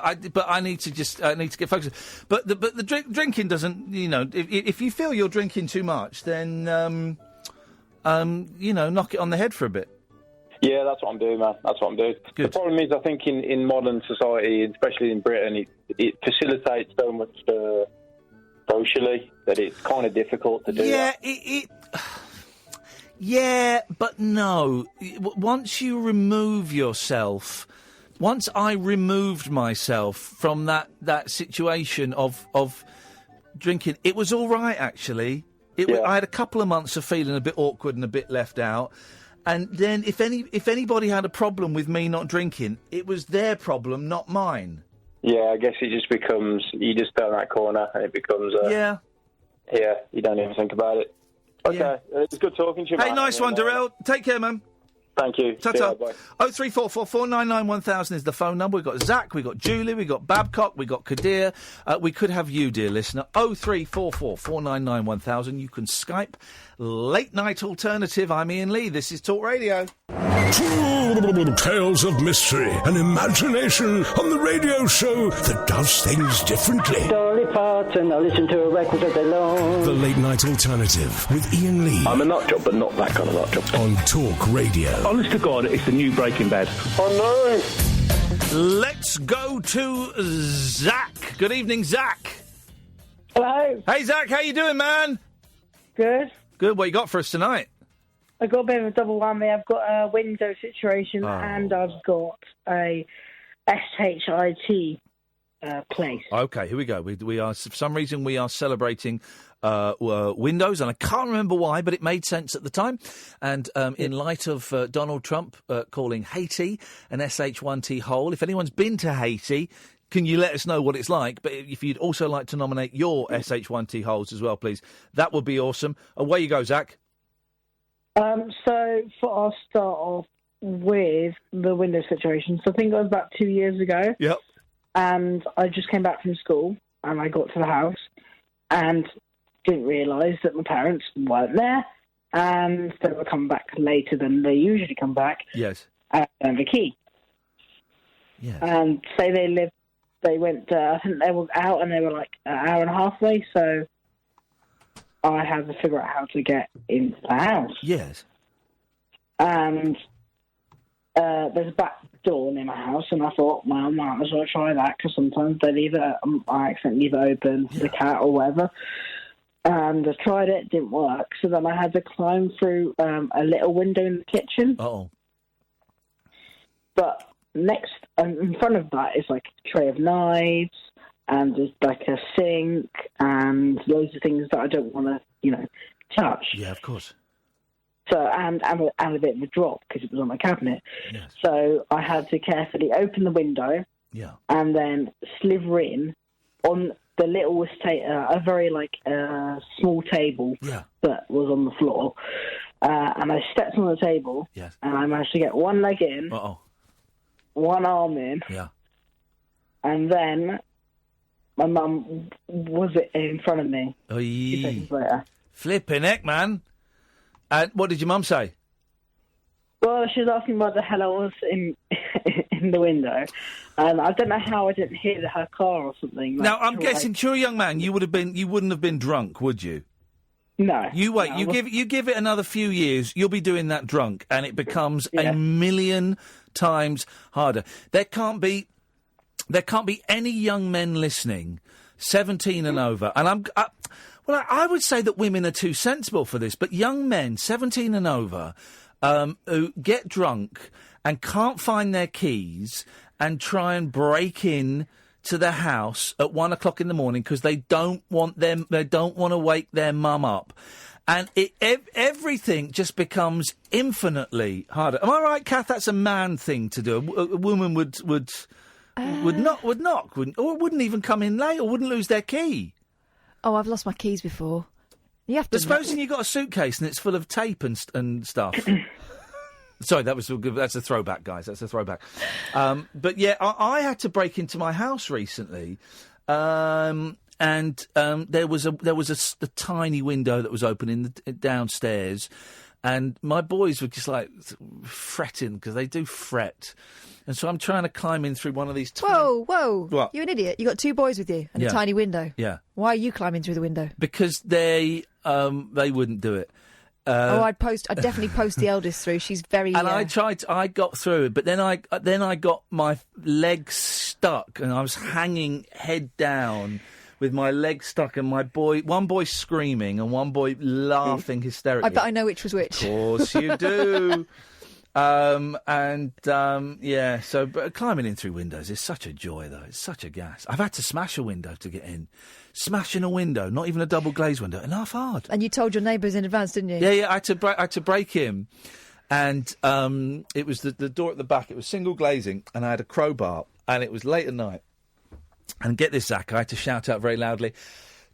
I need to get focused. But the drinking doesn't. If you feel you're drinking too much, then knock it on the head for a bit. Yeah, that's what I'm doing, man. That's what I'm doing. Good. The problem is, I think in modern society, especially in Britain, it facilitates so much socially that it's kind of difficult to do. Yeah, that. Yeah, but no. Once you remove yourself, once I removed myself from that situation of drinking, it was all right, actually. I had a couple of months of feeling a bit awkward and a bit left out. And then if anybody had a problem with me not drinking, it was their problem, not mine. Yeah, I guess it just becomes, you just turn that corner and it becomes... Yeah, you don't even think about it. Okay, it's good talking to you, Hey, man. nice one, Darrell. Take care, man. Thank you. Ta-ta. 0344 499 1000 is the phone number. We've got Zach, we've got Julie, we've got Babcock, we've got Kadir. We could have you, dear listener. 0344 499 1000. You can Skype Late Night Alternative. I'm Iain Lee. This is Talk Radio. Tales of mystery and imagination on the radio show that does things differently. Dolly Parton, I listen to a record all day long. The Late Night Alternative with Iain Lee. I'm a nut job, but not that kind of nut job. On Talk Radio. Honest to God, it's the new Breaking Bad. Oh, no. Let's go to Zach. Good evening, Zach. Hello. Hey, Zach, how you doing, man? Good. Good. What you got for us tonight? I've got a bit of a double whammy. I've got a window situation and I've got a SHIT place. Okay, here we go. We are, for some reason, we are celebrating windows, and I can't remember why, but it made sense at the time. And in light of Donald Trump calling Haiti an SH1T hole, if anyone's been to Haiti, can you let us know what it's like? But if you'd also like to nominate your SH1T holes as well, please, that would be awesome. Away you go, Zach. So I'll start off with the window situation. So I think it was about 2 years ago. Yep. And I just came back from school, and I got to the house, and didn't realise that my parents weren't there, and they were coming back later than they usually come back. Yes. And the key. Yes. And say they went, I think they were out, and they were like an hour and a half away, so I had to figure out how to get into the house. Yes. And there's a back door near my house, and I thought, well, I might as well try that, because sometimes they leave it, I accidentally leave it open for the cat or whatever. And I tried it, didn't work, so then I had to climb through a little window in the kitchen. Uh-oh. But next, in front of that is like a tray of knives, and there's like a sink, and loads of things that I don't want to, touch. Yeah, of course. So, and a bit of a drop, because it was on my cabinet. Yes. So I had to carefully open the window. Yeah. And then sliver in on the littlest a very small table that was on the floor. And I stepped on the table. Yes. And I managed to get one leg in. Uh-oh. One arm in. Yeah. And then my mum was in front of me. 2 seconds later. Flipping heck, man. And what did your mum say? Well, she was asking what the hell I was in the window, and I don't know how I didn't hear her car or something. Now, I'm guessing, to a young man, you wouldn't have been drunk, would you? No. You wait. No, You give it another few years, you'll be doing that drunk, and it becomes a million times harder. There can't be any young men listening, 17 and over, and Well, I would say that women are too sensible for this, but young men, 17 and over, who get drunk and can't find their keys and try and break in to the house at 1 o'clock in the morning because they don't want to wake their mum up, and everything just becomes infinitely harder. Am I right, Kath? That's a man thing to do. A woman would knock, or wouldn't even come in late, or wouldn't lose their key. Oh, I've lost my keys before. You have to. But supposing you've got a suitcase and it's full of tape and stuff. Sorry, that's a throwback, guys. That's a throwback. But yeah, I had to break into my house recently, and there was a tiny window that was open in the downstairs, and my boys were just like fretting because they do fret. And so I'm trying to climb in through one of these tiny... Whoa! What? You're an idiot. You got 2 boys with you and a tiny window. Yeah. Why are you climbing through the window? Because they wouldn't do it. I'd definitely post the eldest through. She's very... And I got through it, but then I got my legs stuck, and I was hanging head down with my legs stuck, and one boy screaming and one boy laughing hysterically. I bet I know which was which. Of course you do. So but climbing in through windows is such a joy, though. It's such a gas. I've had to smash a window to get in. Smashing a window, not even a double glazed window, and half hard. And you told your neighbours in advance, didn't you? Yeah. I had to break him, and it was the door at the back. It was single glazing, and I had a crowbar, and it was late at night. And get this, Zach, I had to shout out very loudly,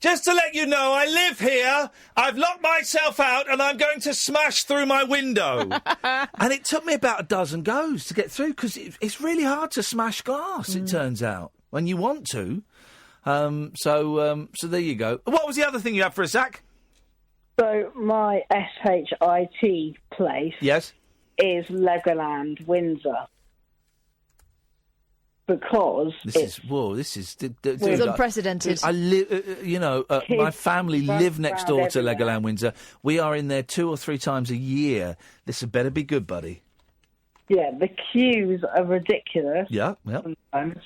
"Just to let you know, I live here, I've locked myself out, and I'm going to smash through my window." And it took me about a dozen goes to get through, because it's really hard to smash glass, it turns out, when you want to. So there you go. What was the other thing you had for us, Zach? So my SHIT place is Legoland Windsor. Because this is unprecedented. I live, my family live next door to Legoland Windsor. We are in there 2 or 3 times a year. This had better be good, buddy. Yeah, the queues are ridiculous. Yeah. Sometimes.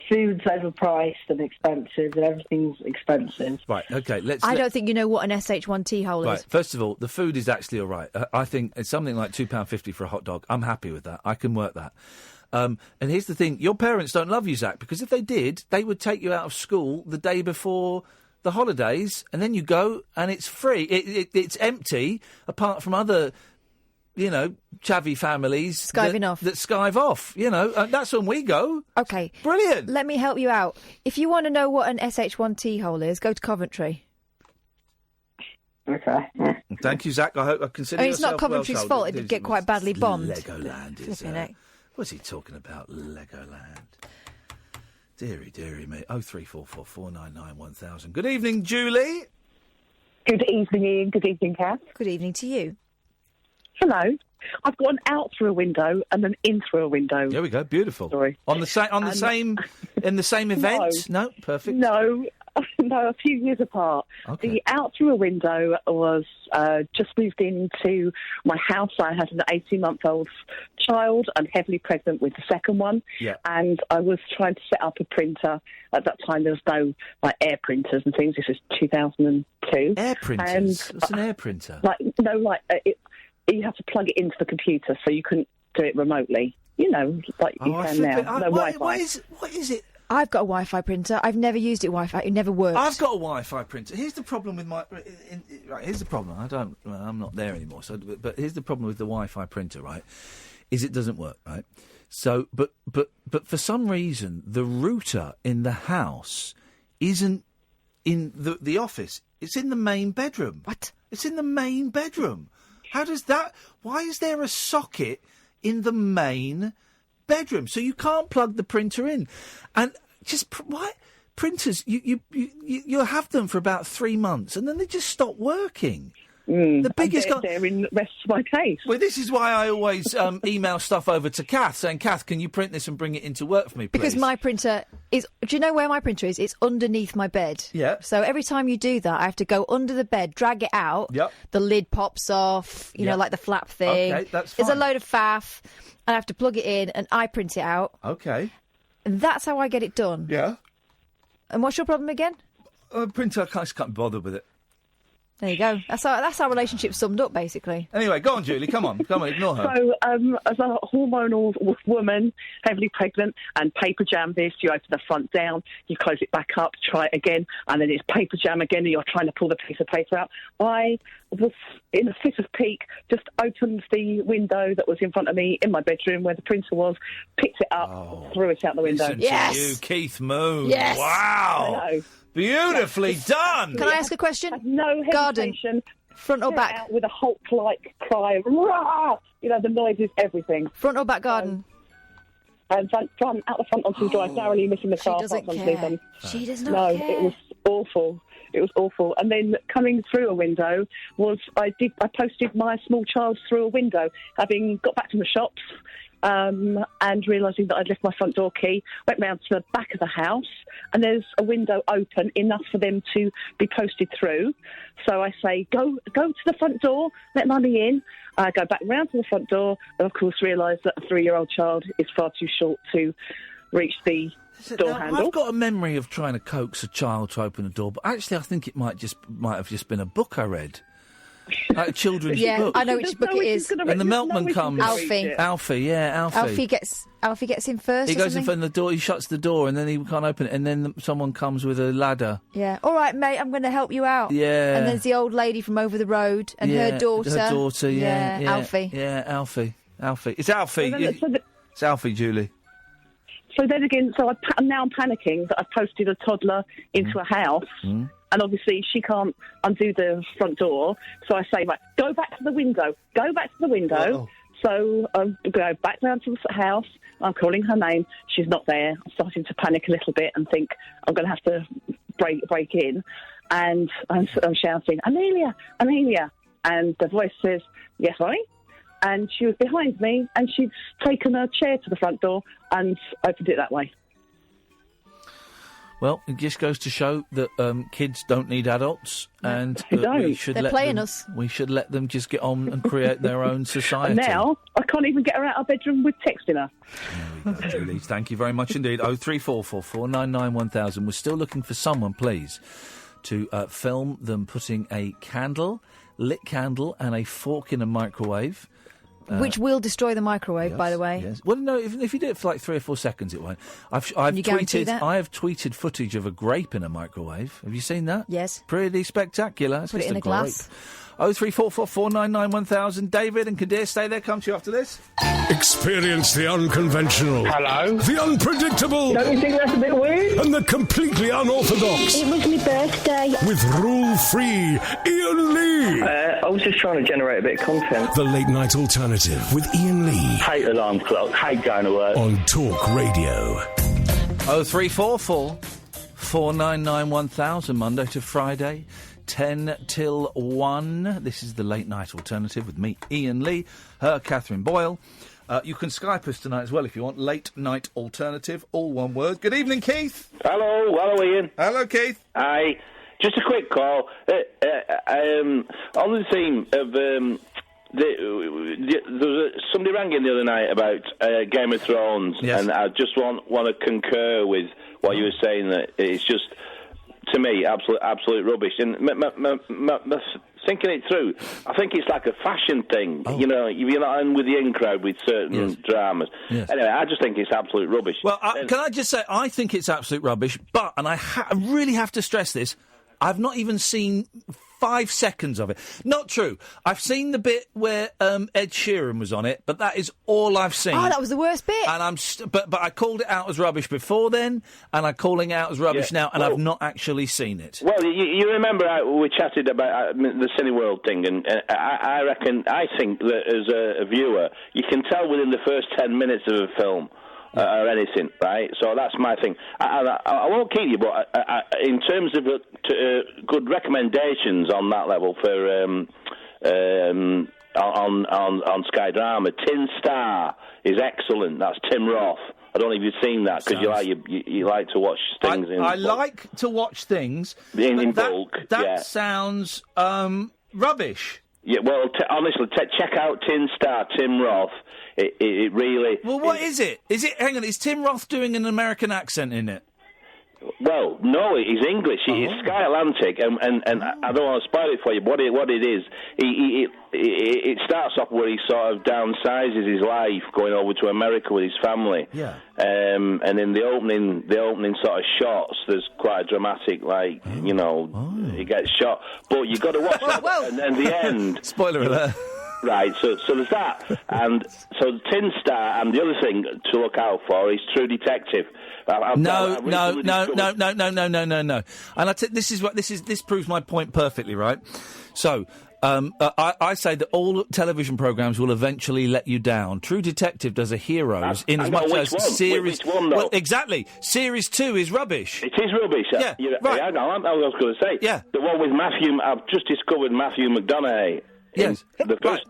Food's overpriced and expensive, and everything's expensive. Right, OK, I don't think you know what an SH1T hole right, is. First of all, the food is actually all right. I think it's something like £2.50 for a hot dog. I'm happy with that. I can work that. And here's the thing. Your parents don't love you, Zach, because if they did, they would take you out of school the day before the holidays, and then you go, and it's free. It's empty, apart from other, chavvy families Skiving off. That skive off. That's when we go. Okay. Brilliant. Let me help you out. If you want to know what an SH1T hole is, go to Coventry. Okay. Thank you, Zach. I hope I consider it's not yourself Coventry's well fault. It did get quite badly bombed. Legoland is... what's he talking about, Legoland? Deary, mate. 0344 499 1000. Good evening, Julie. Good evening, Ian. Good evening, Kath. Good evening to you. Hello. I've got an out through a window and an in through a window. There we go. Beautiful. Sorry. In the same event? No, perfect. No, a few years apart. Okay. The out through a window was just moved into my house. I had an 18-month-old child and heavily pregnant with the second one. Yeah. And I was trying to set up a printer. At that time, there was no air printers and things. This was 2002. Air printers? What's an air printer? You have to plug it into the computer, so you couldn't do it remotely. You can now. Wi-Fi. What is it? I've got a Wi-Fi printer. I've never used it Wi-Fi. It never works. I've got a Wi-Fi printer. Here's the problem with my... Right, here's the problem. I'm not there anymore. But here's the problem with the Wi-Fi printer, right, is it doesn't work, right? So, but for some reason, the router in the house isn't in the office. It's in the main bedroom. What? It's in the main bedroom. How does that... Why is there a socket in the main bedroom? So you can't plug the printer in. And just... Why? Printers, you'll have them for about 3 months, and then they just stop working. The biggest... They're in the rest of my case. Well, this is why I always email stuff over to Kath, saying, Kath, can you print this and bring it into work for me, please? Because my printer is... Do you know where my printer is? It's underneath my bed. Yeah. So every time you do that, I have to go under the bed, drag it out. Yep. The lid pops off, you know, like the flap thing. Okay, that's fine. There's a load of faff, and I have to plug it in, and I print it out. Okay. And that's how I get it done. Yeah. And what's your problem again? Printer, I just can't be bothered with it. There you go. That's our relationship summed up, basically. Anyway, go on, Julie. Come on, ignore her. So, as a hormonal woman, heavily pregnant, and paper jam this, you open the front down, you close it back up, try it again, and then it's paper jam again, and you're trying to pull the piece of paper out. I was, in a fit of pique, just opened the window that was in front of me in my bedroom where the printer was, picked it up, threw it out the window. Listen to you, Keith Moon. Yes. Wow. I know. Beautifully done. Can I ask a question? No hesitation. Garden. Front or back? Out with a Hulk-like cry. Rah! You know, the noise is everything. Front or back garden? And front, out the front onto the drive, narrowly missing the car. She doesn't care. She does not care. No, it was awful. It was awful. And then coming through a window was I posted my small child through a window, having got back from the shops. And realising that I'd left my front door key, went round to the back of the house, and there's a window open enough for them to be posted through. So I say, go to the front door, let Mummy in. I go back round to the front door, and of course realise that a 3-year-old child is far too short to reach the door handle. I've got a memory of trying to coax a child to open a door, but actually I think it might have just been a book I read. Like a children's book. I know which book it is. And the milkman comes. Alfie. Alfie. Alfie gets in first. He goes in front of the door. He shuts the door, and then he can't open it. And then someone comes with a ladder. Yeah. All right, mate. I'm going to help you out. Yeah. And there's the old lady from over the road and her daughter. Her daughter. Yeah. Alfie. Yeah. Alfie. It's Alfie. It's Alfie, Julie. So then again, I'm now panicking that I've posted a toddler into a house. And obviously she can't undo the front door. So I say, right, go back to the window. Oh. So I go back down to the house. I'm calling her name. She's not there. I'm starting to panic a little bit and think I'm going to have to break in. And I'm shouting, Amelia. And the voice says, yes, sorry. And she was behind me and she'd taken a chair to the front door and opened it that way. Well, it just goes to show that kids don't need adults, and we should We should let them just get on and create their own society. And now I can't even get her out of bedroom with texting her. There we go, Julie. Thank you very much indeed. 0344 499 1000. We're still looking for someone, please, to film them putting a lit candle, and a fork in a microwave. Which will destroy the microwave, by the way. Yes. Well, no, if you do it for like 3 or 4 seconds, it won't. Can you guarantee that? I have tweeted footage of a grape in a microwave. Have you seen that? Yes. Pretty spectacular. It's Put just it in a grape. glass. 0344 499 1000. David and Kadir, stay there. Come to you after this. Experience the unconventional. Hello. The unpredictable. Don't you think that's a bit weird? And the completely unorthodox. It was my birthday. With rule-free Iain Lee. I was just trying to generate a bit of content. The Late Night Alternative with Iain Lee. Hate alarm clock, hate going to work. On Talk Radio. 0344 499 1000, Monday to Friday, 10 till 1. This is the Late Night Alternative with me, Iain Lee, her, Catherine Boyle. You can Skype us tonight as well if you want. Late Night Alternative, all one word. Good evening, Keith. Hello, Iain. Hello, Keith. Hi. Just a quick call. On the theme of... somebody rang in the other night about Game of Thrones, and I just want to concur with what you were saying, that it's just, to me, absolute rubbish. And thinking it through, I think it's like a fashion thing. You know, you're not in with the in crowd with certain dramas. Anyway, I just think it's absolute rubbish. Well, can I just say, I think it's absolute rubbish, but, and I really have to stress this, I've not even seen 5 seconds of it. Not true. I've seen the bit where Ed Sheeran was on it, but that is all I've seen. Oh, that was the worst bit. And but I called it out as rubbish before then, and I'm calling it out as rubbish now, and I've not actually seen it. Well, you remember we chatted about the Cineworld thing, and I think that as a viewer, you can tell within the first 10 minutes of a film. Or anything, right? So that's my thing. I won't keep you, but in terms of good recommendations on that level for on Sky Drama, Tin Star is excellent. That's Tim Roth. I don't know if you've seen that because you like to watch things. I like to watch things in bulk. That sounds rubbish. Yeah, well, honestly, check out Tin Star, Tim Roth. It really... Well, what is it? Hang on, is Tim Roth doing an American accent in it? Well, no, he's English. He's Sky Atlantic, and I don't want to spoil it for you, but what it is, it starts off where he sort of downsizes his life, going over to America with his family. Yeah. And in the opening sort of shots, there's quite a dramatic, he gets shot. But you've got to watch that, and then the end... Spoiler alert. Right, so there's that, and so Tin Star, and the other thing to look out for is True Detective. No. And this proves my point perfectly, right? So. I say that all television programmes will eventually let you down. True Detective does a Heroes in as much as series. Which one, though? Well, exactly. Series 2 is rubbish. It is rubbish. Yeah, right. I was going to say. Yeah. The one with Matthew. I've just discovered Matthew McConaughey. Yes. The first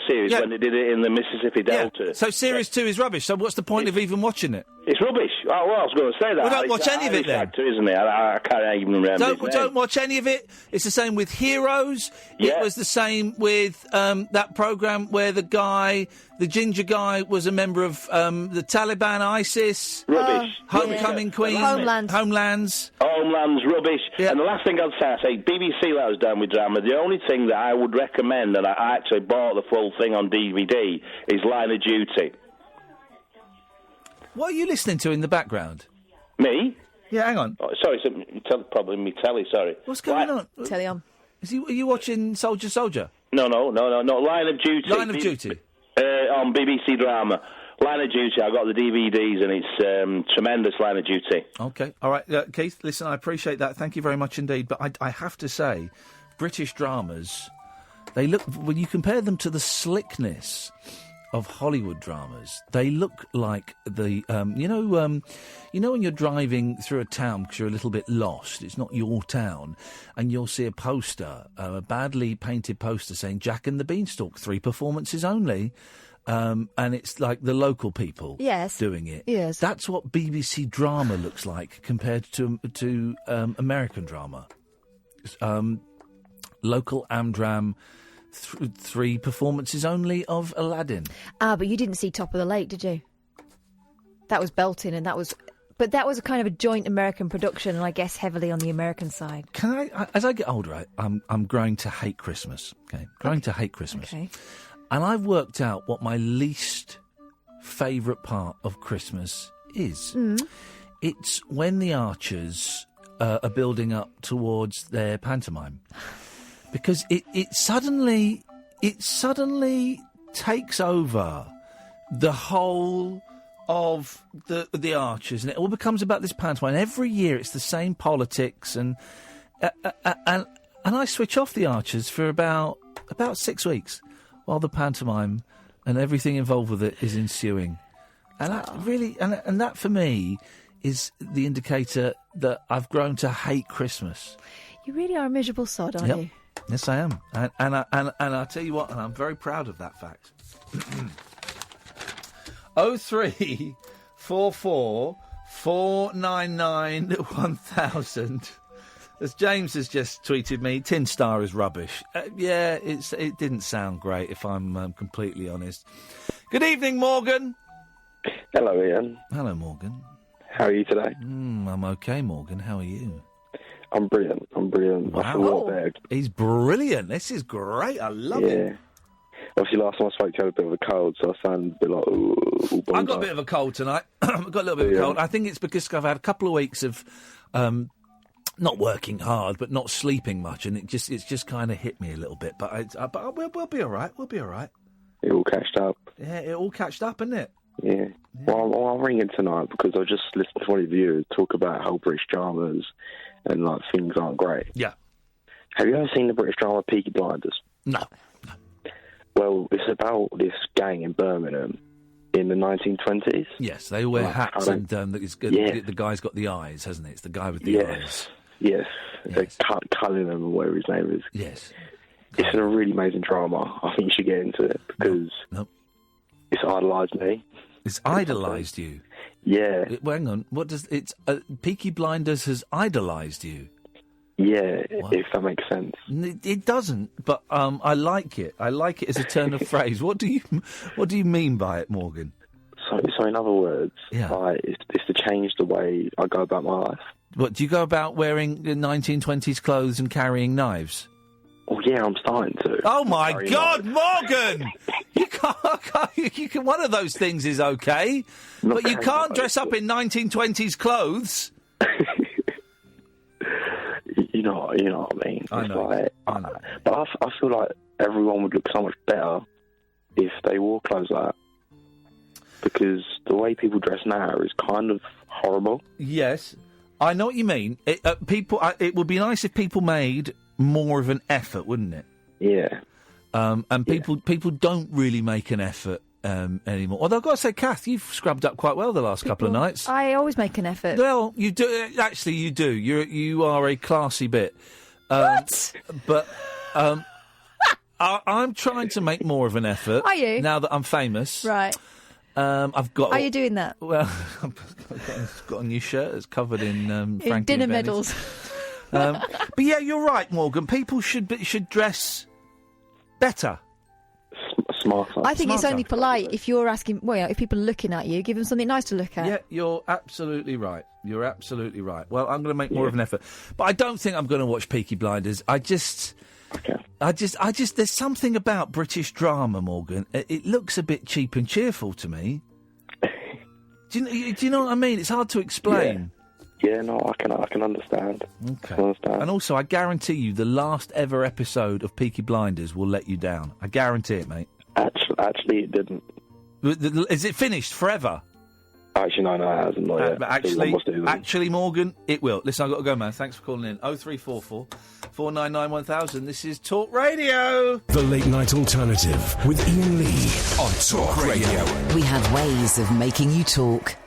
series when they did it in the Mississippi Delta. Yeah. So Series 2 is rubbish. So what's the point of even watching it? It's rubbish. Oh, well, I was going to say that. Well, don't watch any of it then. Actor, isn't it? I can't even remember. Don't watch any of it. It's the same with Heroes. Yeah. It was the same with that programme where the ginger guy, was a member of the Taliban, ISIS. Rubbish. Homecoming Queen. Homelands, rubbish. Yeah. And the last thing I'd say, BBC let us down with drama. The only thing that I would recommend, and I actually bought the full thing on DVD, is Line of Duty. What are you listening to in the background? Me? Yeah, hang on. Oh, sorry, probably me telly, sorry. What's going on? Telly on. Are you watching Soldier? No. Line of Duty. Line of Duty. On BBC Drama. Line of Duty. I got the DVDs, and it's tremendous. Line of Duty. Okay, all right, Keith. Listen, I appreciate that. Thank you very much indeed. But I have to say, British dramas, they look, when you compare them to the slickness of Hollywood dramas, they look like the you know when you're driving through a town because you're a little bit lost, it's not your town, and you'll see a poster, a badly painted poster saying Jack and the Beanstalk, 3 performances only. And it's like the local people doing it. Yes. That's what BBC drama looks like compared to American drama. Local Amdram, 3 performances only of Aladdin. But you didn't see Top of the Lake, did you? That was belting, and that was a kind of a joint American production, and I guess heavily on the American side. As I get older, I'm growing to hate Christmas. Okay, to hate Christmas. Okay. And I've worked out what my least favourite part of Christmas is. It's when the archers are building up towards their pantomime. Because it suddenly takes over the whole of the archers, and it all becomes about this pantomime. Every year it's the same politics, and I switch off the archers for about 6 weeks while the pantomime and everything involved with it is ensuing. And that really, and that for me is the indicator that I've grown to hate Christmas. You really are a miserable sod, aren't you? Yes, I am, and I'll tell you what, and I'm very proud of that fact. 0344 499 1000. As James has just tweeted me, Tin Star is rubbish. Yeah, it didn't sound great, if I'm completely honest. Good evening, Morgan. Hello, Ian. Hello, Morgan. How are you today? I'm okay, Morgan. How are you? I'm brilliant. Wow. I feel a lot better. He's brilliant. This is great. I love it. Obviously, last time I spoke, you had a bit of a cold, so I sound a bit like... I've got a bit of a cold tonight. I've got a little bit of a cold. I think it's because I've had a couple of weeks of not working hard, but not sleeping much, and it's just kind of hit me a little bit. But we'll be all right. We'll be all right. It all catched up. Yeah, it all catched up, isn't it? Yeah. Well, I'm ringing tonight because I just listened to one of the viewers talk about how British dramas and like things aren't great. Yeah. Have you ever seen the British drama Peaky Blinders? No. Well, it's about this gang in Birmingham in the 1920s. Yes, they all wear hats, and the guy's got the eyes, hasn't he? It's the guy with the eyes. Yes. They're Cullingham or whatever his name is. Yes. It's a really amazing drama. I think you should get into it because it's idolised me. It's idolised you? Yeah. Hang on. What does it's Peaky Blinders has idolised you? Yeah, if that makes sense. It doesn't, but I like it. I like it as a turn of phrase. What do you mean by it, Morgan? So in other words, it's to change the way I go about my life. What, do you go about wearing 1920s clothes and carrying knives? Oh yeah, I'm starting to. Oh my God, Morgan! You can't. You can. One of those things is okay, but you can't dress up in 1920s clothes. You know what I mean. I know. I know. But I feel like everyone would look so much better if they wore clothes like that. Because the way people dress now is kind of horrible. Yes, I know what you mean. It would be nice if people made more of an effort, wouldn't it? Yeah. And people don't really make an effort anymore. Although I've got to say, Kath, you've scrubbed up quite well the last couple of nights. I always make an effort. Well, you do. Actually, you do. You are a classy bit. What? But I'm trying to make more of an effort. Are you? Now that I'm famous. Right. I've got. Are you doing that? Well, I've got a new shirt that's covered in Frankie dinner and medals. But yeah, you're right, Morgan. People should dress better. Smarter. I think it's only polite if you're asking. Well, if people are looking at you, give them something nice to look at. Yeah, you're absolutely right. You're absolutely right. Well, I'm going to make more of an effort, but I don't think I'm going to watch Peaky Blinders. I just, there's something about British drama, Morgan. It looks a bit cheap and cheerful to me. Do you know what I mean? It's hard to explain. Yeah, no, I can understand. Okay. And also, I guarantee you, the last ever episode of Peaky Blinders will let you down. I guarantee it, mate. Actually, it didn't. Is it finished forever? Actually, no, it hasn't. Not yet. Actually, Morgan, it will. Listen, I've got to go, man. Thanks for calling in. 0344 499 1000. This is Talk Radio. The Late Night Alternative with Iain Lee on Talk Radio. We have ways of making you talk.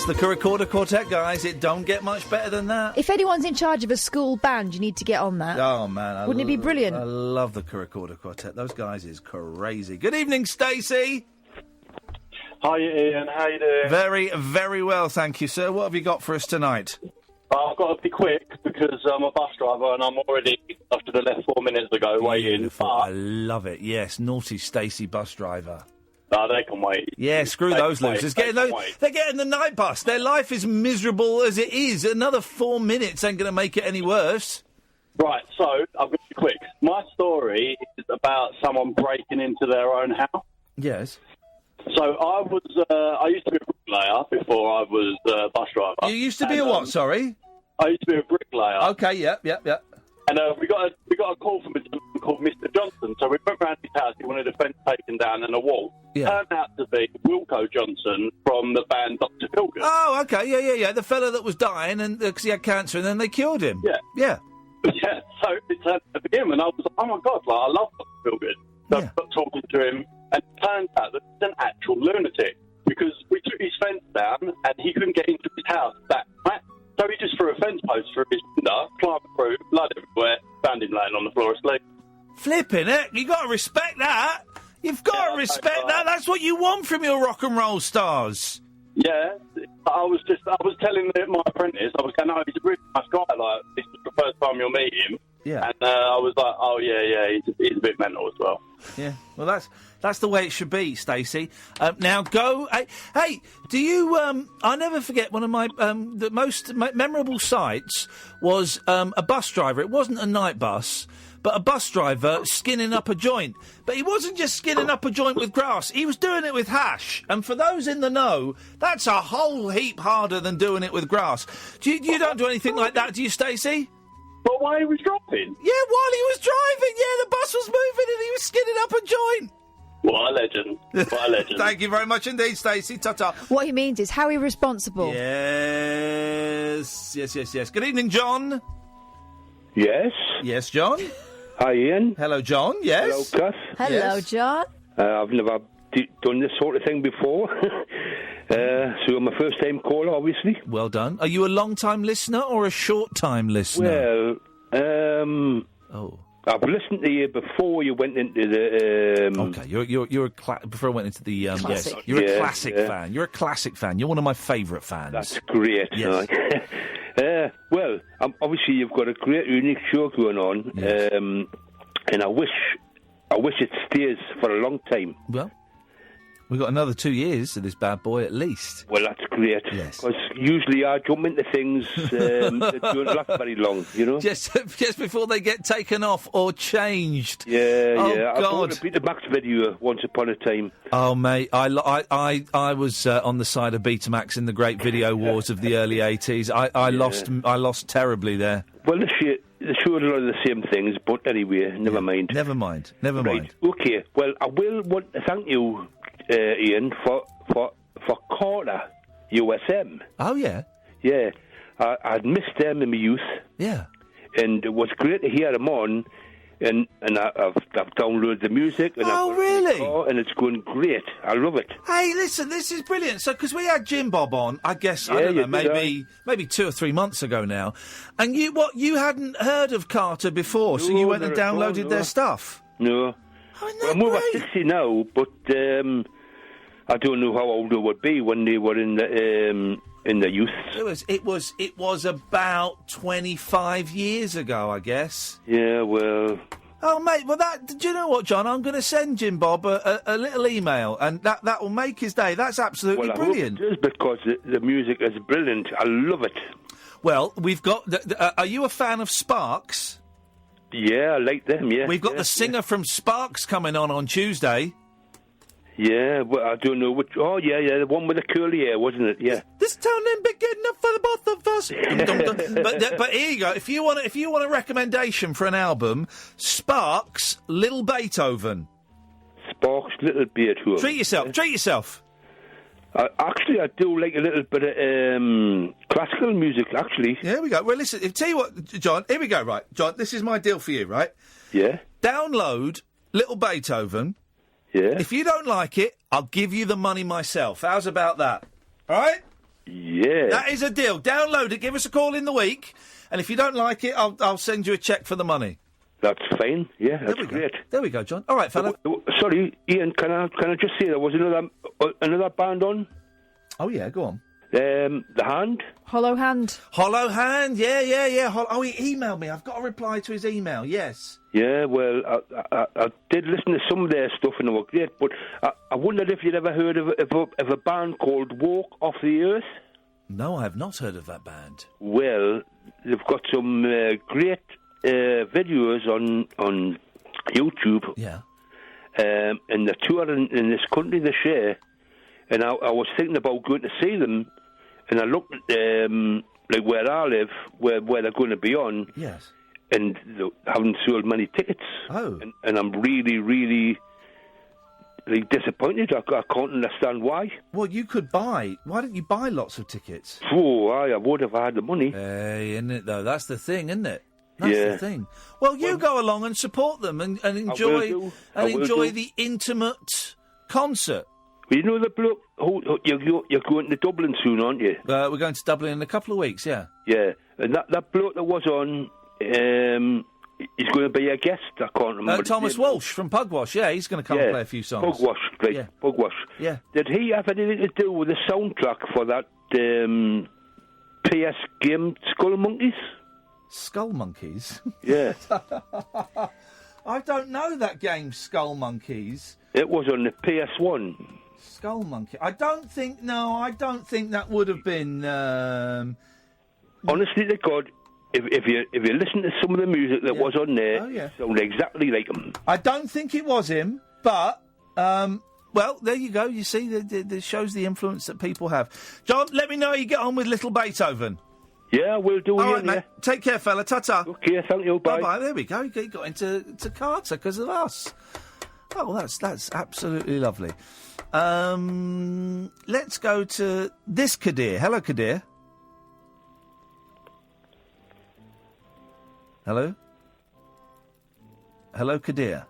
That's the Recorder Quartet, guys. It don't get much better than that. If anyone's in charge of a school band, you need to get on that. Oh, man. Wouldn't it be brilliant? I love the Recorder Quartet. Those guys is crazy. Good evening, Stacey. Hi, Ian. How you doing? Very, very well, thank you, sir. What have you got for us tonight? I've got to be quick because I'm a bus driver and I'm already off to the left 4 minutes ago waiting. Beautiful. I love it. Yes, naughty Stacey bus driver. Oh, they can wait. Yeah, screw those losers. They're getting the night bus. Their life is miserable as it is. Another 4 minutes ain't going to make it any worse. Right, so I've got to be quick. My story is about someone breaking into their own house. Yes. So I used to be a bricklayer before I was a bus driver. You used to be a what, sorry? I used to be a bricklayer. Okay, yep. And we got a call from a gentleman called Mr. Johnson. So we went round his house. He wanted a fence taken down and a wall. Yeah. Turned out to be Wilco Johnson from the band Dr. Pilgrim. Oh, okay, yeah. The fella that was dying and because he had cancer, and then they cured him. Yeah. Yeah. Yeah. So it turned out to be him, and I was like, oh my god, I love Dr. Pilgrim. So I got talking to him, and it turns out that he's an actual lunatic because we took his fence down, and he couldn't get into his house that night. So he just threw a fence post through his window, climbed through, blood everywhere, found him laying on the floor asleep. Flipping it. You got to respect that. You've got to respect that. That's what you want from your rock and roll stars. Yeah. I was telling my apprentice, I was going, no, he's a really nice guy. Like, this is the first time you'll meet him. Yeah. And I was like, oh, yeah, he's a bit mental as well. Yeah. Well, that's the way it should be, Stacey. Now go. Hey, do you? I never forget one of my the most memorable sights was a bus driver. It wasn't a night bus, but a bus driver skinning up a joint. But he wasn't just skinning up a joint with grass. He was doing it with hash. And for those in the know, that's a whole heap harder than doing it with grass. You don't do anything like that, do you, Stacey? But while he was dropping? Yeah, while he was driving. Yeah, the bus was moving and he was skinning up a joint. What a legend. What a legend. Thank you very much indeed, Stacey. Ta-ta. What he means is how irresponsible. Yes. Good evening, John. Yes. Yes, John. Hi, Ian. Hello, John. Yes. Hello, Gus. Hello, John. I've never done this sort of thing before. So I'm a first-time caller, obviously. Well done. Are you a long-time listener or a short-time listener? Well, I've listened to you before you went into the. Okay, you're before I went into the yes, you're a classic fan. You're a classic fan. You're one of my favourite fans. That's great. Yes. Well, obviously you've got a great, unique show going on, and I wish it stays for a long time. Well, we've got another 2 years of this bad boy at least. Well, that's great. Yes. Because usually I jump into things that don't last very long, you know? Just before they get taken off or changed. Yeah. Oh, I God. bought a Betamax video once upon a time. Oh, mate, I was on the side of Betamax in the great video wars of the early 80s. I lost terribly there. Well, they showed a lot of the same things, but anyway, never mind. Never mind. Okay, well, I will want to thank you, Ian, for Carter USM. Oh, yeah? Yeah. I'd missed them in my youth. Yeah. And it was great to hear them on, and I've downloaded the music. And really? And it's going great. I love it. Hey, listen, this is brilliant. So, because we had Jim Bob on, I guess, Yeah, I don't know, you did, maybe 2 or 3 months ago now, and you hadn't heard of Carter before, so you went and downloaded their stuff? No. Oh, well, I'm over 60 now, but I don't know how old they would be when they were in the youth. It was about 25 years ago, I guess. Yeah, well. Oh, mate, well, do you know what, John? I'm going to send Jim Bob a little email, and that will make his day. That's absolutely brilliant. Well, I hope it is, because the music is brilliant. I love it. Well, we've got... are you a fan of Sparks? Yeah, I like them, yeah. We've got the singer from Sparks coming on Tuesday. Yeah, well, I don't know which... Oh, yeah, the one with the curly hair, wasn't it? Yeah. This town ain't big enough for the both of us. But here you go. If you want a recommendation for an album, Sparks, Little Beethoven. Sparks, Little Beethoven. Treat yourself. Actually, I do like a little bit of classical music, actually. Here we go. Well, listen, tell you what, John, here we go, right. John, this is my deal for you, right? Yeah. Download Little Beethoven. Yeah. If you don't like it, I'll give you the money myself. How's about that? All right? Yeah. That is a deal. Download it, give us a call in the week, and if you don't like it, I'll send you a cheque for the money. That's fine. Yeah, that's great. There we go, John. All right, fella. Sorry, Ian, can I just say there was another band on? Oh, yeah, go on. The Hand. Hollow Hand. Hollow Hand, yeah. He emailed me. I've got a reply to his email, yes. Yeah, well, I did listen to some of their stuff and they were great, but I wondered if you'd ever heard of a band called Walk Off the Earth? No, I have not heard of that band. Well, they've got some great videos on YouTube. Yeah. And the tour in this country this year, and I was thinking about going to see them, and I looked at like where I live, where they're going to be on. Yes. And they haven't sold many tickets. Oh. And I'm really, really disappointed. I can't understand why. Well, you could buy... Why don't you buy lots of tickets? Oh, I would have had the money. Hey, isn't it, though? That's the thing, isn't it? That's the thing. Well, you go along and support them and enjoy the intimate concert. Well, you know the bloke... You're going to Dublin soon, aren't you? We're going to Dublin in a couple of weeks, yeah. Yeah. And that bloke that was on... he's going to be a guest. I can't remember. Thomas Walsh from Pugwash. Yeah, he's going to come and play a few songs. Pugwash, right? Yeah. Pugwash. Yeah. Did he have anything to do with the soundtrack for that PS game Skull Monkeys? Skull Monkeys? Yeah. I don't know that game, Skull Monkeys. It was on the PS1. Skull Monkey. I don't think that would have been. Honestly to God. If you listen to some of the music that was on there, it sounded exactly like him. I don't think it was him, but well, there you go. You see, that shows the influence that people have. John, let me know how you get on with Little Beethoven. Yeah, we'll do. All right, mate. Take care, fella. Ta-ta. Okay, thank you. Bye. Bye-bye. There we go. He got into Carter because of us. Oh, that's absolutely lovely. Let's go to this Kadir. Hello, Kadir. Hello? Hello, Kadir.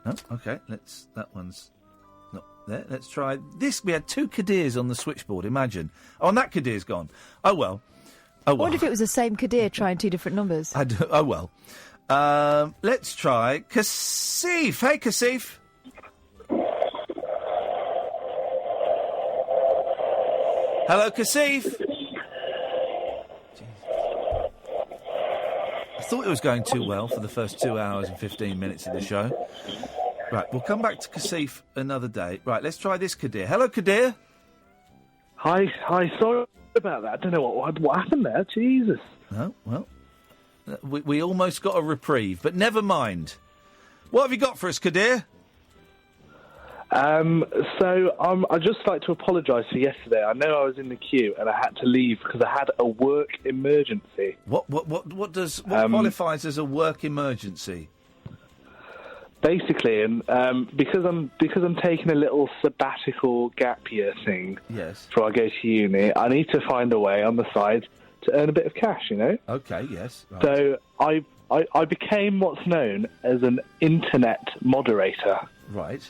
Oh, OK, that one's not there. Let's try this. We had 2 Kadirs on the switchboard, imagine. Oh, and that Kadir's gone. Oh, well. I wonder if it was the same Kadir trying 2 different numbers. Oh, well. Let's try Kasif. Hey, Kasif. Hello, Kasif. I thought it was going too well for the first 2 hours and 15 minutes of the show. Right, we'll come back to Kasif another day. Right, let's try this Kadir. Hello, Kadir. Hi, sorry about that. I don't know what happened there. Jesus. Oh, well, we almost got a reprieve, but never mind. What have you got for us, Kadir? I'd just like to apologise for yesterday. I know I was in the queue and I had to leave because I had a work emergency. What qualifies as a work emergency? Basically, because I'm taking a little sabbatical gap year thing. Yes. Before I go to uni, I need to find a way on the side to earn a bit of cash. You know. Okay. Yes. Right. So I became what's known as an internet moderator. Right.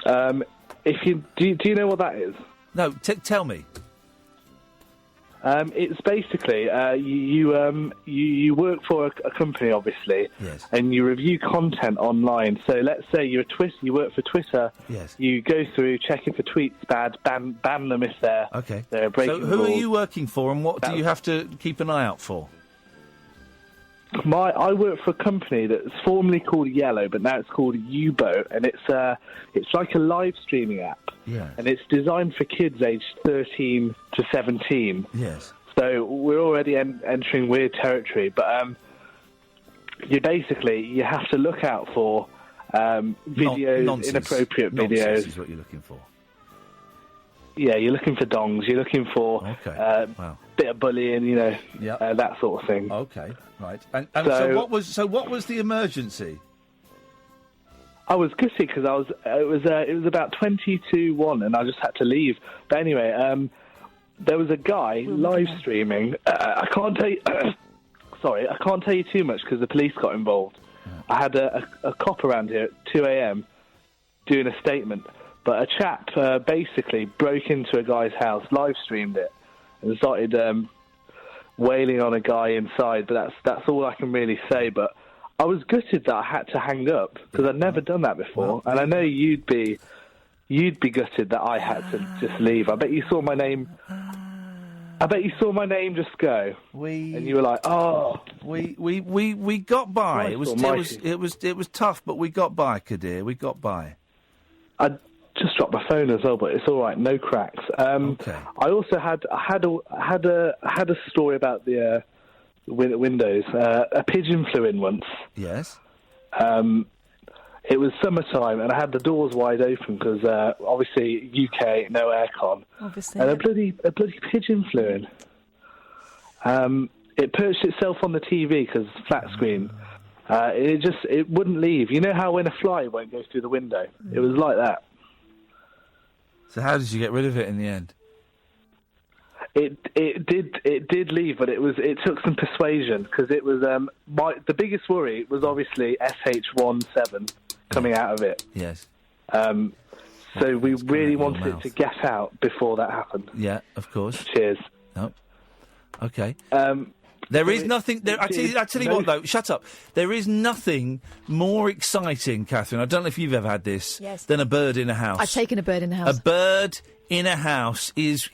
If you do you know what that is? No, tell me. It's basically you work for a company, obviously, yes, and you review content online. So let's say you work for Twitter. Yes. You go through checking for tweets bad, ban them if they're breaking So who rules. are you working for, and what do you have to keep an eye out for? I work for a company that's formerly called Yellow, but now it's called U-Boat, and it's like a live streaming app. Yeah. And it's designed for kids aged 13 to 17. Yes. So we're already entering weird territory, but you have to look out for videos, nonsense. Inappropriate videos. Nonsense is what you're looking for. Yeah, you're looking for dongs. You're looking for bit of bullying, that sort of thing. Okay, right. And so what was the emergency? I was gutted because it was about 20-1, and I just had to leave. But anyway, there was a guy live streaming. I can't tell you. Sorry, I can't tell you too much because the police got involved. I had a cop around here at 2 a.m. doing a statement. But a chap basically broke into a guy's house, live streamed it, and started wailing on a guy inside. But that's all I can really say. But I was gutted that I had to hang up because I'd never done that before, and I know you'd be gutted that I had to just leave. I bet you saw my name. I bet you saw my name just go, and you were like, "Oh." We got by. It was tough, but we got by, Kadir. We got by. I just dropped my phone as well, but it's all right. No cracks. Okay. I also had a story about the windows. A pigeon flew in once. Yes. It was summertime, and I had the doors wide open because obviously UK no aircon. Obviously. And a bloody pigeon flew in. It perched itself on the TV because it's flat screen. It wouldn't leave. You know how when a fly won't go through the window? It was like that. So how did you get rid of it in the end? It did leave, but it took some persuasion because it was the biggest worry was obviously SH17 coming out of it. Yes. So we really wanted it to get out before that happened. Yeah, of course. Cheers. No. Okay. There is nothing. I tell you what, though. Shut up. There is nothing more exciting, Catherine. I don't know if you've ever had this. Yes. Than a bird in a house. I've taken a bird in a house. A bird in a house it's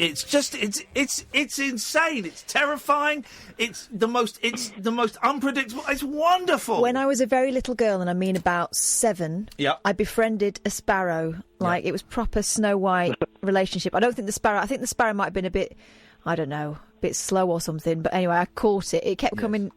insane. It's terrifying. It's the most unpredictable. It's wonderful. When I was a very little girl, and I mean about 7, I befriended a sparrow. It was proper Snow White relationship. I think the sparrow might have been a bit, I don't know, a bit slow or something. But anyway, I caught it. It kept coming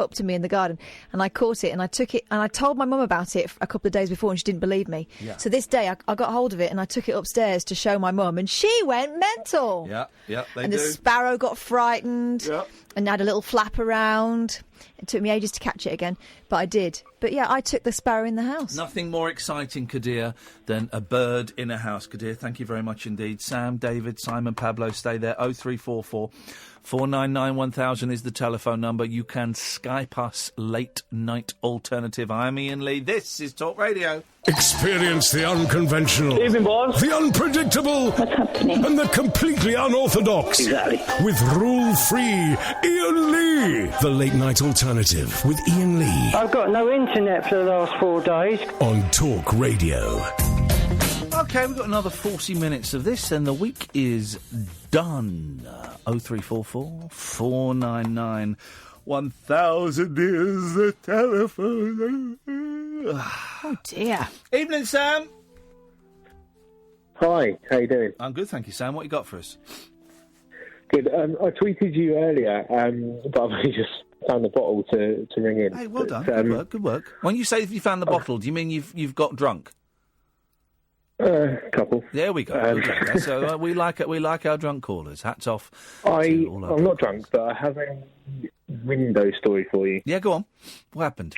up to me in the garden, and I caught it, and I took it, and I told my mum about it a couple of days before, and she didn't believe me. Yeah. So this day, I got hold of it, and I took it upstairs to show my mum, and she went mental. Yeah, the sparrow got frightened and had a little flap around. It took me ages to catch it again, but I did. But yeah, I took the sparrow in the house. Nothing more exciting, Kadir, than a bird in a house. Kadir, thank you very much indeed. Sam, David, Simon, Pablo, stay there. 0344 499 1000 is the telephone number. You can Skype us Late Night Alternative. I'm Iain Lee. This is Talk Radio. Experience the unconventional, Evening, boss. the unpredictable, and the completely unorthodox. Exactly. With rule-free Iain Lee. The Late Night Alternative with Iain Lee. I've got no internet for the last 4 days. On Talk Radio. OK, we've got another 40 minutes of this, and the week is done. 0344 499 1000 is the telephone. Oh, dear. Evening, Sam. Hi, how you doing? I'm good, thank you, Sam. What you got for us? Good. I tweeted you earlier, but I've only just found the bottle to ring in. Hey, well done. Good work, good work. When you say you found the bottle, do you mean you've got drunk? Couple. There we go. Okay. So we like our drunk callers. Hats off. I'm not drunk, but I have a window story for you. Yeah, go on. What happened?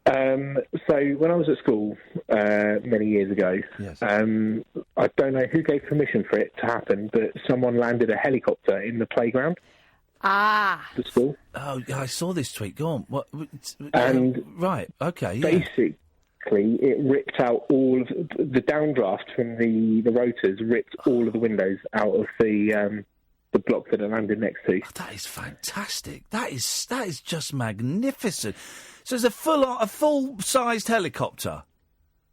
So when I was at school many years ago, yes. I don't know who gave permission for it to happen, but someone landed a helicopter in the playground. Ah. The school. Oh, I saw this tweet. Go on. What? And right. Okay. Yeah. Basically, it ripped out all of the downdraft from the rotors. Ripped all of the windows out of the block that it landed next to. Oh, that is fantastic. That is just magnificent. So it's a full-sized helicopter.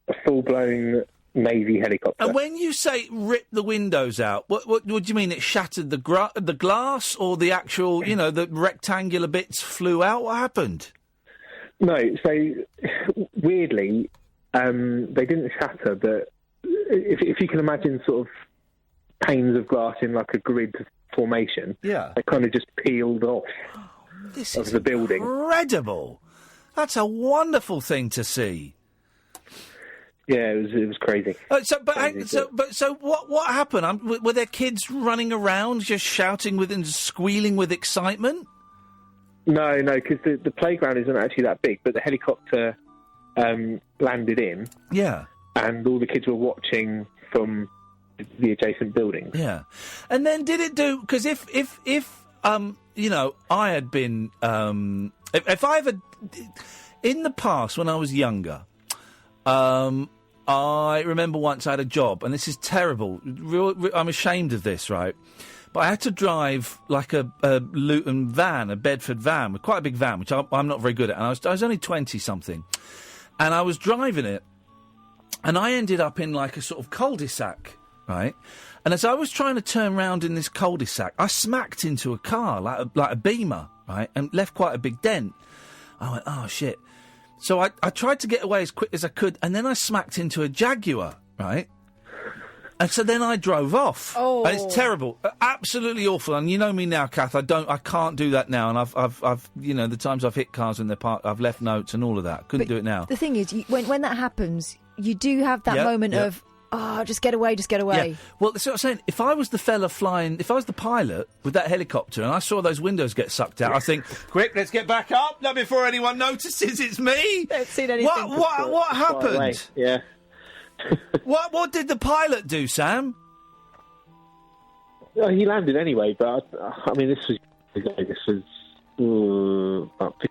A full-blown Navy helicopter. And when you say rip the windows out, what do you mean? It shattered the glass, or the actual, the rectangular bits flew out? What happened? No, so weirdly, they didn't shatter, but if you can imagine sort of panes of glass in like a grid formation, yeah, they kind of just peeled off of the building. Incredible! That's a wonderful thing to see. Yeah, it was crazy. So what happened? Were there kids running around just shouting and squealing with excitement? No, because the playground isn't actually that big, but the helicopter landed in. Yeah. And all the kids were watching from the adjacent buildings. Yeah. And then did it do... Because if I had been... If I ever... In the past, when I was younger, I remember once I had a job, and this is terrible. I'm ashamed of this, right? But I had to drive like a Luton van, a Bedford van, quite a big van, which I'm not very good at. And I was only 20-something. And I was driving it, and I ended up in like a sort of cul-de-sac, right? And as I was trying to turn round in this cul-de-sac, I smacked into a car, like a Beamer, right? And left quite a big dent. I went, oh, shit. So I tried to get away as quick as I could, and then I smacked into a Jaguar, right? And so then I drove off. Oh, and it's terrible, absolutely awful. And you know me now, Kath. I can't do that now. And I've the times I've hit cars when they're parked, I've left notes and all of that. Couldn't do it now. The thing is, when that happens, you do have that moment of, just get away, just get away. Yeah. Well, that's what I'm saying. If I was the fella flying, if I was the pilot with that helicopter, and I saw those windows get sucked out, I think, quick, let's get back up, not before anyone notices it's me. Don't see anything. What happened? Yeah. What did the pilot do, Sam? Well, he landed anyway, but I mean, this was about 50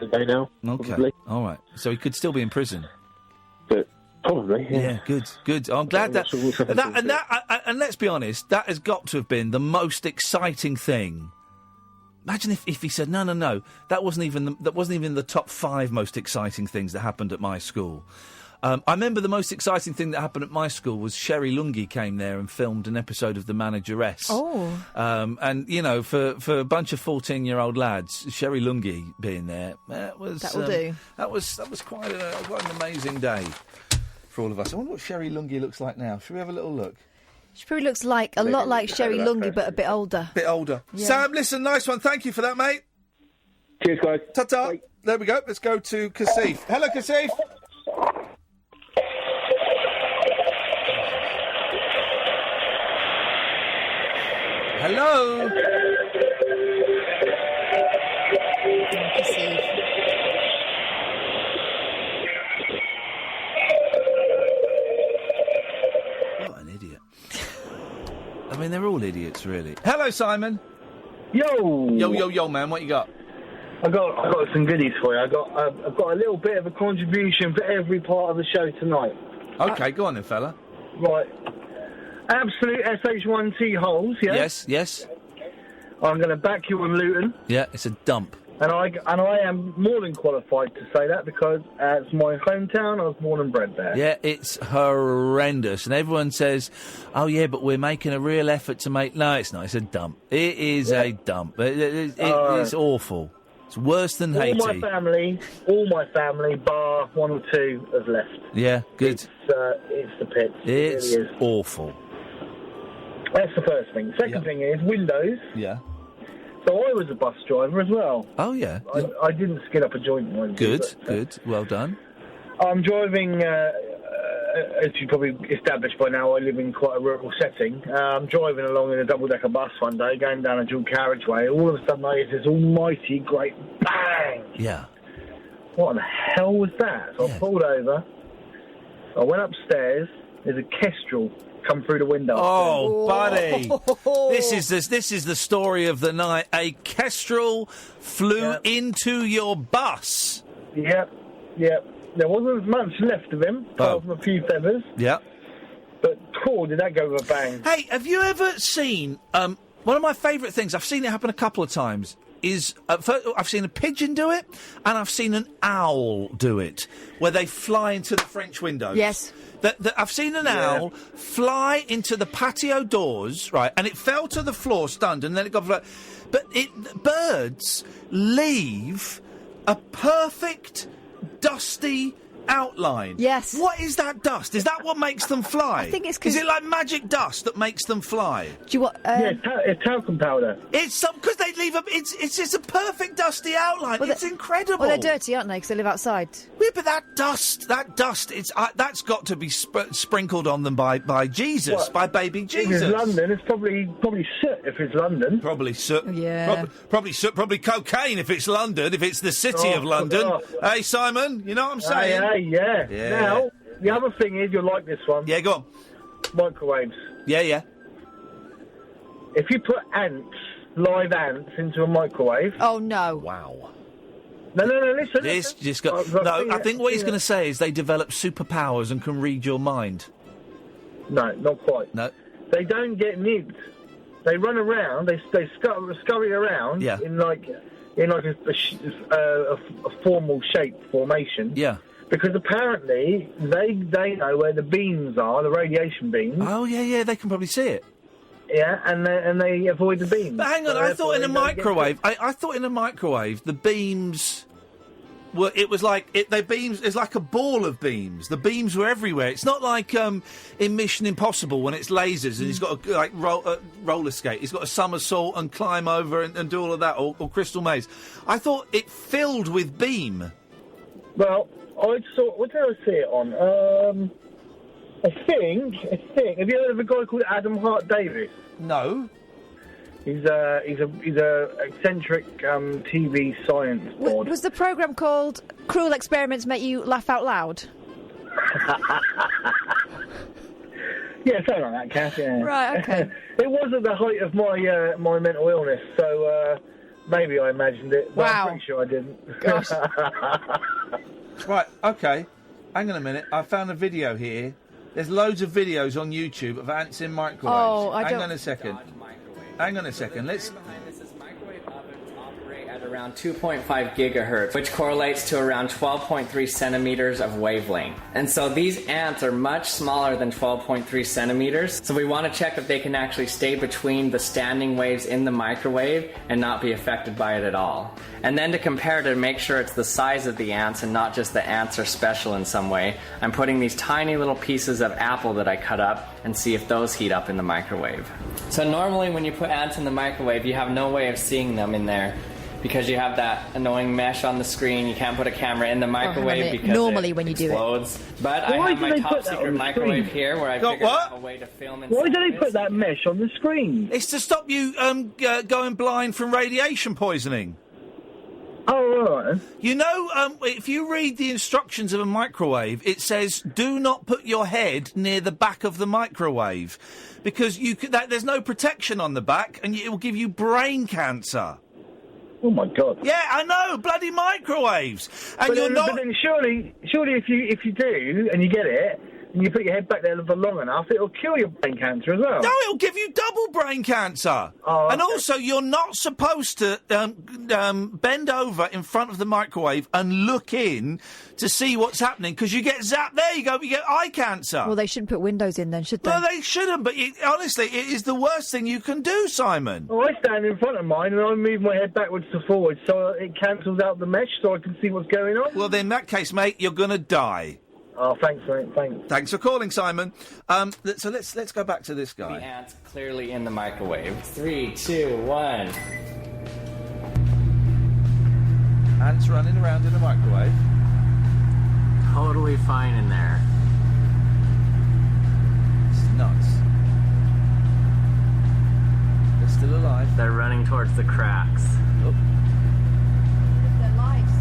years ago now. Okay, probably. All right. So he could still be in prison. But probably, yeah. Good. I'm glad and let's be honest, that has got to have been the most exciting thing. Imagine if he said, no, that wasn't even the top 5 most exciting things that happened at my school. I remember the most exciting thing that happened at my school was Sherry Lungi came there and filmed an episode of The Manageress. Oh. And, for a bunch of 14-year-old lads, Sherry Lungi being there, that will do. That was quite an amazing day for all of us. I wonder what Sherry Lungi looks like now. Should we have a little look? She probably looks like a lot like Sherry Lungi, but a bit older. Yeah. Sam, listen, nice one. Thank you for that, mate. Cheers, guys. Ta-ta. Bye. There we go. Let's go to Kasif. Hello, Kasif. Hello. mean, they're all idiots, really. Hello, Simon. Yo, yo, man. What you got? I got some goodies for you. I've got a little bit of a contribution for every part of the show tonight. Okay, go on then, fella. Right. Absolute SH1T holes, yeah? Yes. I'm going to back you on Luton. Yeah, it's a dump. And I am more than qualified to say that because it's my hometown. I was born and bred there. Yeah, it's horrendous. And everyone says, oh, yeah, but we're making a real effort to make... No, it's not. It's a dump. It is a dump. It's awful. It's worse than Haiti. All my family, bar one or two, has left. Yeah, good. It's the pits. It's it really is. Awful. That's the first thing. Second thing is windows. Yeah. So I was a bus driver as well. Oh, yeah. I didn't skin up a joint. Good. Well done. I'm driving, as you probably established by now, I live in quite a rural setting. I'm driving along in a double-decker bus one day, going down a dual carriageway. All of a sudden I hear this almighty great bang. Yeah. What the hell was that? So I pulled over. I went upstairs. There's a Kestrel come through the window. Oh, buddy. This is the story of the night. A Kestrel flew into your bus. Yep. There wasn't much left of him, apart from a few feathers. Yeah. But cool, did that go with a bang? Hey, have you ever seen... one of my favourite things, I've seen it happen a couple of times, is... I've seen a pigeon do it, and I've seen an owl do it, where they fly into the French windows. Yes. I've seen an owl fly into the patio doors, right, and it fell to the floor, stunned, and then it got... But birds leave a perfect, dusty outline. Yes. What is that dust? Is that what makes them fly? I think it's 'cause... Is it like magic dust that makes them fly? Do you want... it's talcum powder. It's because they leave a... It's just a perfect dusty outline. It's incredible. Well, they're dirty, aren't they? Because they live outside. Yeah, but that dust, it's that's got to be sprinkled on them by Jesus, by baby Jesus. If it's London, it's probably soot if it's London. Probably soot. Yeah. Probably soot, probably cocaine if it's London, if it's the city of London. Hey, Simon, you know what I'm saying? Hey, yeah. Now, the other thing is, you'll like this one. Yeah, go on. Microwaves. Yeah. If you put live ants into a microwave... Oh, no. Wow. No, listen. This just got... I think what he's going to say is they develop superpowers and can read your mind. No, not quite. No. They don't get nibbed. They run around, they scurry around in like a formal formation. Yeah. Because apparently they know where the beams are, the radiation beams. Oh, yeah, they can probably see it. Yeah, and they avoid the beams. But hang on, I thought in a microwave, I thought in a microwave the beams were, it's like a ball of beams. The beams were everywhere. It's not like in Mission Impossible when it's lasers and he's got to roller skate. He's got to somersault and climb over and do all of that, or Crystal Maze. I thought it filled with beam. Well, what did I see it on? I think. Have you heard of a guy called Adam Hart Davis? No. He's a eccentric TV science bod. Was the programme called Cruel Experiments Make You Laugh Out Loud? Yeah, something like that, Kath. Yeah. Right. Okay. It was at the height of my my mental illness, so maybe I imagined it. But Wow. I'm pretty sure I didn't. Gosh. Right. Okay. Hang on a minute. I found a video here. There's loads of videos on YouTube of ants in microwaves. Oh, I Hang don't... on a second. Let's... At around 2.5 gigahertz, which correlates to around 12.3 centimeters of wavelength. And so these ants are much smaller than 12.3 centimeters, so we want to check if they can actually stay between the standing waves in the microwave and not be affected by it at all. And then to compare to make sure it's the size of the ants and not just the ants are special in some way, I'm putting these tiny little pieces of apple that I cut up and see if those heat up in the microwave. So normally when you put ants in the microwave, you have no way of seeing them in there, because you have that annoying mesh on the screen. You can't put a camera in the microwave because normally it when you explodes. do it. But I have my top secret microwave here where I figured out a way to film inside. Why do they put that mesh on the screen? It's to stop you going blind from radiation poisoning. Oh, all right. You know, if you read the instructions of a microwave, it says, do not put your head near the back of the microwave, because there's no protection on the back, and it will give you brain cancer. Oh, my God. Yeah, I know, bloody microwaves. And But you're not... But then surely if you do, and you get it, and you put your head back there for long enough, it'll kill your brain cancer as well. No, it'll give you double brain cancer. Oh, okay. And also, you're not supposed to bend over in front of the microwave and look in to see what's happening, because you get zapped. There you go, you get eye cancer. Well, they shouldn't put windows in then, should they? No, they shouldn't, but honestly, it is the worst thing you can do, Simon. Well, I stand in front of mine and I move my head backwards to forwards so it cancels out the mesh so I can see what's going on. Well, then in that case, mate, you're going to die. Oh, thanks, mate. Thanks. Thanks for calling, Simon. So let's go back to this guy. The ants clearly in the microwave. 3, 2, 1. Ants running around in a microwave. Totally fine in there. It's nuts. They're still alive. They're running towards the cracks. Oh. Their lives.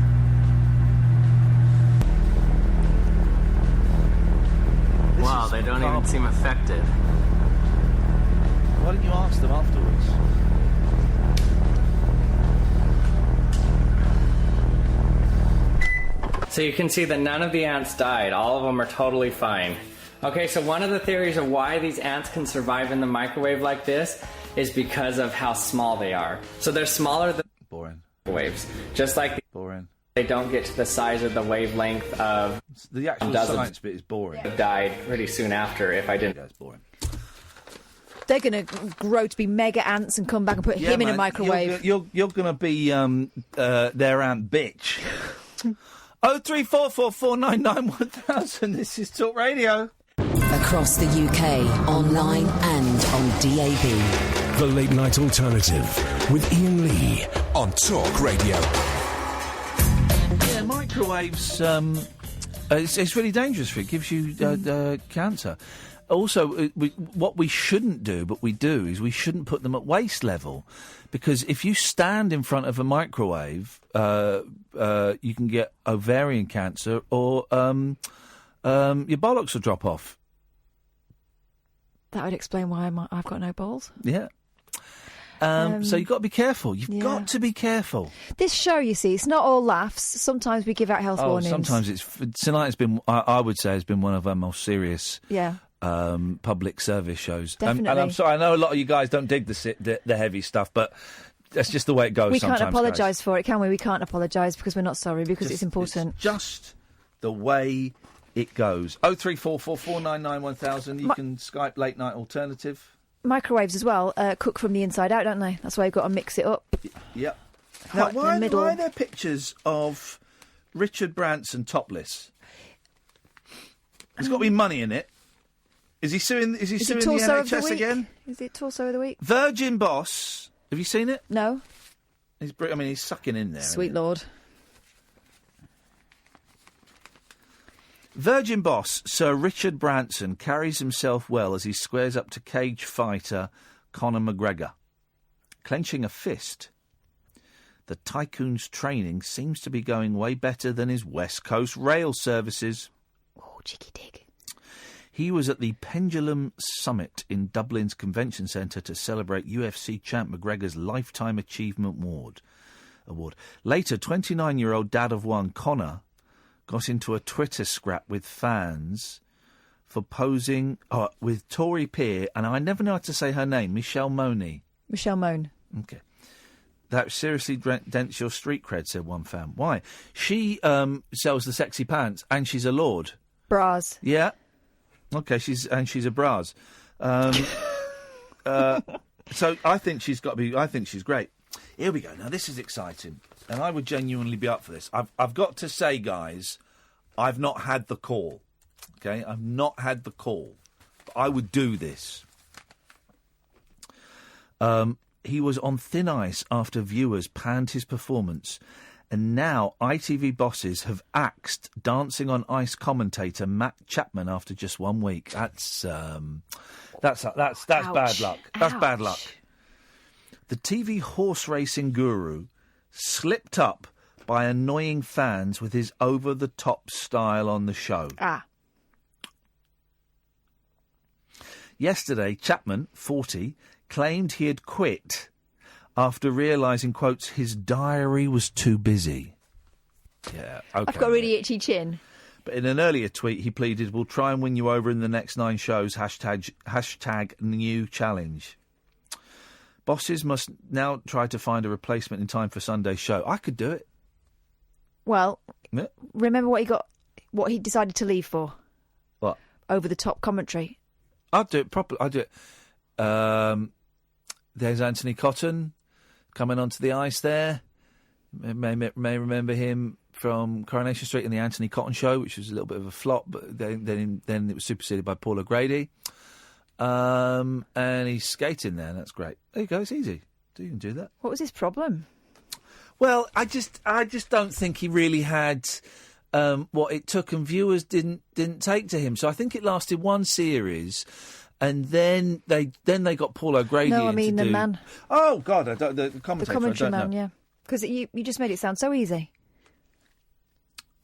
Wow, they don't even seem affected. Why didn't you ask them afterwards? So you can see that none of the ants died. All of them are totally fine. Okay, so one of the theories of why these ants can survive in the microwave like this is because of how small they are. So they're smaller than waves. Just like they don't get to the size of the wavelength of the actual science bit is boring. Died pretty soon after. If I didn't, that's boring. They're going to grow to be mega ants and come back and put him in a microwave. You're going to be their ant bitch. 03444991000. This is Talk Radio. Across the UK, online and on DAB. The Late Night Alternative with Iain Lee on Talk Radio. Yeah, microwaves, it's really dangerous for you. It gives you cancer. Also, what we shouldn't do, but we do, is we shouldn't put them at waist level. Because if you stand in front of a microwave, you can get ovarian cancer or your bollocks will drop off. That would explain why I've got no balls. Yeah. So you've got to be careful. You've got to be careful. This show, you see, it's not all laughs. Sometimes we give out health warnings. Sometimes tonight has been, I would say, has been one of our most serious Yeah. Public service shows. Definitely. And I'm sorry, I know a lot of you guys don't dig the heavy stuff, but that's just the way it goes We sometimes. can't apologise for it, can we? We can't apologise because we're not sorry, because it's important. It's just the way it goes. 03444991000. You can Skype Late Night Alternative. Microwaves as well cook from the inside out, don't they? That's why you've got to mix it up. Yep. Hot Now, in the middle. why are there pictures of Richard Branson topless? There's got to be money in it. Is he suing? Is he suing the NHS again? Is it Torso of the Week? Virgin Boss. Have you seen it? No. He's sucking in there. Sweet Lord. Virgin Boss Sir Richard Branson carries himself well as he squares up to cage fighter Conor McGregor, clenching a fist. The tycoon's training seems to be going way better than his West Coast rail services. Oh, cheeky dig. He was at the Pendulum Summit in Dublin's Convention Centre to celebrate UFC champ McGregor's Lifetime Achievement Award. Later, 29-year-old dad of one, Conor, got into a Twitter scrap with fans for posing with Tory peer, and I never know how to say her name, Michelle Money. Michelle Moan. Okay. That seriously dents your street cred, said one fan. Why? She sells the sexy pants, and she's a lord. Bras. Yeah. Okay, she's a bras. So I think she's got to be. I think she's great. Here we go. Now this is exciting, and I would genuinely be up for this. I've got to say, guys, I've not had the call. Okay, I've not had the call. But I would do this. He was on thin ice after viewers panned his performance. And now ITV bosses have axed Dancing on Ice commentator Matt Chapman after just 1 week. That's bad luck. That's bad luck. The TV horse racing guru slipped up by annoying fans with his over-the-top style on the show. Yesterday, Chapman, 40, claimed he had quit after realising, quotes, his diary was too busy. Yeah, okay. I've got a really itchy chin. But in an earlier tweet, he pleaded, we'll try and win you over in the next 9 shows, hashtag new challenge. Bosses must now try to find a replacement in time for Sunday's show. I could do it. Well, yeah. Remember what he decided to leave for? What? Over-the-top commentary. I'll do it properly. I'll do it. There's Anthony Cotton coming onto the ice there. May remember him from Coronation Street in the Anthony Cotton Show, which was a little bit of a flop, but then it was superseded by Paul O'Grady. And he's skating there, and that's great. There you go, it's easy. You can do that. What was his problem? Well, I just don't think he really had what it took, and viewers didn't take to him. So I think it lasted one series, and then they got Paul O'Grady. No, I mean the man. Oh God, the commentator. The commentary man, yeah. Because you just made it sound so easy.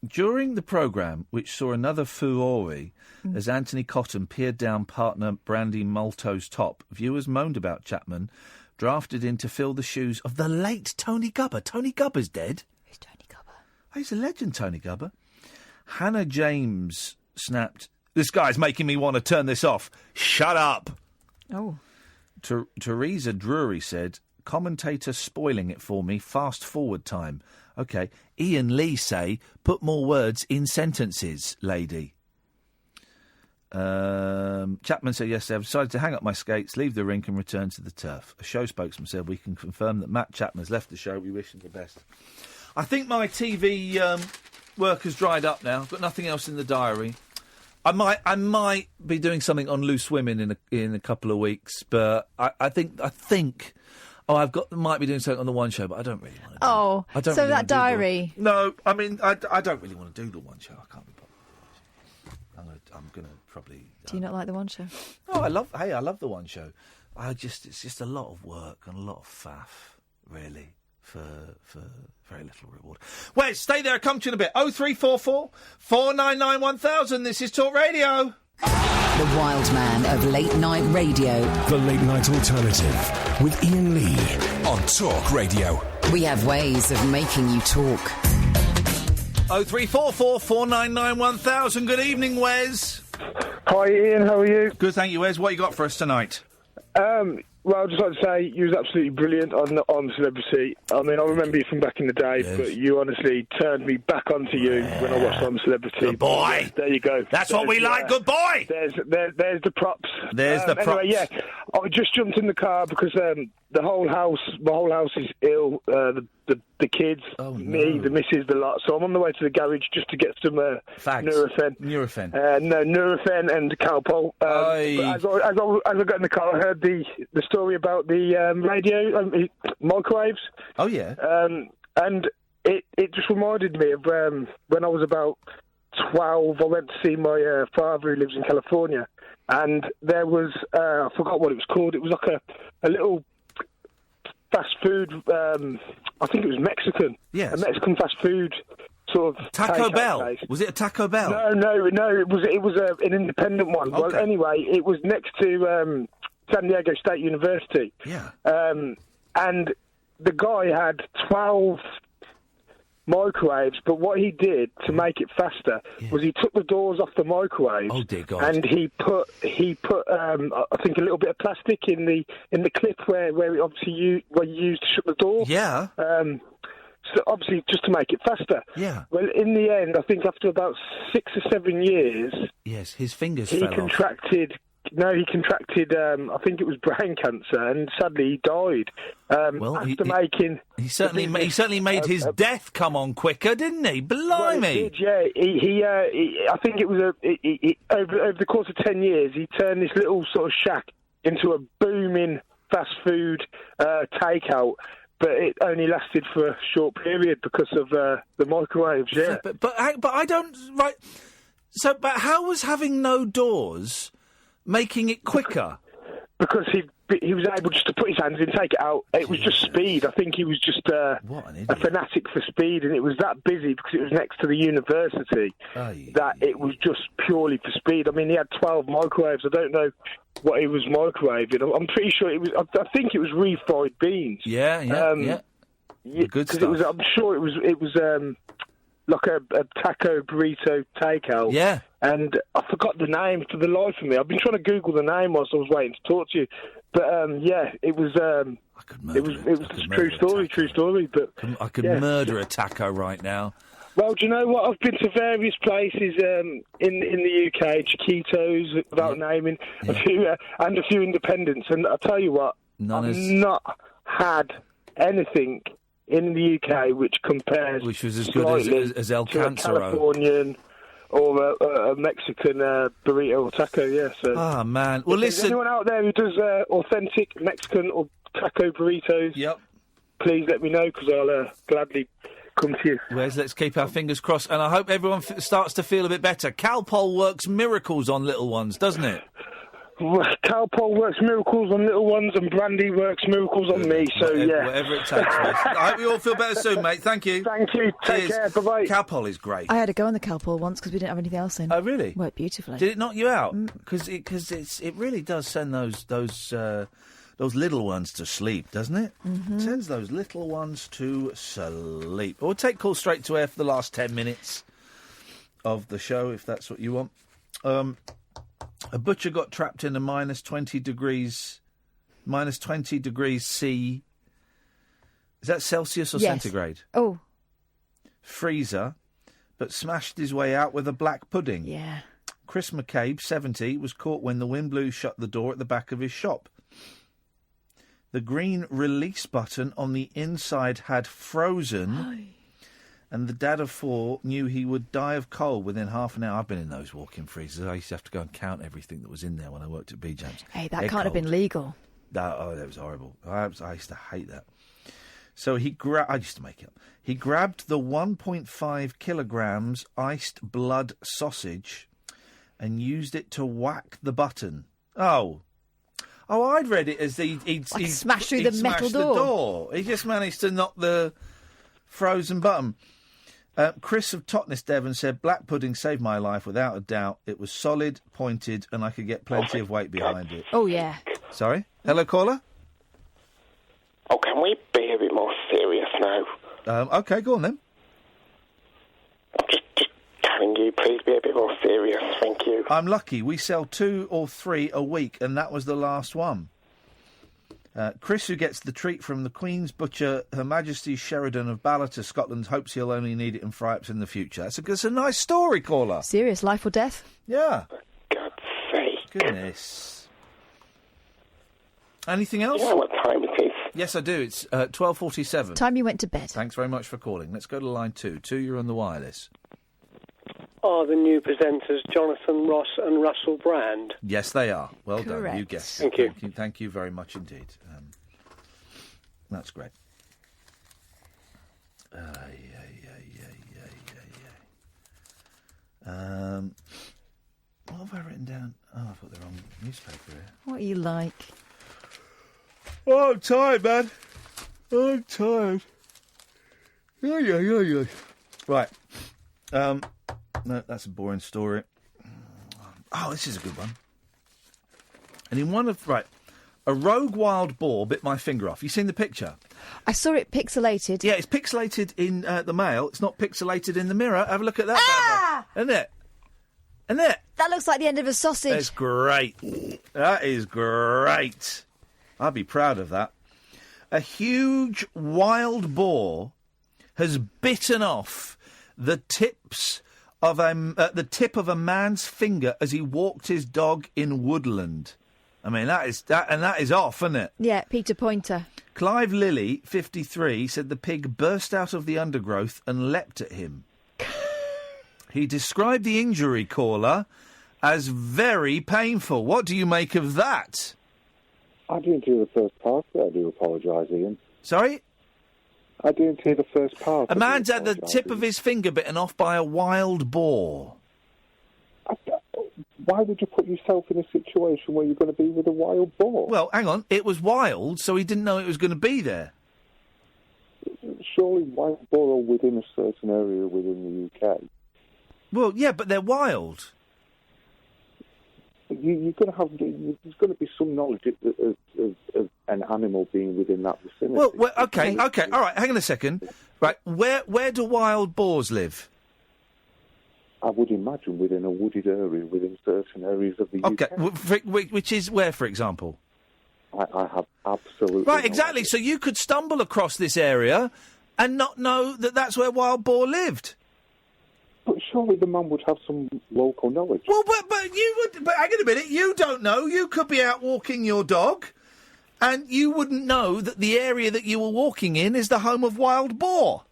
During the programme, which saw another furore as Anthony Cotton peered down partner Brandy Molto's top, viewers moaned about Chapman, drafted in to fill the shoes of the late Tony Gubber. Tony Gubber's dead. Who's Tony Gubber? Oh, he's a legend, Tony Gubber. Hannah James snapped, "This guy's making me want to turn this off. Shut up." Oh. Teresa Drury said, "Commentator spoiling it for me. Fast forward time." OK. Iain Lee say, "Put more words in sentences, lady." Chapman said yesterday, "I've decided to hang up my skates, leave the rink and return to the turf." A show spokesman said, "We can confirm that Matt Chapman has left the show. We wish him the best." I think my TV work has dried up now. I've got nothing else in the diary. I might be doing something on Loose Women in a couple of weeks, but I think might be doing something on the One Show, but I don't really want to. Oh, I don't so really that diary. No, I mean I don't really want to do the One Show. I can't be bothered. I'm gonna probably. Do you not like the One Show? Oh, I love the One Show. It's just a lot of work and a lot of faff, really, for very little reward. Wes, stay there. Come to you in a bit. 0344 499 1000. This is Talk Radio. The wild man of late night radio. The Late Night Alternative with Iain Lee on Talk Radio. We have ways of making you talk. 0344 499 1000. Good evening, Wes. Hi, Ian. How are you? Good, thank you, Wes. What you got for us tonight? Well, I'd just like to say you was absolutely brilliant on Celebrity. I mean, I remember you from back in the day, yes. But you honestly turned me back onto you when I watched on Celebrity. Good boy. There you go. That's what we like. Good boy. There's the props. There's the props. Anyway, yeah, I just jumped in the car because my whole house is ill. The kids, me, the missus, the lot. So I'm on the way to the garage just to get some Nurofen. Nurofen and Calpol. As I got in the car, I heard the story about the radio microwaves. Oh yeah. And it just reminded me of when I was about 12. I went to see my father who lives in California, and there was I forgot what it was called. It was like a little fast food. I think it was Mexican. Yes. A Mexican fast food sort of Taco Bell. Place. Was it a Taco Bell? No. It was an independent one. Okay. Well, anyway, it was next to San Diego State University. Yeah. And the guy had 12 microwaves, but what he did to make it faster was he took the doors off the microwaves. Oh dear God! And he put I think a little bit of plastic in the clip where you used to shut the door. Yeah. So obviously just to make it faster. Yeah. Well, in the end, I think after about 6 or 7 years, yes, his fingers fell off. He contracted, I think it was brain cancer, and sadly he died. He certainly made his death come on quicker, didn't he? Blimey! Well, he did, yeah. He I think it was over the course of 10 years, he turned this little sort of shack into a booming fast food takeout. But it only lasted for a short period because of the microwaves. Yeah, but I don't right. So, but how was having no doors making it quicker? because he was able just to put his hands in, take it out. It was just speed. I think he was just a fanatic for speed, and it was that busy because it was next to the university that it was just purely for speed. I mean, he had 12 microwaves. I don't know what he was microwaving. I'm pretty sure it was. I think it was refried beans. Yeah. Good stuff. I'm sure it was like a taco burrito takeout. Yeah. And I forgot the name for the life of me. I've been trying to Google the name whilst I was waiting to talk to you. But it was. It was a true story. But I could murder a taco right now. Well, do you know what? I've been to various places in the UK, Chiquitos, without naming, a few independents, and I tell you what, I've not had anything in the UK which compares, which was as good as El Cancero, to a Californian or a Mexican burrito or taco. Yeah. So. Ah, man. Well, listen. Anyone out there who does authentic Mexican or taco burritos? Yep. Please let me know because I'll gladly come to you. Wes, let's keep our fingers crossed, and I hope everyone starts to feel a bit better. Calpol works miracles on little ones, doesn't it? Calpol works miracles on little ones, and Brandy works miracles on me. So whatever it takes. Wes. I hope you all feel better soon, mate. Thank you. Thank you. Take care. Bye bye. Calpol is great. I had to go on the Calpol once because we didn't have anything else in. Oh, really? Worked beautifully. Did it knock you out? Because it really does send those little ones to sleep, doesn't it? Mm-hmm. It sends those little ones to sleep. We'll take calls straight to air for the last 10 minutes of the show, if that's what you want. A butcher got trapped in a minus 20 degrees C. Is that Celsius or centigrade? Oh. Freezer, but smashed his way out with a black pudding. Yeah. Chris McCabe, 70, was caught when the wind blew shut the door at the back of his shop. The green release button on the inside had frozen, and the dad of 4 knew he would die of cold within half an hour. I've been in those walk-in freezers. I used to have to go and count everything that was in there when I worked at B-Jams. Hey, that can't have been legal. That was horrible. I used to hate that. So I used to make it up. He grabbed the 1.5 kilograms iced blood sausage and used it to whack the button. Oh, I'd read it as he'd smashed through the metal door. He just managed to knock the frozen button. Chris of Totnes, Devon, said, black pudding saved my life without a doubt. It was solid, pointed, and I could get plenty of weight behind it. Oh, yeah. Sorry? Hello, caller? Oh, can we be a bit more serious now? OK, go on then. I'm just telling you, please be a bit more serious, thank you. I'm lucky. We sell 2 or 3 a week, and that was the last one. Chris, who gets the treat from the Queen's Butcher, Her Majesty Sheridan of Ballater, Scotland, hopes he'll only need it in fry-ups in the future. It's a nice story, caller. Serious, life or death? Yeah. For God's sake. Goodness. Anything else? You know what time it is? Yes, I do. It's 12:47. Time you went to bed. Thanks very much for calling. Let's go to line 2. 2, you're on the wireless. Are the new presenters Jonathan Ross and Russell Brand? Yes, they are. Well Correct. done. You guessed. Thank you. Thank you very much indeed. That's great. What have I written down? Oh, I've got the wrong newspaper here. What are you like? Oh, I'm tired, man. I'm tired. Yeah. Right. No, that's a boring story. Oh, this is a good one. And in one of... Right. A rogue wild boar bit my finger off. You seen the picture? I saw it pixelated. Yeah, it's pixelated in the Mail. It's not pixelated in the Mirror. Have a look at that. Isn't it? Isn't it? That looks like the end of a sausage. That's great. That is great. I'd be proud of that. A huge wild boar has bitten off the tip of a man's finger as he walked his dog in Woodland. I mean, that is off, isn't it? Yeah, Peter Pointer. Clive Lilly, 53, said the pig burst out of the undergrowth and leapt at him. He described the injury, caller, as very painful. What do you make of that? I didn't hear the first part. I do apologise, Ian. Sorry? I didn't hear the first part. A man's had the tip of his finger bitten off by a wild boar. why would you put yourself in a situation where you're going to be with a wild boar? Well, hang on. It was wild, so he didn't know it was going to be there. Surely wild boar are within a certain area within the UK. Well, yeah, but they're wild. You're going to have. There's going to be some knowledge of an animal being within that vicinity. Well, okay, all right. Hang on a second. Right, where do wild boars live? I would imagine within a wooded area, within certain areas of the UK. Okay, which is where, for example? I have absolutely right. Exactly. So you could stumble across this area and not know that that's where wild boar lived. But surely the man would have some local knowledge. Well, but you would. But hang on a minute. You don't know. You could be out walking your dog, and you wouldn't know that the area that you were walking in is the home of wild boar.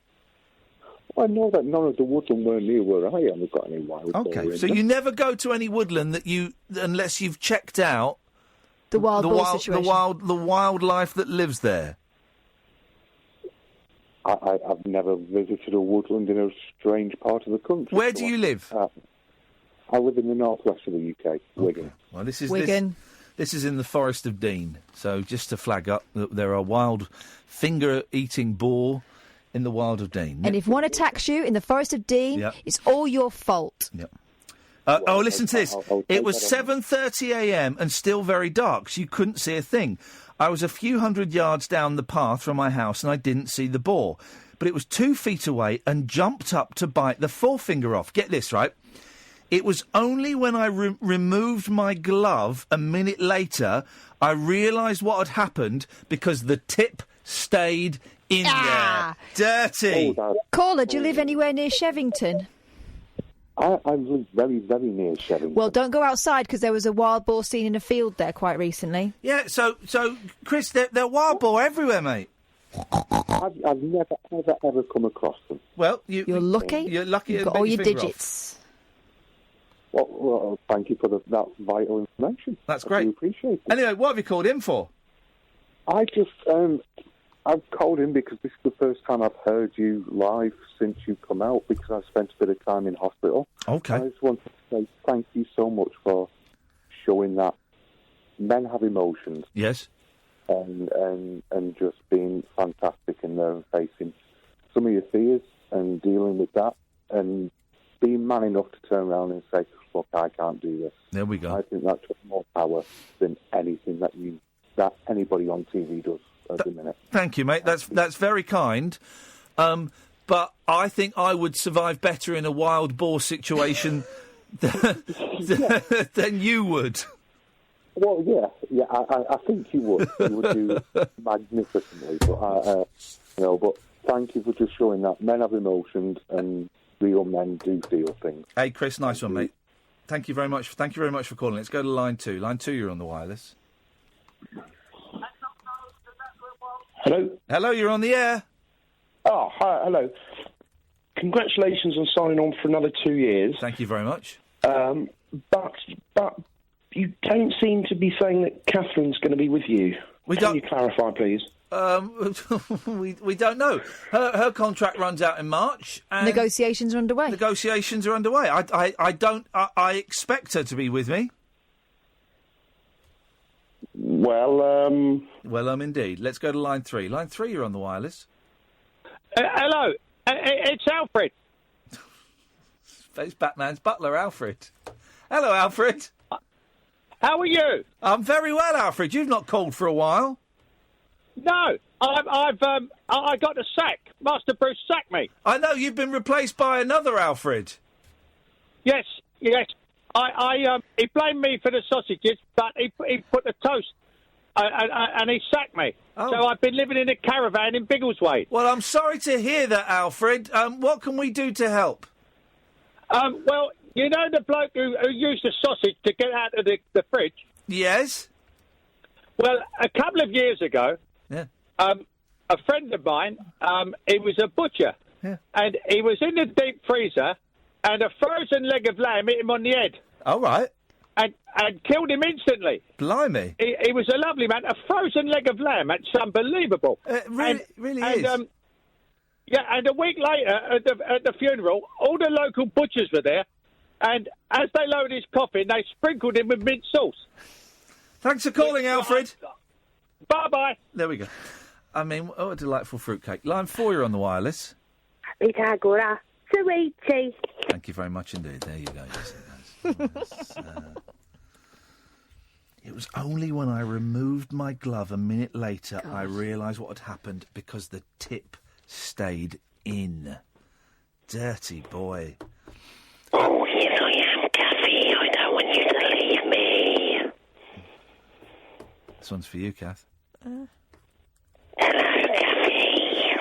I know that none of the woodland were near where I am have got any wild boar. Okay, so you never go to any woodland unless you've checked out the wild boar situation. the wildlife that lives there. I've never visited a woodland in a strange part of the country. Where do you live? I live in the northwest of the UK, Wigan. Well, this is Wigan. This is in the Forest of Dean. So just to flag up that there are wild finger-eating boar in the Wild of Dean. And if one attacks you in the Forest of Dean, it's all your fault. Yep. Listen to this. It was 7:30 a.m. and still very dark, so you couldn't see a thing. I was a few hundred yards down the path from my house and I didn't see the boar. But it was 2 feet away and jumped up to bite the forefinger off. Get this, right? It was only when I removed my glove a minute later I realised what had happened because the tip stayed in there. Dirty. Caller, do you live anywhere near Shevington? I live very, very near Shevington. Well, don't go outside because there was a wild boar seen in a field there quite recently. Yeah, so Chris, there are wild boar everywhere, mate. I've never, ever come across them. Well, you're lucky. You're lucky. You've got all your digits. Well, thank you for that vital information. That's great. I do appreciate it. Anyway, what have you called in for? I've called in because this is the first time I've heard you live since you've come out because I spent a bit of time in hospital. Okay. I just wanted to say thank you so much for showing that men have emotions. Yes. And just being fantastic in there and facing some of your fears and dealing with that and being man enough to turn around and say, look, I can't do this. There we go. I think that took more power than anything that anybody on TV does. Thank you, mate. That's very kind. But I think I would survive better in a wild boar situation than you would. Well, yeah. I think you would. You would do magnificently. But but thank you for just showing that men have emotions and real men do feel things. Hey, Chris, nice one, mate. Thank you very much. Thank you very much for calling. Let's go to line 2. Line 2, you're on the wireless. Hello, you're on the air. Oh, hi, hello. Congratulations on signing on for another 2 years. Thank you very much. But you don't seem to be saying that Catherine's going to be with you. Can you clarify, please? We don't know. Her contract runs out in March. And negotiations are underway. I expect her to be with me. Well, indeed. Let's go to line 3. Line 3, you're on the wireless. Hello, it's Alfred. It's Batman's butler, Alfred. Hello, Alfred. How are you? I'm very well, Alfred. You've not called for a while. No, I got the sack. Master Bruce sacked me. I know, you've been replaced by another Alfred. Yes. He blamed me for the sausages, but he put the toast, and he sacked me. Oh. So I've been living in a caravan in Biggleswade. Well, I'm sorry to hear that, Alfred. What can we do to help? Well, you know the bloke who used the sausage to get out of the fridge? Yes. Well, a couple of years ago, a friend of mine, he was a butcher, and he was in the deep freezer, and a frozen leg of lamb hit him on the head. All right. And killed him instantly. Blimey. He was a lovely man. A frozen leg of lamb. That's unbelievable. It really is. And a week later at the funeral, all the local butchers were there, And as they lowered his coffin, they sprinkled him with mint sauce. Thanks for calling, Alfred. Bye-bye. There we go. I mean, a delightful fruitcake. Line 4, you're on the wireless. Pitagora, sweetie. Thank you very much indeed. There you go. Yes, it was only when I removed my glove a minute later I realised what had happened because the tip stayed in. Dirty boy. Oh, here I am, Kathy. I don't want you to leave me. This one's for you, Kath. Hello, Kathy.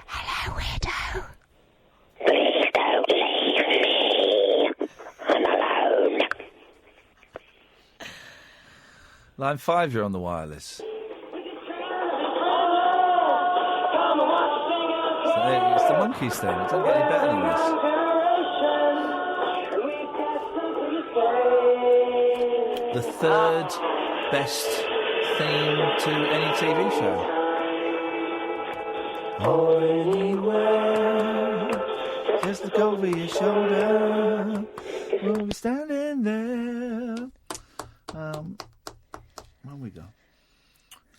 Hello, weirdo. Please don't leave me. I'm alone. Line 5, you're on the wireless. It's the Monkeys thing. It doesn't get any better than this. The third best theme to any TV show. Or anywhere, just look over your shoulder. We'll be standing there. Where we go?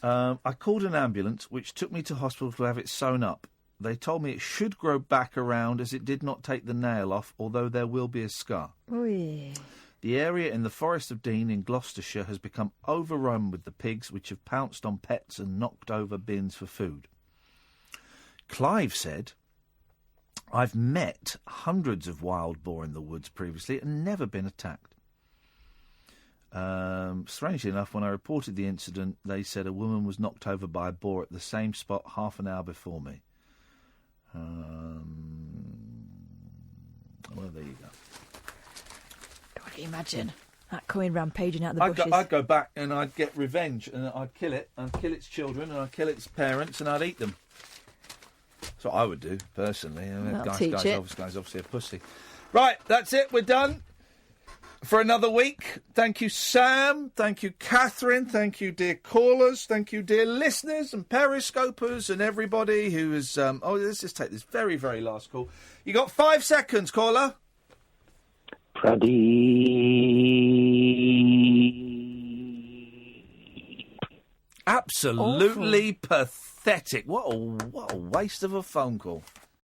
I called an ambulance, which took me to hospital to have it sewn up. They told me it should grow back around as it did not take the nail off, although there will be a scar. Oy. The area in the Forest of Dean in Gloucestershire has become overrun with the pigs, which have pounced on pets and knocked over bins for food. Clive said, I've met hundreds of wild boar in the woods previously and never been attacked. Strangely enough, when I reported the incident, they said a woman was knocked over by a boar at the same spot half an hour before me. Well, there you go. God, can you imagine that coming rampaging out the bushes? I'd go back and I'd get revenge and I'd kill it. I'd kill its children and I'd kill its parents and I'd eat them. That's what I would do, personally. Guy's obviously a pussy. Right, that's it. We're done for another week. Thank you, Sam. Thank you, Catherine. Thank you, dear callers. Thank you, dear listeners and periscopers and everybody who is... let's just take this very, very last call. You got 5 seconds, caller. Absolutely pathetic. What a waste of a phone call.